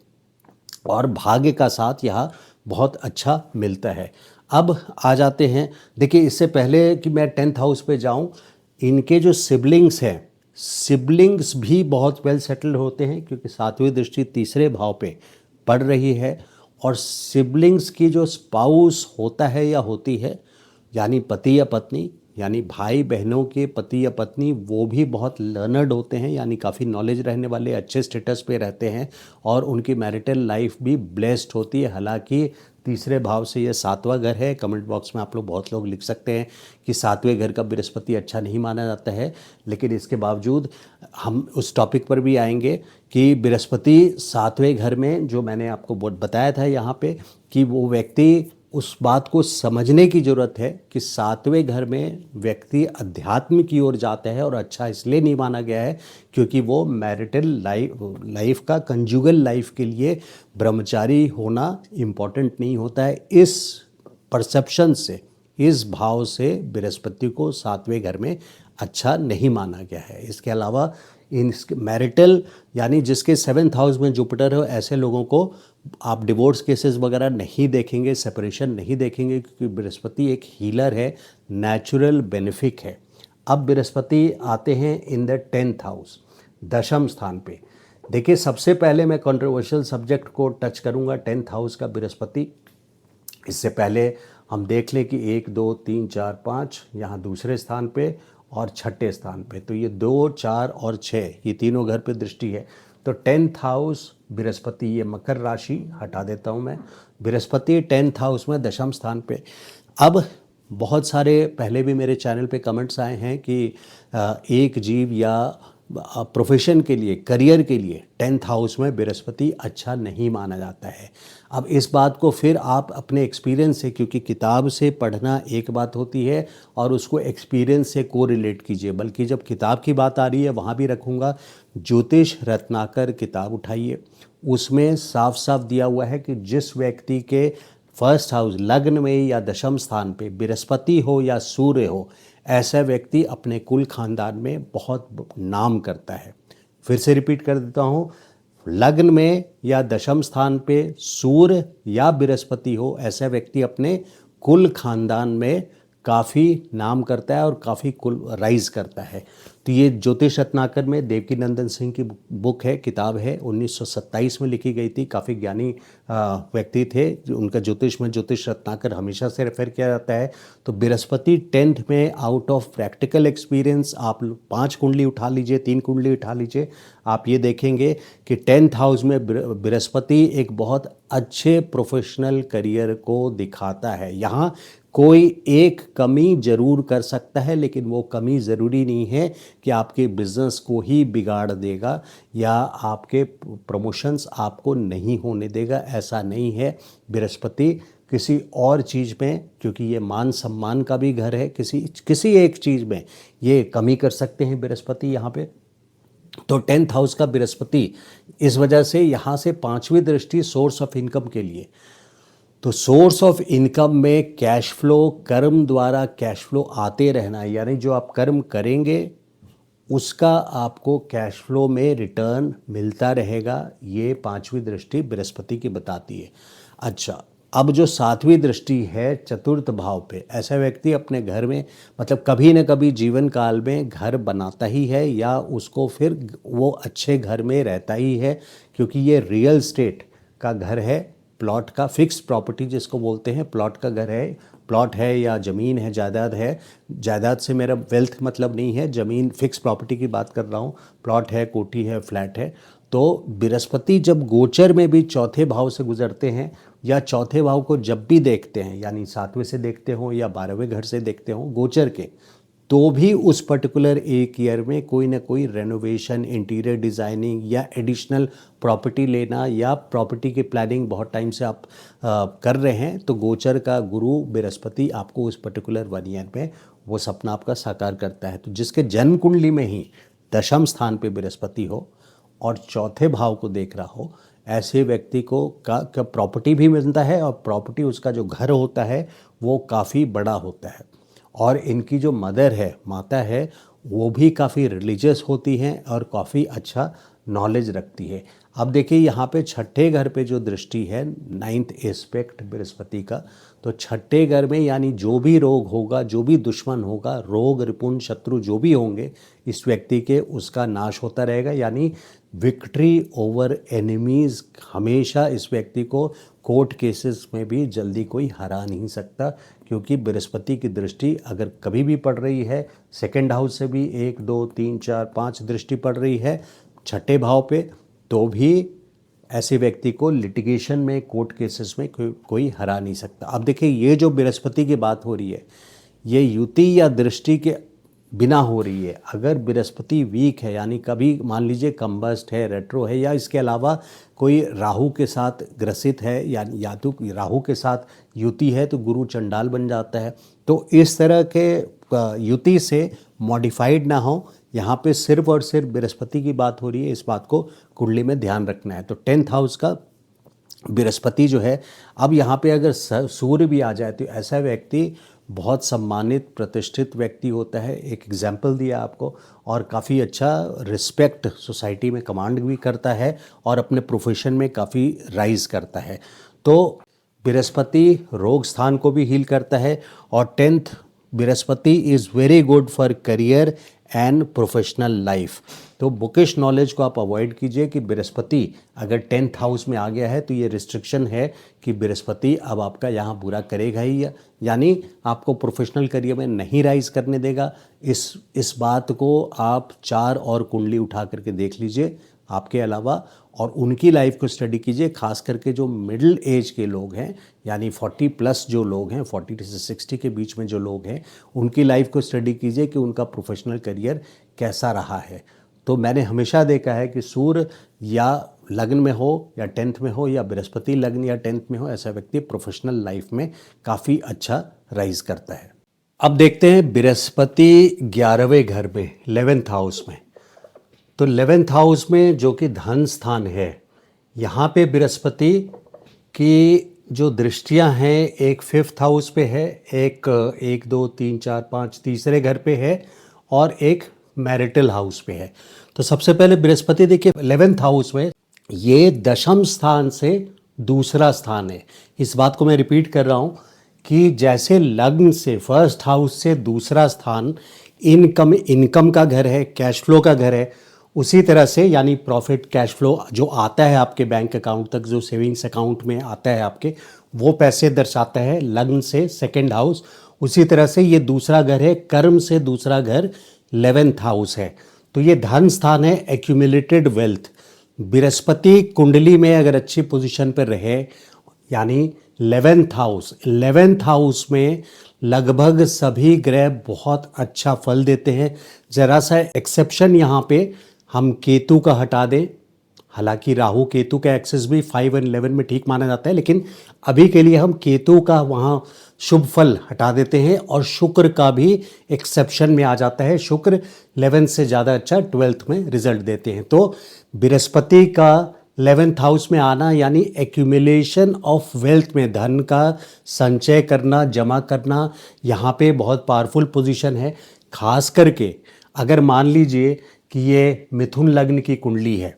Speaker 1: और भाग्य का साथ यहाँ बहुत अच्छा मिलता है। अब आ जाते हैं, देखिए इससे पहले कि मैं 10th हाउस पे जाऊँ, इनके जो सिबलिंग्स हैं, सिबलिंग्स भी बहुत वेल सेटल्ड होते हैं, क्योंकि 7वीं दृष्टि तीसरे भाव पे पड़ रही है। और सिबलिंग्स की जो स्पाउस होता है या होती है, यानी पति या पत्नी, यानी भाई बहनों के पति या पत्नी, वो भी बहुत लर्नर्ड होते हैं, यानी काफ़ी नॉलेज रहने वाले, अच्छे स्टेटस पे रहते हैं, और उनकी मैरिटल लाइफ भी ब्लेस्ड होती है। हालांकि तीसरे भाव से ये 7वां घर है। कमेंट बॉक्स में आप लोग, बहुत लोग लिख सकते हैं कि 7वें घर का बृहस्पति अच्छा नहीं माना जाता है, लेकिन इसके बावजूद हम उस टॉपिक पर भी आएंगे कि बृहस्पति 7वें घर में, जो मैंने आपको बताया था यहाँ पे, कि वो व्यक्ति, उस बात को समझने की ज़रूरत है कि 7वें घर में व्यक्ति अध्यात्म की ओर जाता है, और अच्छा इसलिए नहीं माना गया है क्योंकि वो मैरिटल लाइफ का, कंजुगल लाइफ के लिए ब्रह्मचारी होना इम्पॉर्टेंट नहीं होता है। इस परसेप्शन से, इस भाव से बृहस्पति को 7वें घर में अच्छा नहीं माना गया है। इसके अलावा इन मैरिटल, यानी जिसके 7th हाउस में जुपिटर हो, ऐसे लोगों को आप डिवोर्स केसेस वगैरह नहीं देखेंगे, सेपरेशन नहीं देखेंगे, क्योंकि बृहस्पति एक हीलर है, नेचुरल बेनिफिक है। अब बृहस्पति आते हैं इन द 10th हाउस, दशम स्थान पे। देखिए, सबसे पहले मैं कंट्रोवर्शियल सब्जेक्ट को टच करूंगा, 10th हाउस का बृहस्पति। इससे पहले हम देख लें कि 1, 2, 3, 4, 5 यहाँ दूसरे स्थान पे और 6ठे स्थान पे, तो ये 2, 4 और 6 ये तीनों घर पे दृष्टि है। तो 10th हाउस बृहस्पति, ये मकर राशि हटा देता हूँ मैं, बृहस्पति 10th हाउस में दशम स्थान पे। अब बहुत सारे पहले भी मेरे चैनल पे कमेंट्स आए हैं कि एक जीव या प्रोफेशन के लिए, करियर के लिए 10th हाउस में बृहस्पति अच्छा नहीं माना जाता है। अब इस बात को फिर आप अपने एक्सपीरियंस से, क्योंकि किताब से पढ़ना एक बात होती है और उसको एक्सपीरियंस से को रिलेट कीजिए, बल्कि जब किताब की बात आ रही है वहाँ भी रखूँगा। ज्योतिष रत्नाकर किताब उठाइए, उसमें साफ साफ दिया हुआ है कि जिस व्यक्ति के फर्स्ट हाउस लग्न में या दशम स्थान पे बृहस्पति हो या सूर्य हो, ऐसा व्यक्ति अपने कुल खानदान में बहुत नाम करता है। फिर से रिपीट कर देता हूँ, लग्न में या दशम स्थान पे सूर्य या बृहस्पति हो, ऐसा व्यक्ति अपने कुल खानदान में काफ़ी नाम करता है और काफ़ी कुल राइज करता है। तो ये ज्योतिष रत्नाकर में देवकी नंदन सिंह की बुक है, किताब है, 1927 में लिखी गई थी। काफ़ी ज्ञानी व्यक्ति थे, उनका ज्योतिष में ज्योतिष रत्नाकर हमेशा से रेफर किया जाता है। तो बृहस्पति 10th में आउट ऑफ प्रैक्टिकल एक्सपीरियंस आप 5 कुंडली उठा लीजिए, 3 कुंडली उठा लीजिए, आप ये देखेंगे कि 10th हाउस में बृहस्पति एक बहुत अच्छे प्रोफेशनल करियर को दिखाता है। यहाँ कोई एक कमी जरूर कर सकता है, लेकिन वो कमी ज़रूरी नहीं है कि आपके बिजनेस को ही बिगाड़ देगा या आपके प्रमोशंस आपको नहीं होने देगा, ऐसा नहीं है। बृहस्पति किसी और चीज़ में, क्योंकि ये मान सम्मान का भी घर है, किसी एक चीज़ में ये कमी कर सकते हैं बृहस्पति यहाँ पे। तो 10th हाउस का बृहस्पति इस वजह से यहाँ से 5वीं दृष्टि सोर्स ऑफ इनकम के लिए, तो सोर्स ऑफ इनकम में कैश फ्लो, कर्म द्वारा कैश फ्लो आते रहना, यानी जो आप कर्म करेंगे उसका आपको कैश फ्लो में रिटर्न मिलता रहेगा, ये 5वीं दृष्टि बृहस्पति की बताती है। अच्छा, अब जो 7वीं दृष्टि है चतुर्थ भाव पे, ऐसा व्यक्ति अपने घर में मतलब कभी न कभी जीवन काल में घर बनाता ही है या उसको फिर वो अच्छे घर में रहता ही है, क्योंकि ये रियल स्टेट का घर है, प्लॉट का, फिक्स प्रॉपर्टी जिसको बोलते हैं, प्लॉट का घर है, प्लॉट है या ज़मीन है, जायदाद है। जायदाद से मेरा वेल्थ मतलब नहीं है, ज़मीन फिक्स प्रॉपर्टी की बात कर रहा हूँ, प्लॉट है, कोठी है, फ्लैट है। तो बृहस्पति जब गोचर में भी चौथे भाव से गुजरते हैं या चौथे भाव को जब भी देखते हैं, यानी 7वें से देखते हो या 12वें घर से देखते हो गोचर के, तो भी उस पर्टिकुलर एक ईयर में कोई ना कोई रेनोवेशन, इंटीरियर डिज़ाइनिंग या एडिशनल प्रॉपर्टी लेना या प्रॉपर्टी की प्लानिंग बहुत टाइम से आप कर रहे हैं, तो गोचर का गुरु बृहस्पति आपको उस पर्टिकुलर 1 ईयर में वो सपना आपका साकार करता है। तो जिसके जन्म कुंडली में ही दशम स्थान पे बृहस्पति हो और चौथे भाव को देख रहा हो, ऐसे व्यक्ति को का प्रॉपर्टी भी मिलता है और प्रॉपर्टी, उसका जो घर होता है वो काफ़ी बड़ा होता है। और इनकी जो मदर है, माता है, वो भी काफ़ी रिलीजियस होती हैं और काफ़ी अच्छा नॉलेज रखती है। अब देखिए यहाँ पे छठे घर पे जो दृष्टि है, 9th एस्पेक्ट बृहस्पति का, तो छठे घर में यानी जो भी रोग होगा, जो भी दुश्मन होगा, रोग रिपुण शत्रु जो भी होंगे इस व्यक्ति के, उसका नाश होता रहेगा, यानी विक्ट्री ओवर एनिमीज़। हमेशा इस व्यक्ति को कोर्ट केसेस में भी जल्दी कोई हरा नहीं सकता, क्योंकि बृहस्पति की दृष्टि अगर कभी भी पड़ रही है, सेकंड हाउस से भी 1 2 3 4 5 दृष्टि पड़ रही है छठे भाव पे, तो भी ऐसे व्यक्ति को लिटिगेशन में, कोर्ट केसेस में कोई हरा नहीं सकता। अब देखिए, ये जो बृहस्पति की बात हो रही है, ये युति या दृष्टि के बिना हो रही है। अगर बृहस्पति वीक है, यानी कभी मान लीजिए कंबस्ट है, रेट्रो है, या इसके अलावा कोई राहु के साथ ग्रसित है, या तो राहु के साथ युति है, तो गुरु चंडाल बन जाता है। तो इस तरह के युति से मॉडिफाइड ना हो, यहाँ पे सिर्फ और सिर्फ बृहस्पति की बात हो रही है, इस बात को कुंडली में ध्यान रखना है। तो 10th हाउस का बृहस्पति जो है, अब यहाँ पे अगर सूर्य भी आ जाए तो ऐसा व्यक्ति बहुत सम्मानित प्रतिष्ठित व्यक्ति होता है। एक एग्जाम्पल दिया आपको, और काफ़ी अच्छा रिस्पेक्ट सोसाइटी में कमांड भी करता है और अपने प्रोफेशन में काफ़ी राइज करता है। तो बृहस्पति रोग स्थान को भी हील करता है, और 10th Brihaspati is very good for career and professional life. तो बुकिश नॉलेज को आप अवॉइड कीजिए कि बृहस्पति अगर 10th हाउस में आ गया है तो ये रिस्ट्रिक्शन है कि बृहस्पति अब आपका यहाँ बुरा करेगा ही, यानी आपको प्रोफेशनल करियर में नहीं राइज करने देगा। इस बात को आप 4 और कुंडली उठा करके देख लीजिए आपके अलावा, और उनकी लाइफ को स्टडी कीजिए। खास करके जो मिडिल एज के लोग हैं, यानी 40+ जो लोग हैं, 40 से 60 के बीच में जो लोग हैं, उनकी लाइफ को स्टडी कीजिए कि उनका प्रोफेशनल करियर कैसा रहा है। तो मैंने हमेशा देखा है कि सूर्य या लग्न में हो या 10th में हो या बृहस्पति लग्न या 10th में हो, ऐसा व्यक्ति प्रोफेशनल लाइफ में काफ़ी अच्छा राइज करता है। अब देखते हैं बृहस्पति 11वें घर में 11th हाउस में। तो 11th हाउस में जो कि धन स्थान है, यहाँ पे बृहस्पति की जो दृष्टियां हैं एक 5th हाउस पे है, एक 1 2 3 4 5 तीसरे घर पे है और एक मैरिटल हाउस पे है। तो सबसे पहले बृहस्पति देखिए 11th हाउस में, ये दशम स्थान से दूसरा स्थान है। इस बात को मैं रिपीट कर रहा हूँ कि जैसे लग्न से फर्स्ट हाउस से दूसरा स्थान इनकम का घर है, कैश फ्लो का घर है, उसी तरह से यानी प्रॉफिट कैश फ्लो जो आता है आपके बैंक अकाउंट तक, जो सेविंग्स अकाउंट में आता है आपके, वो पैसे दर्शाता है लग्न से सेकंड हाउस। उसी तरह से ये दूसरा घर है, कर्म से दूसरा घर 11th हाउस है। तो ये धन स्थान है, एक्यूमुलेटेड वेल्थ। बृहस्पति कुंडली में अगर अच्छी पोजीशन पर रहे, यानी 11th हाउस में लगभग सभी ग्रह बहुत अच्छा फल देते हैं। जरा सा एक्सेप्शन यहाँ पे हम केतु का हटा दें, हालांकि राहु केतु का एक्सेस भी 5 और 11 में ठीक माना जाता है, लेकिन अभी के लिए हम केतु का वहाँ शुभ फल हटा देते हैं और शुक्र का भी एक्सेप्शन में आ जाता है। शुक्र 11th से ज़्यादा अच्छा 12th में रिजल्ट देते हैं। तो बृहस्पति का 11th हाउस में आना यानी एक्यूमुलेशन ऑफ वेल्थ में धन का संचय करना, जमा करना, यहाँ पे बहुत पावरफुल पोजीशन है। खास करके अगर मान लीजिए कि ये मिथुन लग्न की कुंडली है,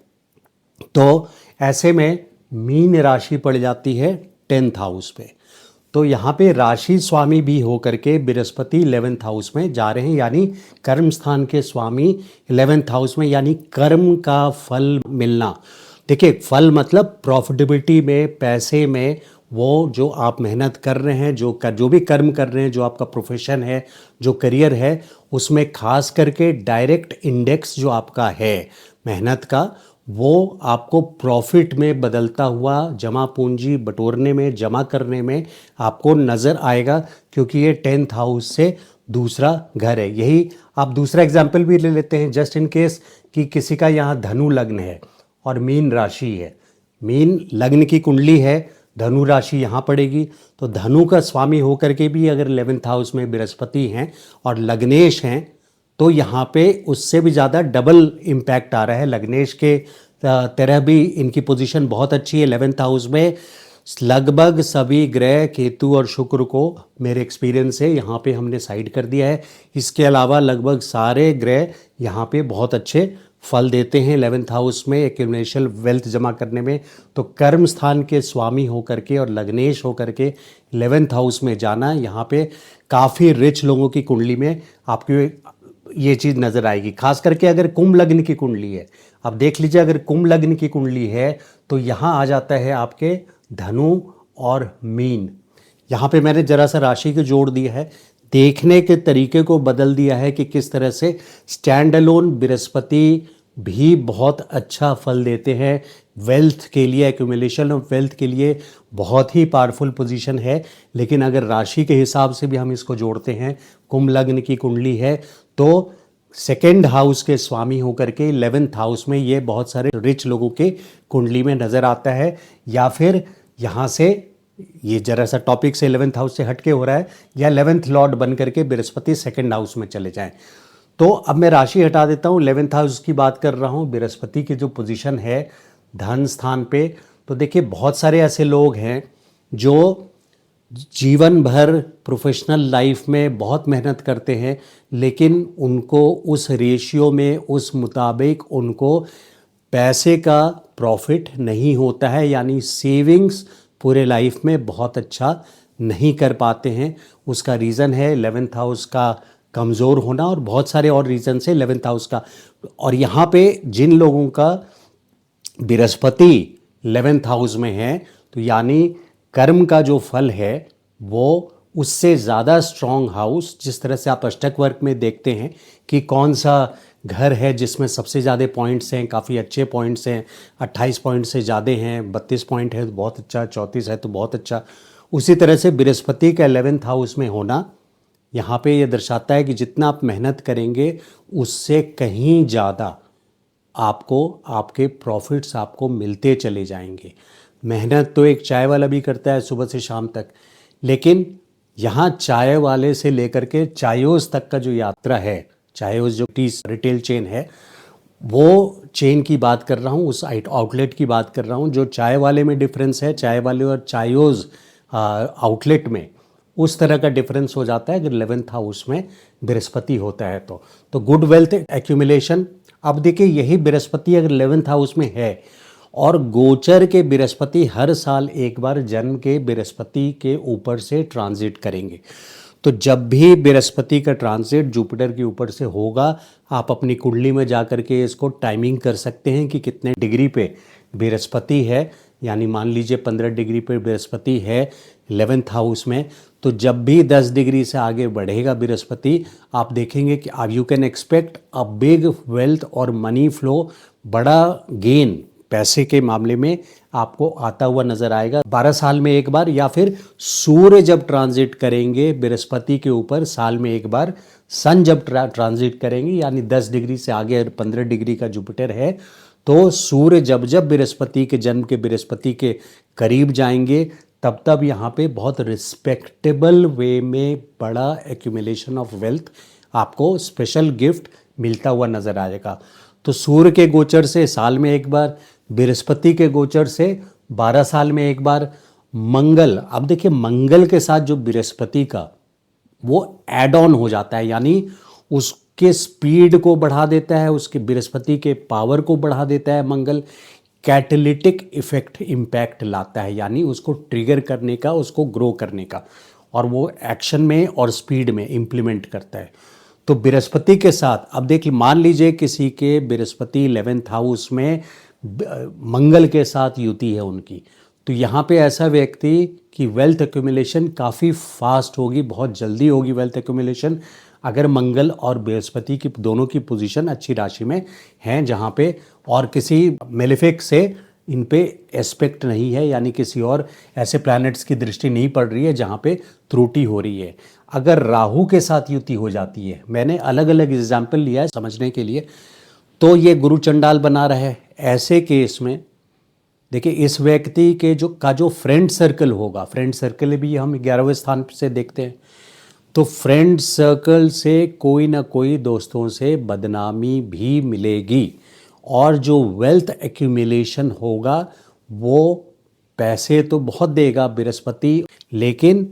Speaker 1: तो ऐसे में मीन राशि पड़ जाती है 10th हाउस पे। तो यहाँ पे राशि स्वामी भी होकर के बृहस्पति 11th हाउस में जा रहे हैं, यानी कर्म स्थान के स्वामी 11th हाउस में, यानी कर्म का फल मिलना। देखिए, फल मतलब प्रॉफिटेबिलिटी में, पैसे में, वो जो आप मेहनत कर रहे हैं, जो भी कर्म कर रहे हैं, जो आपका प्रोफेशन है, जो करियर है, उसमें खास करके डायरेक्ट इंडेक्स जो आपका है मेहनत का, वो आपको प्रॉफिट में बदलता हुआ जमा पूंजी बटोरने में, जमा करने में आपको नज़र आएगा, क्योंकि ये 10th हाउस से दूसरा घर है। यही आप दूसरा एग्जाम्पल भी ले लेते हैं, जस्ट इन केस कि किसी का यहाँ धनु लग्न है और मीन राशि है, मीन लग्न की कुंडली है, धनु राशि यहाँ पड़ेगी, तो धनु का स्वामी होकर के भी अगर 11th हाउस में बृहस्पति हैं और लग्नेश हैं, तो यहाँ पे उससे भी ज़्यादा डबल इम्पैक्ट आ रहा है। लग्नेश के तरह भी इनकी पोजीशन बहुत अच्छी है 11th हाउस में। लगभग सभी ग्रह केतु और शुक्र को मेरे एक्सपीरियंस से यहाँ पे हमने साइड कर दिया है। इसके अलावा लगभग सारे ग्रह यहाँ पे बहुत अच्छे फल देते हैं 11th हाउस में एक्यूमुलेशन वेल्थ जमा करने में। तो कर्म स्थान के स्वामी होकर के और लग्नेश होकर के 11th हाउस में जाना, यहाँ पे काफ़ी रिच लोगों की कुंडली में आपकी ये चीज़ नज़र आएगी। खास करके अगर कुंभ लग्न की कुंडली है, अब देख लीजिए, अगर कुंभ लग्न की कुंडली है तो यहाँ आ जाता है आपके धनु और मीन। यहाँ पे मैंने जरा सा राशि को जोड़ दिया है, देखने के तरीके को बदल दिया है कि किस तरह से स्टैंड अलोन बृहस्पति भी बहुत अच्छा फल देते हैं वेल्थ के लिए, एक्यूमुलेशन ऑफ वेल्थ के लिए बहुत ही पावरफुल पोजीशन है। लेकिन अगर राशि के हिसाब से भी हम इसको जोड़ते हैं, कुंभ लग्न की कुंडली है, तो सेकेंड हाउस के स्वामी होकर के 11th हाउस में ये बहुत सारे रिच लोगों के कुंडली में नज़र आता है। या फिर यहाँ से ये जरा सा टॉपिक से 11th हाउस से हटके हो रहा है, या 11th लॉर्ड बन करके बृहस्पति सेकेंड हाउस में चले जाएं। तो अब मैं राशि हटा देता हूँ, 11th हाउस की बात कर रहा हूँ। बृहस्पति की जो पोजीशन है धन स्थान पे, तो देखिए बहुत सारे ऐसे लोग हैं जो जीवन भर प्रोफेशनल लाइफ में बहुत मेहनत करते हैं, लेकिन उनको उस रेशियो में, उस मुताबिक उनको पैसे का प्रॉफिट नहीं होता है, यानी सेविंग्स पूरे लाइफ में बहुत अच्छा नहीं कर पाते हैं। उसका रीज़न है 11th हाउस का कमज़ोर होना और बहुत सारे और रीज़न से 11th हाउस का। और यहाँ पे जिन लोगों का बृहस्पति 11th हाउस में है, तो यानी कर्म का जो फल है वो उससे ज़्यादा स्ट्रॉन्ग हाउस, जिस तरह से आप अष्टक वर्क में देखते हैं कि कौन सा घर है जिसमें सबसे ज़्यादा पॉइंट्स हैं, काफ़ी अच्छे पॉइंट्स हैं, 28 पॉइंट से ज़्यादा हैं, 32 पॉइंट है तो बहुत अच्छा, 34 है तो बहुत अच्छा। उसी तरह से बृहस्पति का 11th हाउस में होना यहाँ पे ये दर्शाता है कि जितना आप मेहनत करेंगे उससे कहीं ज़्यादा आपको आपके प्रॉफिट्स आपको मिलते चले जाएंगे। मेहनत तो एक चाय वाला भी करता है सुबह से शाम तक, लेकिन यहाँ चाय वाले से लेकर के चायोस तक का जो यात्रा है, चायोस जो टी रिटेल चेन है, वो चेन की बात कर रहा हूँ, उस आउटलेट की बात कर रहा हूँ। जो चाय वाले में डिफरेंस है, चाय वाले और चायोस आउटलेट में उस तरह का डिफरेंस हो जाता है अगर 11th हाउस में बृहस्पति होता है तो गुड वेल्थ एक्यूमुलेशन। अब देखिए, यही बृहस्पति अगर 11th हाउस में है और गोचर के बृहस्पति हर साल एक बार जन्म के बृहस्पति के ऊपर से ट्रांजिट करेंगे, तो जब भी बृहस्पति का ट्रांजिट जुपिटर के ऊपर से होगा, आप अपनी कुंडली में जा कर के इसको टाइमिंग कर सकते हैं कि कितने डिग्री पे बृहस्पति है। यानी मान लीजिए 15 डिग्री पे बृहस्पति है 11th हाउस में, तो जब भी 10 डिग्री से आगे बढ़ेगा बृहस्पति, आप देखेंगे कि आप you can expect a big wealth और मनी फ्लो, बड़ा गेन पैसे के मामले में आपको आता हुआ नजर आएगा 12 साल में एक बार, या फिर सूर्य जब ट्रांजिट करेंगे बृहस्पति के ऊपर साल में एक बार, सन जब ट्रांजिट करेंगे, यानी 10 डिग्री से आगे 15 डिग्री का जुपिटर है, तो सूर्य जब जब बृहस्पति के जन्म के बृहस्पति के करीब जाएंगे, तब तब यहाँ पे बहुत रिस्पेक्टेबल वे में बड़ा एक्यूमुलेशन ऑफ वेल्थ आपको स्पेशल गिफ्ट मिलता हुआ नजर आएगा। तो सूर्य के गोचर से साल में एक बार, बृहस्पति के गोचर से 12 साल में एक बार, मंगल, अब देखिए मंगल के साथ जो बृहस्पति का वो एड ऑन हो जाता है, यानी उसके स्पीड को बढ़ा देता है, उसके बृहस्पति के पावर को बढ़ा देता है मंगल, कैटेलिटिक इफेक्ट इम्पैक्ट लाता है, यानी उसको ट्रिगर करने का, उसको ग्रो करने का, और वो एक्शन में और स्पीड में इम्प्लीमेंट करता है। तो बृहस्पति के साथ अब देखिए, मान लीजिए किसी के बृहस्पति 11th हाउस में मंगल के साथ युति है उनकी, तो यहाँ पे ऐसा व्यक्ति की वेल्थ एक्यूमुलेशन काफ़ी फास्ट होगी, बहुत जल्दी होगी वेल्थ एक्यूमुलेशन, अगर मंगल और बृहस्पति की दोनों की पोजीशन अच्छी राशि में हैं, जहाँ पे और किसी मेलेफिक से इन पे एस्पेक्ट नहीं है, यानी किसी और ऐसे प्लैनेट्स की दृष्टि नहीं पड़ रही है जहाँ पे त्रुटि हो रही है। अगर राहु के साथ युति हो जाती है, मैंने अलग अलग एग्जाम्पल लिया है समझने के लिए, तो ये गुरु चंडाल बना रहा है। ऐसे केस में देखिए, इस व्यक्ति के जो फ्रेंड सर्कल होगा, फ्रेंड सर्कल भी हम 11वें स्थान से देखते हैं, तो फ्रेंड सर्कल से कोई ना कोई दोस्तों से बदनामी भी मिलेगी, और जो वेल्थ एक्यूमुलेशन होगा वो पैसे तो बहुत देगा बृहस्पति, लेकिन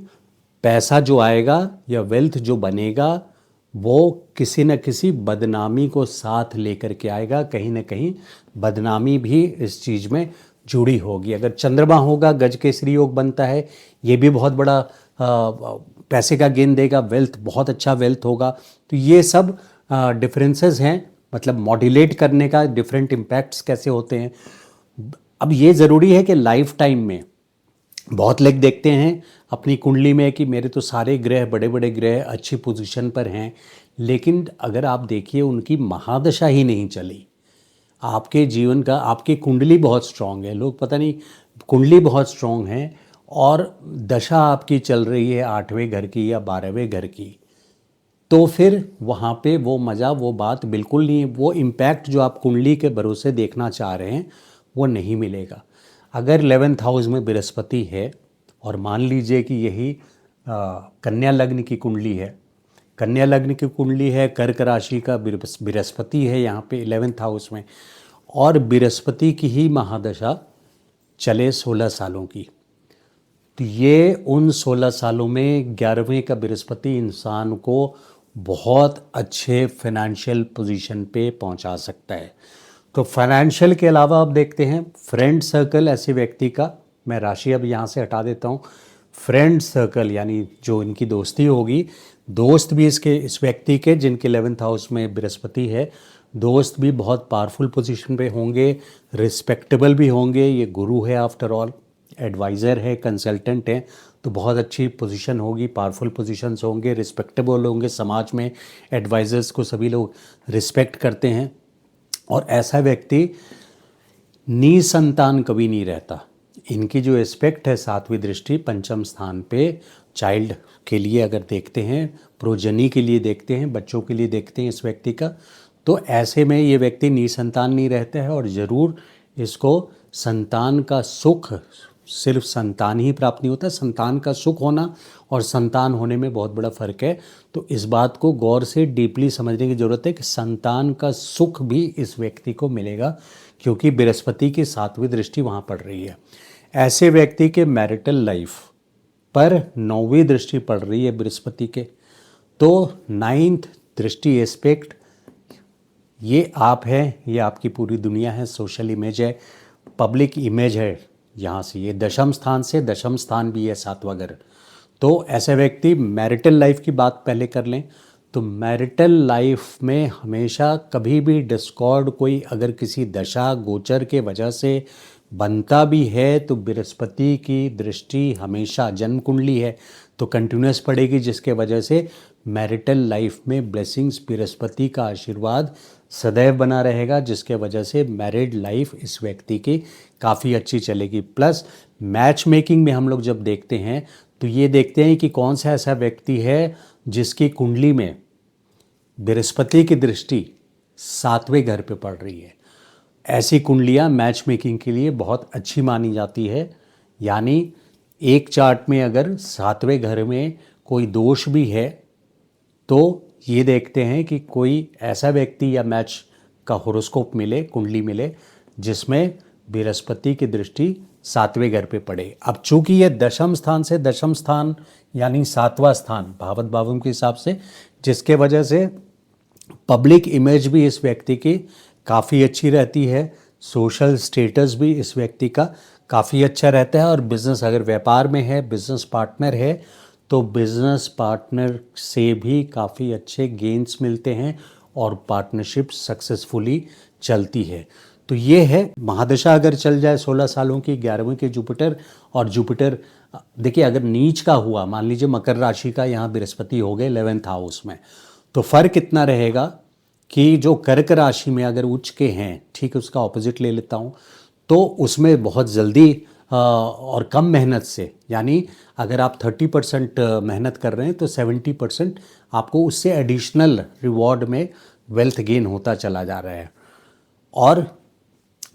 Speaker 1: पैसा जो आएगा या वेल्थ जो बनेगा वो किसी न किसी बदनामी को साथ लेकर के आएगा, कहीं ना कहीं बदनामी भी इस चीज़ में जुड़ी होगी। अगर चंद्रमा होगा, गज केसरी योग बनता है, ये भी बहुत बड़ा पैसे का गेन देगा, वेल्थ बहुत अच्छा वेल्थ होगा। तो ये सब डिफरेंसेस हैं, मतलब मॉड्यूलेट करने का डिफरेंट इम्पैक्ट्स कैसे होते हैं। अब ये ज़रूरी है कि लाइफ टाइम में बहुत लोग देखते हैं अपनी कुंडली में कि मेरे तो सारे ग्रह, बड़े बड़े ग्रह अच्छी पोजीशन पर हैं, लेकिन अगर आप देखिए उनकी महादशा ही नहीं चली, आपके जीवन का, आपकी कुंडली बहुत स्ट्रांग है, लोग पता नहीं कुंडली बहुत स्ट्रांग है और दशा आपकी चल रही है 8वें घर की या 12वें घर की, तो फिर वहाँ पे वो मज़ा, वो बात बिल्कुल नहीं, वो इम्पैक्ट जो आप कुंडली के भरोसे देखना चाह रहे हैं वो नहीं मिलेगा। अगर 11th हाउस में बृहस्पति है और मान लीजिए कि यही कन्या लग्न की कुंडली है, कन्या लग्न की कुंडली है, कर्क राशि का बृहस्पति है यहाँ पे 11th हाउस में, और बृहस्पति की ही महादशा चले 16 सालों की, तो ये उन 16 सालों में 11वें का बृहस्पति इंसान को बहुत अच्छे फाइनेंशियल पोजीशन पे पहुंचा सकता है। तो फाइनेंशियल के अलावा आप देखते हैं फ्रेंड सर्कल, ऐसे व्यक्ति का, मैं राशि अब यहाँ से हटा देता हूँ, फ्रेंड सर्कल यानी जो इनकी दोस्ती होगी, दोस्त भी इस व्यक्ति के जिनके 11th हाउस में बृहस्पति है, दोस्त भी बहुत पावरफुल पोजीशन पे होंगे, रिस्पेक्टेबल भी होंगे। ये गुरु है आफ्टर ऑल, एडवाइज़र है, कंसल्टेंट है, तो बहुत अच्छी पोजीशन होगी, पावरफुल पोजीशंस होंगे, रिस्पेक्टेबल होंगे, समाज में एडवाइज़र्स को सभी लोग रिस्पेक्ट करते हैं। और ऐसा व्यक्ति निसंतान कभी नहीं रहता। इनकी जो एस्पेक्ट है 7वीं दृष्टि पंचम स्थान पे चाइल्ड के लिए अगर देखते हैं, प्रोजनी के लिए देखते हैं, बच्चों के लिए देखते हैं इस व्यक्ति का, तो ऐसे में ये व्यक्ति निसंतान नहीं रहते हैं और ज़रूर इसको संतान का सुख, सिर्फ संतान ही प्राप्त नहीं होता, संतान का सुख होना और संतान होने में बहुत बड़ा फ़र्क है। तो इस बात को गौर से डीपली समझने की ज़रूरत है कि संतान का सुख भी इस व्यक्ति को मिलेगा, क्योंकि बृहस्पति की 7वीं दृष्टि वहाँ पड़ रही है। ऐसे व्यक्ति के मैरिटल लाइफ पर 9वीं दृष्टि पड़ रही है बृहस्पति के, तो 9th दृष्टि एस्पेक्ट, ये आप है, ये आपकी पूरी दुनिया है, सोशल इमेज है, पब्लिक इमेज है। यहाँ से ये दशम स्थान से, दशम स्थान भी है 7वां घर। तो ऐसे व्यक्ति मैरिटल लाइफ की बात पहले कर लें, तो मैरिटल लाइफ में हमेशा कभी भी डिस्कॉर्ड कोई अगर किसी दशा गोचर के वजह से बनता भी है तो बृहस्पति की दृष्टि हमेशा, जन्म कुंडली है तो कंटिन्यूस पड़ेगी, जिसके वजह से मैरिटल लाइफ में ब्लेसिंग्स, बृहस्पति का आशीर्वाद सदैव बना रहेगा, जिसके वजह से मैरिड लाइफ इस व्यक्ति की काफ़ी अच्छी चलेगी। प्लस मैच मेकिंग में हम लोग जब देखते हैं तो ये देखते हैं कि कौन सा ऐसा व्यक्ति है जिसकी कुंडली में बृहस्पति की दृष्टि 7वें घर पे पड़ रही है। ऐसी कुंडलियाँ मैच मेकिंग के लिए बहुत अच्छी मानी जाती है। यानी एक चार्ट में अगर 7वें घर में कोई दोष भी है तो ये देखते हैं कि कोई ऐसा व्यक्ति या मैच का होरोस्कोप मिले, कुंडली मिले, जिसमें बृहस्पति की दृष्टि 7वें घर पे पड़े। अब चूंकि ये दशम स्थान से, दशम स्थान यानी 7वां स्थान भावत भावम के हिसाब से, जिसके वजह से पब्लिक इमेज भी इस व्यक्ति की काफ़ी अच्छी रहती है, सोशल स्टेटस भी इस व्यक्ति का काफ़ी अच्छा रहता है। और बिज़नेस, अगर व्यापार में है, बिज़नेस पार्टनर है, तो बिज़नेस पार्टनर से भी काफ़ी अच्छे गेन्स मिलते हैं और पार्टनरशिप सक्सेसफुली चलती है। तो ये है, महादशा अगर चल जाए 16 सालों की 11वें के जुपिटर, और जुपिटर देखिए अगर नीच का हुआ, मान लीजिए मकर राशि का यहाँ बृहस्पति हो गए 11th हाउस में, तो फ़र्क इतना रहेगा कि जो कर्क राशि में अगर उच्च के हैं, ठीक है, उसका ऑपोजिट ले लेता हूँ, तो उसमें बहुत जल्दी और कम मेहनत से, यानी अगर आप 30% मेहनत कर रहे हैं तो 70% आपको उससे एडिशनल रिवॉर्ड में वेल्थ गेन होता चला जा रहा है। और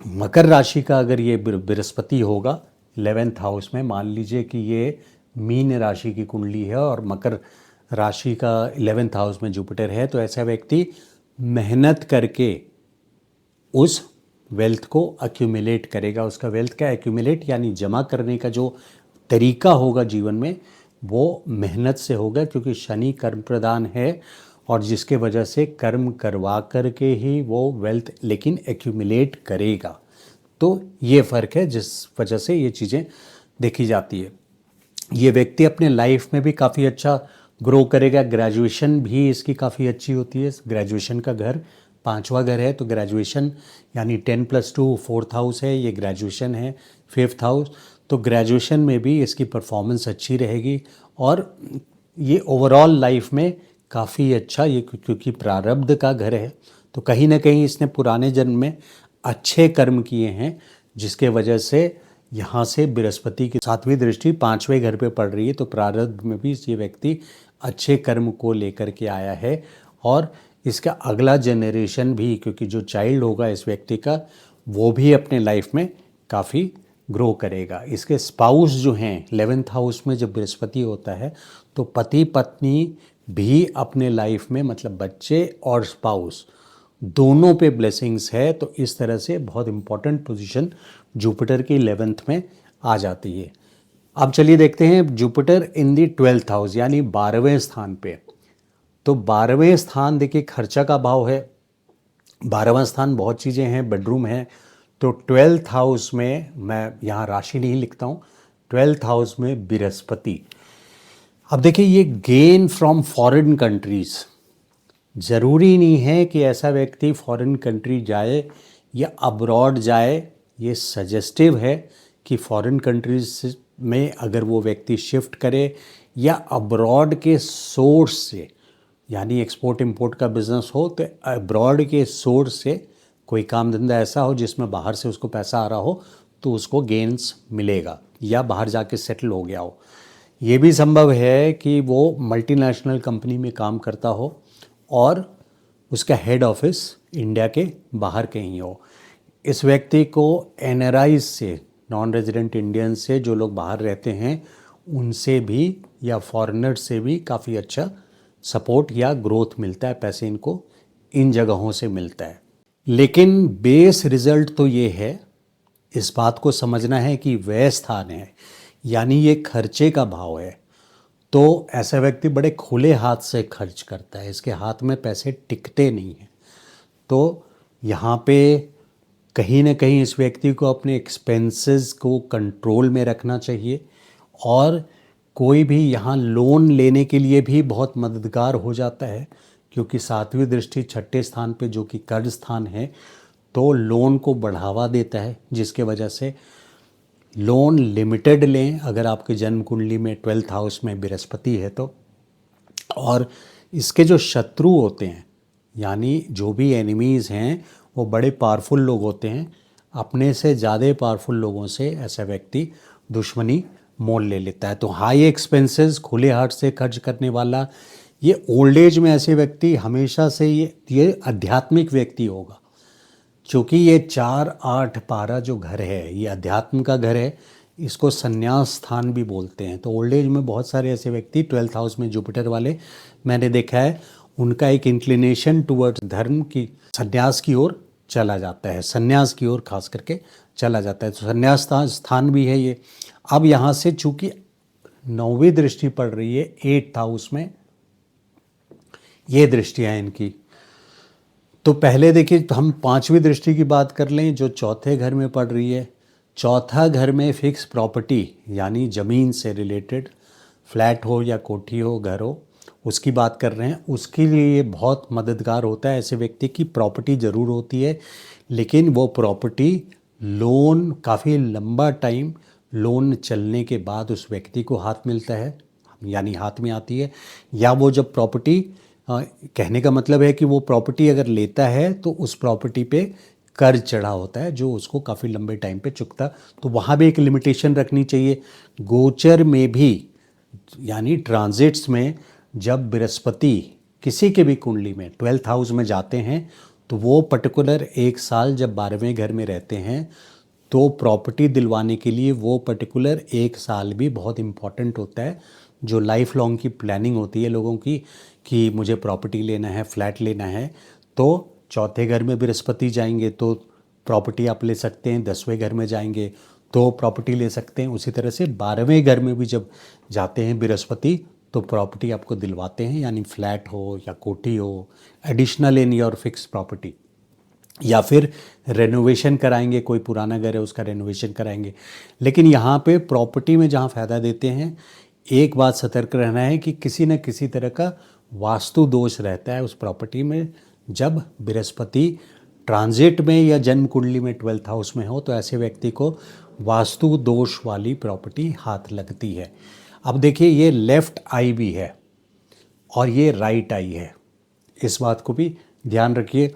Speaker 1: मकर राशि का अगर ये बृहस्पति होगा 11th हाउस में, मान लीजिए कि ये मीन राशि की कुंडली है और मकर राशि का 11th हाउस में जुपिटर है, तो ऐसा व्यक्ति मेहनत करके उस वेल्थ को एक्यूमुलेट करेगा। उसका वेल्थ का एक्यूमुलेट यानी जमा करने का जो तरीका होगा जीवन में, वो मेहनत से होगा, क्योंकि शनि कर्म प्रधान है और जिसके वजह से कर्म करवा करके ही वो वेल्थ लेकिन एक्यूमुलेट करेगा। तो ये फ़र्क है जिस वजह से ये चीज़ें देखी जाती है। ये व्यक्ति अपने लाइफ में भी काफ़ी अच्छा ग्रो करेगा। ग्रेजुएशन भी इसकी काफ़ी अच्छी होती है। ग्रेजुएशन का घर 5वां घर है, तो ग्रेजुएशन यानी 10+2 4th हाउस है, ये ग्रेजुएशन है 5th हाउस, तो ग्रेजुएशन में भी इसकी परफॉर्मेंस अच्छी रहेगी। और ये ओवरऑल लाइफ में काफ़ी अच्छा, ये क्योंकि प्रारब्ध का घर है, तो कहीं ना कहीं इसने पुराने जन्म में अच्छे कर्म किए हैं, जिसके वजह से यहाँ से बृहस्पति की 7वीं दृष्टि 5वें घर पे पड़ रही है, तो प्रारब्ध में भी ये व्यक्ति अच्छे कर्म को लेकर के आया है। और इसका अगला जनरेशन भी, क्योंकि जो चाइल्ड होगा इस व्यक्ति का, वो भी अपने लाइफ में काफ़ी ग्रो करेगा। इसके स्पाउस जो हैं 11th हाउस में जब बृहस्पति होता है, तो पति पत्नी भी अपने लाइफ में, मतलब बच्चे और स्पाउस दोनों पे ब्लेसिंग्स है। तो इस तरह से बहुत इम्पॉर्टेंट पोजीशन जुपिटर की 11th में आ जाती है। अब चलिए देखते हैं Jupiter in the 12th house यानी 12वें स्थान पे। तो 12वें स्थान देखिए खर्चा का भाव है। 12वां स्थान बहुत चीज़ें हैं, बेडरूम है। तो 12th हाउस में, मैं यहाँ राशि नहीं लिखता हूँ, 12th हाउस में बृहस्पति। अब देखिए ये गेन फ्रॉम फॉरेन कंट्रीज़, ज़रूरी नहीं है कि ऐसा व्यक्ति फॉरेन कंट्री जाए या अब्रॉड जाए। ये सजेस्टिव है कि फॉरेन कंट्रीज में अगर वो व्यक्ति शिफ्ट करे या अब्रॉड के सोर्स से, यानी एक्सपोर्ट इंपोर्ट का बिज़नेस हो, तो अब्रॉड के सोर्स से कोई काम धंधा ऐसा हो जिसमें बाहर से उसको पैसा आ रहा हो, तो उसको गेन्स मिलेगा, या बाहर जाके सेटल हो गया हो। ये भी संभव है कि वो मल्टीनेशनल कंपनी में काम करता हो और उसका हेड ऑफिस इंडिया के बाहर कहीं हो। इस व्यक्ति को एनआरआईज से, नॉन रेजिडेंट इंडियन से, जो लोग बाहर रहते हैं उनसे भी या फॉरेनर से भी काफ़ी अच्छा सपोर्ट या ग्रोथ मिलता है, पैसे इनको इन जगहों से मिलता है। लेकिन बेस रिजल्ट तो ये है, इस बात को समझना है कि व्यय स्थान है, यानी ये खर्चे का भाव है। तो ऐसा व्यक्ति बड़े खुले हाथ से खर्च करता है, इसके हाथ में पैसे टिकते नहीं हैं। तो यहाँ पे कहीं ना कहीं इस व्यक्ति को अपने एक्सपेंसेस को कंट्रोल में रखना चाहिए, और कोई भी यहाँ लोन लेने के लिए भी बहुत मददगार हो जाता है, क्योंकि सातवीं दृष्टि छठे स्थान पे जो कि कर्ज स्थान है, तो लोन को बढ़ावा देता है, जिसके वजह से लोन लिमिटेड लें अगर आपके जन्म कुंडली में 12th हाउस में बृहस्पति है तो। और इसके जो शत्रु होते हैं, यानी जो भी एनिमीज़ हैं, वो बड़े पावरफुल लोग होते हैं। अपने से ज़्यादा पावरफुल लोगों से ऐसा व्यक्ति दुश्मनी मोल ले लेता है। तो हाई एक्सपेंसेस, खुले हाथ से खर्च करने वाला, ये ओल्ड एज में ऐसे व्यक्ति हमेशा से ये आध्यात्मिक व्यक्ति होगा, क्योंकि ये 4, 8, 12 जो घर है ये अध्यात्म का घर है। इसको संन्यास स्थान भी बोलते हैं। तो ओल्ड एज में बहुत सारे ऐसे व्यक्ति 12th हाउस में जुपिटर वाले मैंने देखा है, उनका एक इंक्लिनेशन टुवर्ड्स धर्म की, संन्यास की ओर चला जाता है, संन्यास की ओर खास करके चला जाता है। तो संन्यास स्थान भी है ये। अब यहाँ से चूंकि 9वीं दृष्टि पड़ रही है 8th हाउस में, ये दृष्टियाँ इनकी। तो पहले देखिए, तो हम 5वीं दृष्टि की बात कर लें जो चौथे घर में पड़ रही है। चौथा घर में फिक्स प्रॉपर्टी, यानी ज़मीन से रिलेटेड, फ्लैट हो या कोठी हो, घर हो, उसकी बात कर रहे हैं। उसके लिए ये बहुत मददगार होता है। ऐसे व्यक्ति की प्रॉपर्टी ज़रूर होती है, लेकिन वो प्रॉपर्टी लोन, काफ़ी लंबा टाइम लोन चलने के बाद उस व्यक्ति को हाथ मिलता है, यानी हाथ में आती है। या वो जब प्रॉपर्टी, कहने का मतलब है कि वो प्रॉपर्टी अगर लेता है तो उस प्रॉपर्टी पे कर्ज चढ़ा होता है जो उसको काफ़ी लंबे टाइम पे चुकता। तो वहाँ भी एक लिमिटेशन रखनी चाहिए। गोचर में भी, यानी ट्रांजिट्स में, जब बृहस्पति किसी के भी कुंडली में 12th हाउस में जाते हैं तो वो पर्टिकुलर एक साल जब 12वें घर में रहते हैं, तो प्रॉपर्टी दिलवाने के लिए वो पर्टिकुलर एक साल भी बहुत इम्पॉर्टेंट होता है। जो लाइफ लॉन्ग की प्लानिंग होती है लोगों की कि मुझे प्रॉपर्टी लेना है, फ्लैट लेना है, तो चौथे घर में बृहस्पति जाएंगे तो प्रॉपर्टी आप ले सकते हैं, 10वें घर में जाएंगे तो प्रॉपर्टी ले सकते हैं। उसी तरह से 12वें घर में भी जब जाते हैं बृहस्पति तो प्रॉपर्टी आपको दिलवाते हैं, यानी फ्लैट हो या कोठी हो, additional in your fix property, या फिर रेनोवेशन कराएंगे, कोई पुराना घर है उसका रेनोवेशन कराएंगे। लेकिन यहाँ पे प्रॉपर्टी में जहाँ फ़ायदा देते हैं, एक बात सतर्क रहना है कि किसी न किसी तरह का वास्तु दोष रहता है उस प्रॉपर्टी में। जब बृहस्पति ट्रांजिट में या जन्म कुंडली में 12th हाउस में हो तो ऐसे व्यक्ति को वास्तु दोष वाली प्रॉपर्टी हाथ लगती है। अब देखिए, ये लेफ्ट आई भी है और ये राइट आई है, इस बात को भी ध्यान रखिए।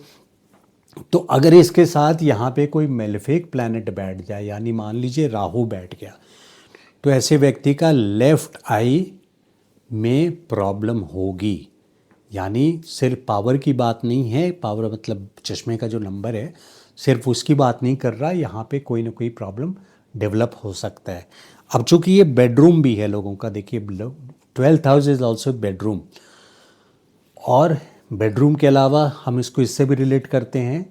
Speaker 1: तो अगर इसके साथ यहाँ पे कोई मेलेफिक प्लैनेट बैठ जाए, यानी मान लीजिए राहु बैठ गया, तो ऐसे व्यक्ति का लेफ्ट आई में प्रॉब्लम होगी। यानी सिर्फ पावर की बात नहीं है, पावर मतलब चश्मे का जो नंबर है, सिर्फ उसकी बात नहीं कर रहा, यहाँ पे कोई ना कोई प्रॉब्लम डेवलप हो सकता है। अब चूंकि ये बेडरूम भी है लोगों का, देखिए 12th house is also bedroom, और बेडरूम के अलावा हम इसको इससे भी रिलेट करते हैं,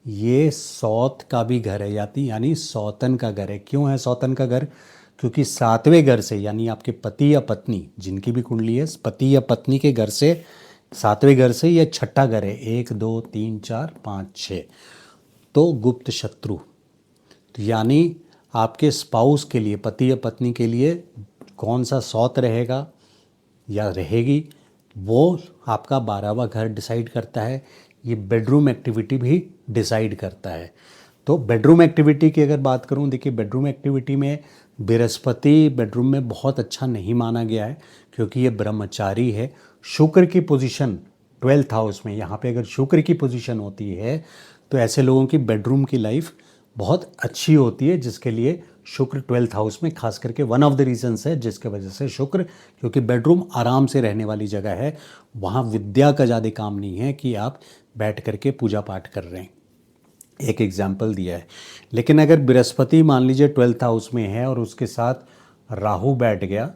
Speaker 1: ये सौत का भी घर है, यानी सौतन का घर है। क्यों है सौतन का घर? क्योंकि 7वें घर से, यानी आपके पति या पत्नी, जिनकी भी कुंडली है, पति या पत्नी के घर से, 7वें घर से यह छठा घर है, 1, 2, 3, 4, 5, 6, तो गुप्त शत्रु। तो यानी आपके स्पाउस के लिए, पति या पत्नी के लिए कौन सा सौत रहेगा या रहेगी, वो आपका 12वां घर डिसाइड करता है। ये बेडरूम एक्टिविटी भी डिसाइड करता है। तो बेडरूम एक्टिविटी की अगर बात करूं, देखिए बेडरूम एक्टिविटी में बृहस्पति बेडरूम में बहुत अच्छा नहीं माना गया है, क्योंकि ये ब्रह्मचारी है। शुक्र की पोजीशन 12th हाउस में, यहाँ पे अगर शुक्र की पोजीशन होती है तो ऐसे लोगों की बेडरूम की लाइफ बहुत अच्छी होती है, जिसके लिए शुक्र 12th हाउस में, खास करके वन ऑफ द रीजंस है जिसके वजह से शुक्र, क्योंकि बेडरूम आराम से रहने वाली जगह है, वहाँ विद्या का ज़्यादा काम नहीं है कि आप बैठ करके पूजा पाठ कर रहे हैं। एक एग्जाम्पल दिया है। लेकिन अगर बृहस्पति मान लीजिए 12th हाउस में है और उसके साथ राहु बैठ गया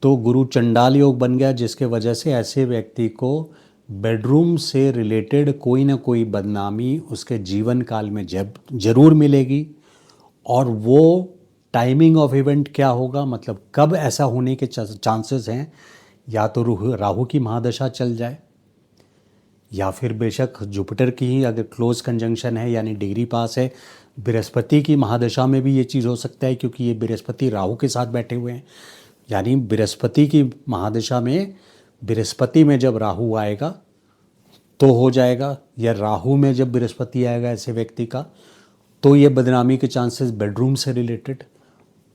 Speaker 1: तो गुरु चंडाल योग बन गया, जिसके वजह से ऐसे व्यक्ति को बेडरूम से रिलेटेड कोई ना कोई बदनामी उसके जीवन काल में जरूर मिलेगी। और वो टाइमिंग ऑफ इवेंट क्या होगा, मतलब कब ऐसा होने के चांसेस हैं, या तो राहु की महादशा चल जाए, या फिर बेशक जुपिटर की ही अगर क्लोज कंजंक्शन है यानी डिग्री पास है। बृहस्पति की महादशा में भी ये चीज़ हो सकता है, क्योंकि ये बृहस्पति राहु के साथ बैठे हुए हैं। यानी बृहस्पति की महादशा में बृहस्पति में जब राहु आएगा तो हो जाएगा, या राहु में जब बृहस्पति आएगा ऐसे व्यक्ति का, तो ये बदनामी के चांसेस बेडरूम से रिलेटेड,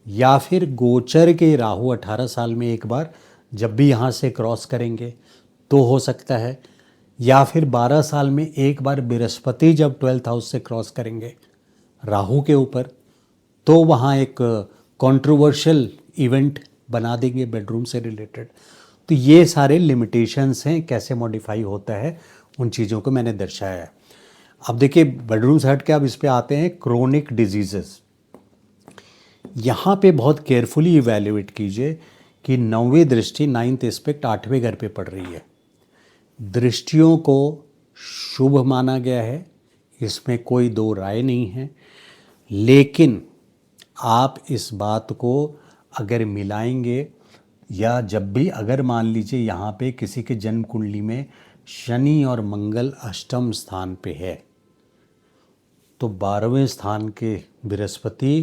Speaker 1: या फिर गोचर के राहु 18 साल में एक बार जब भी यहाँ से क्रॉस करेंगे तो हो सकता है, या फिर 12 साल में एक बार बृहस्पति जब 12th हाउस से क्रॉस करेंगे राहु के ऊपर, तो वहाँ एक कंट्रोवर्शियल इवेंट बना देंगे बेडरूम से रिलेटेड। तो ये सारे लिमिटेशंस हैं, कैसे मॉडिफाई होता है उन चीज़ों को मैंने दर्शाया है। अब देखिए बेडरूम से हट के अब इस पे आते हैं क्रोनिक डिजीज़ेस। यहाँ पे बहुत केयरफुली इवैल्यूएट कीजिए कि 9वीं दृष्टि 9th एस्पेक्ट 8वें घर पे पड़ रही है। दृष्टियों को शुभ माना गया है, इसमें कोई दो राय नहीं है, लेकिन आप इस बात को अगर मिलाएंगे, या जब भी अगर मान लीजिए यहाँ पे किसी के जन्म कुंडली में शनि और मंगल अष्टम स्थान पे है, तो 12वें स्थान के बृहस्पति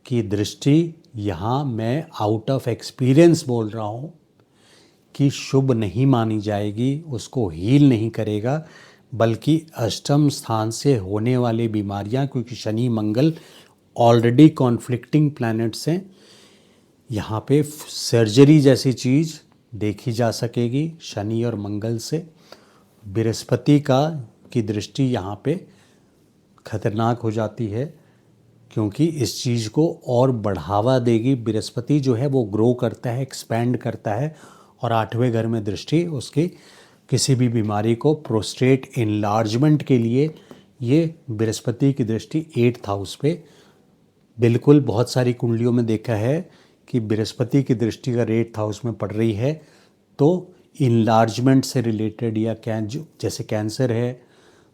Speaker 1: की दृष्टि, यहाँ मैं आउट ऑफ एक्सपीरियंस बोल रहा हूँ कि शुभ नहीं मानी जाएगी, उसको हील नहीं करेगा, बल्कि अष्टम स्थान से होने वाली बीमारियाँ, क्योंकि शनि मंगल ऑलरेडी कॉन्फ्लिक्टिंग प्लैनेट्स हैं, यहाँ पे सर्जरी जैसी चीज़ देखी जा सकेगी शनि और मंगल से। बृहस्पति की दृष्टि यहाँ पे खतरनाक हो जाती है, क्योंकि इस चीज़ को और बढ़ावा देगी। बृहस्पति जो है वो ग्रो करता है, एक्सपैंड करता है, और 8वें घर में दृष्टि उसकी किसी भी बीमारी को प्रोस्टेट इनलार्जमेंट के लिए, ये बृहस्पति की दृष्टि 8th हाउस पे, बिल्कुल बहुत सारी कुंडलियों में देखा है कि बृहस्पति की दृष्टि अगर 8th हाउस में पड़ रही है तो इनलार्जमेंट से रिलेटेड, या जैसे कैंसर है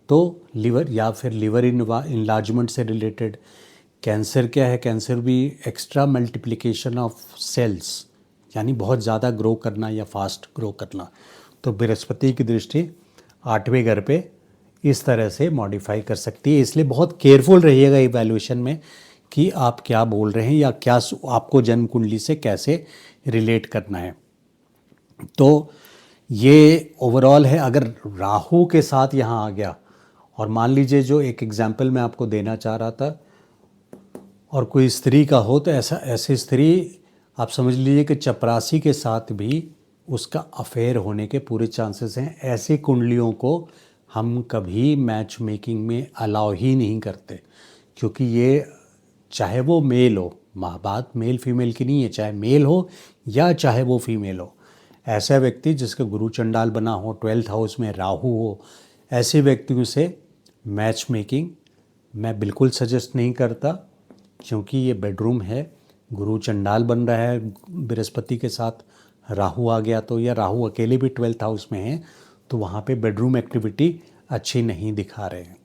Speaker 1: तो लिवर, या फिर लिवर इनलार्जमेंट से रिलेटेड। कैंसर क्या है, कैंसर भी एक्स्ट्रा मल्टीप्लिकेशन ऑफ सेल्स, यानी बहुत ज़्यादा ग्रो करना या फास्ट ग्रो करना। तो बृहस्पति की दृष्टि 8वें घर पे इस तरह से मॉडिफाई कर सकती है, इसलिए बहुत केयरफुल रहिएगा इवैल्यूएशन में कि आप क्या बोल रहे हैं या क्या आपको जन्म कुंडली से कैसे रिलेट करना है। तो ये ओवरऑल है। अगर राहु के साथ यहाँ आ गया, और मान लीजिए जो एक एग्जाम्पल मैं आपको देना चाह रहा था, और कोई स्त्री का हो, तो ऐसी स्त्री आप समझ लीजिए कि चपरासी के साथ भी उसका अफेयर होने के पूरे चांसेस हैं। ऐसी कुंडलियों को हम कभी मैच मेकिंग में अलाउ ही नहीं करते, क्योंकि ये चाहे वो मेल हो, बात मेल फीमेल की नहीं है, चाहे मेल हो या चाहे वो फीमेल हो, ऐसा व्यक्ति जिसका गुरु चंडाल बना हो, 12th हाउस में राहु हो, ऐसे व्यक्तियों से मैच मेकिंग मैं बिल्कुल सजेस्ट नहीं करता, क्योंकि ये बेडरूम है, गुरु चंडाल बन रहा है बृहस्पति के साथ, राहु आ गया तो, या राहु अकेले भी 12th हाउस में है तो वहाँ पे बेडरूम एक्टिविटी अच्छी नहीं दिखा रहे हैं।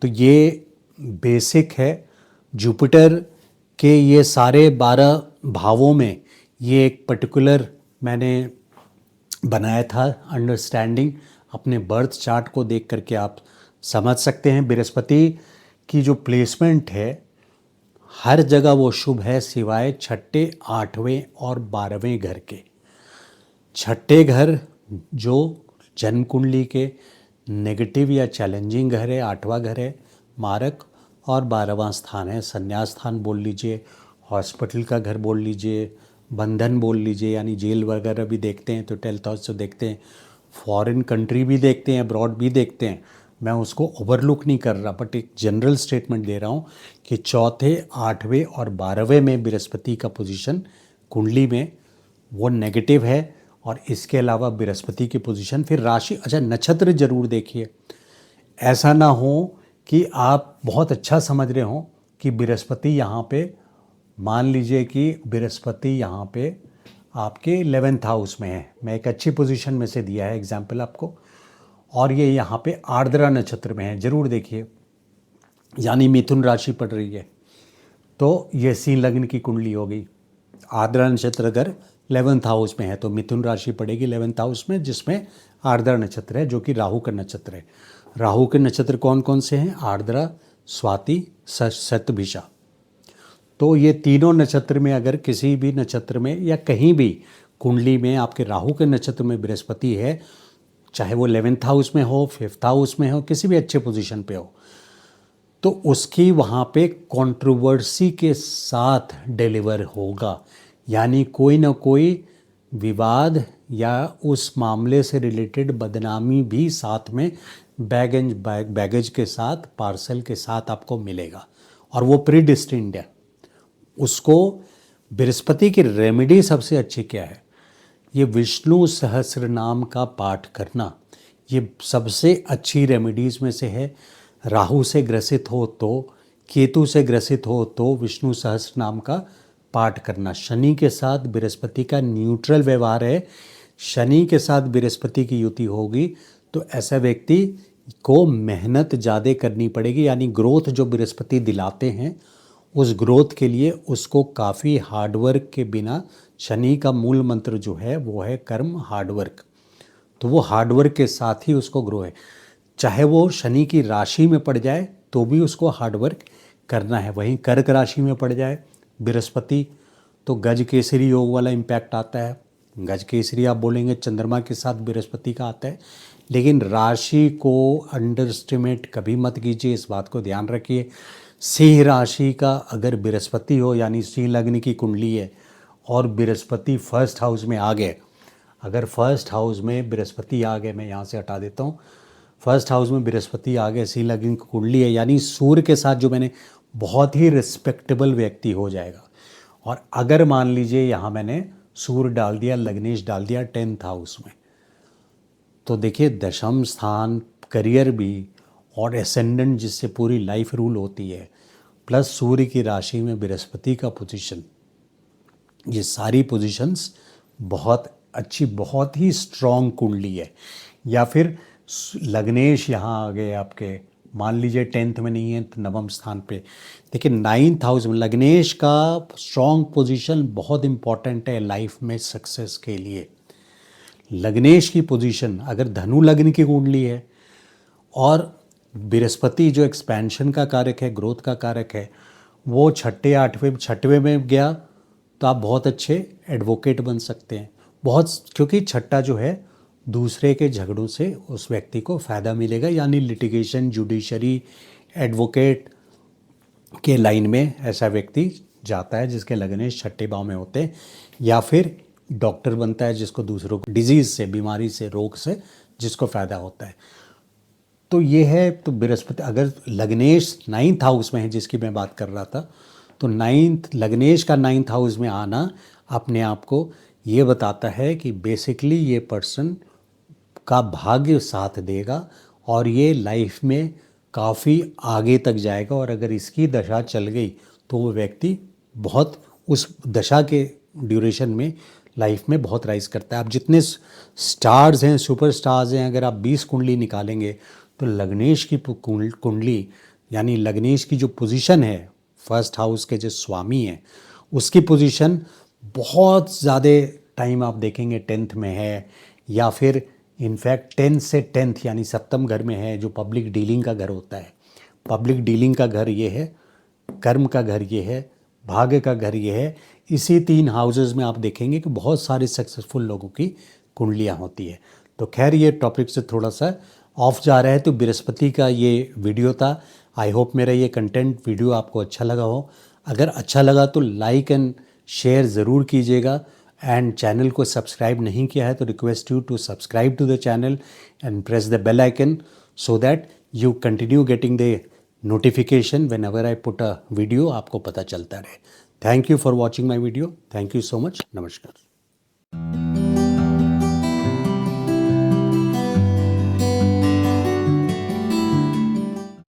Speaker 1: तो ये बेसिक है। जुपिटर के ये सारे 12 भावों में ये एक पर्टिकुलर मैंने बनाया था अंडरस्टैंडिंग, अपने बर्थ चार्ट को देख करके आप समझ सकते हैं। बृहस्पति की जो प्लेसमेंट है हर जगह वो शुभ है, सिवाय 6ठे, 8वें और 12वें घर के। 6ठे घर जो जन्म कुंडली के नेगेटिव या चैलेंजिंग घर है, 8वां घर है मारक, और 12वां स्थान है संन्यास स्थान बोल लीजिए, हॉस्पिटल का घर बोल लीजिए, बंधन बोल लीजिए, यानी जेल वगैरह भी देखते हैं तो 12th हाउस से देखते हैं, फॉरेन कंट्री भी देखते हैं, अब्रॉड भी देखते हैं, मैं उसको ओवरलुक नहीं कर रहा, बट एक जनरल स्टेटमेंट दे रहा हूँ कि चौथे, 8वें और 12वें में बृहस्पति का पोजीशन कुंडली में वो नेगेटिव है। और इसके अलावा बृहस्पति की पोजीशन, फिर राशि, अच्छा नक्षत्र जरूर देखिए। ऐसा ना हो कि आप बहुत अच्छा समझ रहे हो कि बृहस्पति यहाँ पे, मान लीजिए कि बृहस्पति यहाँ पे आपके 11th हाउस में है, मैं एक अच्छी पोजीशन में से दिया है एग्जाम्पल आपको, और ये यहाँ पे आर्द्रा नक्षत्र में है, जरूर देखिए, यानी मिथुन राशि पड़ रही है, तो ये सिंह लग्न की कुंडली हो गई। आर्द्रा नक्षत्र अगर 11th हाउस में है तो मिथुन राशि पड़ेगी 11th हाउस में, जिसमें आर्द्रा नक्षत्र है जो कि राहु का नक्षत्र है। राहु के नक्षत्र कौन कौन से हैं? आर्द्रा, स्वाति, शतभिषा। तो ये तीनों नक्षत्र में अगर किसी भी नक्षत्र में या कहीं भी कुंडली में आपके राहु के नक्षत्र में बृहस्पति है, चाहे वो 11th हाउस में हो, 5th हाउस में हो, किसी भी अच्छे पोजीशन पे हो, तो उसकी वहाँ पे कंट्रोवर्सी के साथ डिलीवर होगा, यानी कोई ना कोई विवाद या उस मामले से रिलेटेड बदनामी भी साथ में बैगेज के साथ, पार्सल के साथ आपको मिलेगा, और वो प्रीडिस्टिन्ड है। उसको बृहस्पति की रेमेडी सबसे अच्छी क्या है? ये विष्णु सहस्र नाम का पाठ करना, ये सबसे अच्छी रेमेडीज़ में से है। राहु से ग्रसित हो तो, केतु से ग्रसित हो तो विष्णु सहस्र नाम का पाठ करना। शनि के साथ बृहस्पति का न्यूट्रल व्यवहार है, शनि के साथ बृहस्पति की युति होगी तो ऐसा व्यक्ति को मेहनत ज़्यादा करनी पड़ेगी, यानी ग्रोथ जो बृहस्पति दिलाते हैं उस ग्रोथ के लिए उसको काफ़ी हार्डवर्क के बिना, शनि का मूल मंत्र जो है वो है कर्म, हार्डवर्क, तो वो हार्डवर्क के साथ ही उसको ग्रो है। चाहे वो शनि की राशि में पड़ जाए तो भी उसको हार्डवर्क करना है। वहीं कर्क राशि में पड़ जाए बृहस्पति तो गज केसरी योग वाला इम्पैक्ट आता है। गज केसरी आप बोलेंगे चंद्रमा के साथ बृहस्पति का आता है, लेकिन राशि को अंडरस्टिमेट कभी मत कीजिए, इस बात को ध्यान रखिए। सिंह राशि का अगर बृहस्पति हो, यानी सिंह लग्न की कुंडली है और बृहस्पति फर्स्ट हाउस में आ गए, अगर फर्स्ट हाउस में बृहस्पति आ गए, मैं यहाँ से हटा देता हूँ, फर्स्ट हाउस में बृहस्पति आ गए, सिंह लग्न की कुंडली है, यानी सूर्य के साथ जो मैंने, बहुत ही रिस्पेक्टेबल व्यक्ति हो जाएगा। और अगर मान लीजिए यहाँ मैंने सूर्य डाल दिया, लग्नेश डाल दिया 10th हाउस में, तो देखिए दशम स्थान, करियर भी, और एसेंडेंट जिससे पूरी लाइफ रूल होती है, प्लस सूर्य की राशि में बृहस्पति का पोजीशन, ये सारी पोजीशंस बहुत अच्छी, बहुत ही स्ट्रॉन्ग कुंडली है। या फिर लग्नेश यहाँ आ गए आपके, मान लीजिए 10th में नहीं है तो 9वें स्थान पे, देखिए 9th हाउस में लग्नेश का स्ट्रॉन्ग पोजीशन बहुत इंपॉर्टेंट है लाइफ में सक्सेस के लिए। लग्नेश की पोजीशन अगर धनु लग्न की कुंडली है और बृहस्पति जो एक्सपेंशन का कारक है, ग्रोथ का कारक है, वो 6ठे 8वें 6वें में गया तो आप बहुत अच्छे एडवोकेट बन सकते हैं, बहुत, क्योंकि 6ठा जो है दूसरे के झगड़ों से उस व्यक्ति को फ़ायदा मिलेगा, यानी लिटिगेशन, जुडिशरी, एडवोकेट के लाइन में ऐसा व्यक्ति जाता है जिसके लग्नेश 6ठे भाव में होते हैं, या फिर डॉक्टर बनता है जिसको दूसरों को डिजीज़ से, बीमारी से, रोग से जिसको फ़ायदा होता है। तो ये है, तो बृहस्पति अगर लग्नेश 9th हाउस में है जिसकी मैं बात कर रहा था, तो लग्नेश का 9th हाउस में आना अपने आप को ये बताता है कि बेसिकली ये पर्सन का भाग्य साथ देगा और ये लाइफ में काफ़ी आगे तक जाएगा। और अगर इसकी दशा चल गई तो वो व्यक्ति बहुत उस दशा के ड्यूरेशन में लाइफ में बहुत राइज करता है। अब जितने स्टार्स हैं, सुपर स्टार्स हैं, अगर आप 20 कुंडली निकालेंगे तो लग्नेश की कुंडली, यानी लग्नेश की जो पोजीशन है, फर्स्ट हाउस के जो स्वामी हैं उसकी पोजीशन बहुत ज़्यादा टाइम आप देखेंगे 10th में है, या फिर इनफैक्ट 10 से 10th यानी 7वें घर में है, जो पब्लिक डीलिंग का घर होता है। पब्लिक डीलिंग का घर ये है, कर्म का घर ये है, भाग्य का घर ये है। इसी 3 हाउसेस में आप देखेंगे कि बहुत सारे सक्सेसफुल लोगों की कुंडलियाँ होती है। तो खैर ये टॉपिक से थोड़ा सा ऑफ जा रहा है, तो बृहस्पति का ये वीडियो था। आई होप मेरा ये कंटेंट वीडियो आपको अच्छा लगा हो। अगर अच्छा लगा तो लाइक एंड शेयर ज़रूर कीजिएगा, एंड चैनल को सब्सक्राइब नहीं किया है तो request you to subscribe to the channel and press the bell icon, so that you continue getting the notification whenever I put a video, आपको पता चलता रहे। Thank you for watching my video. Thank you so much. नमस्कार।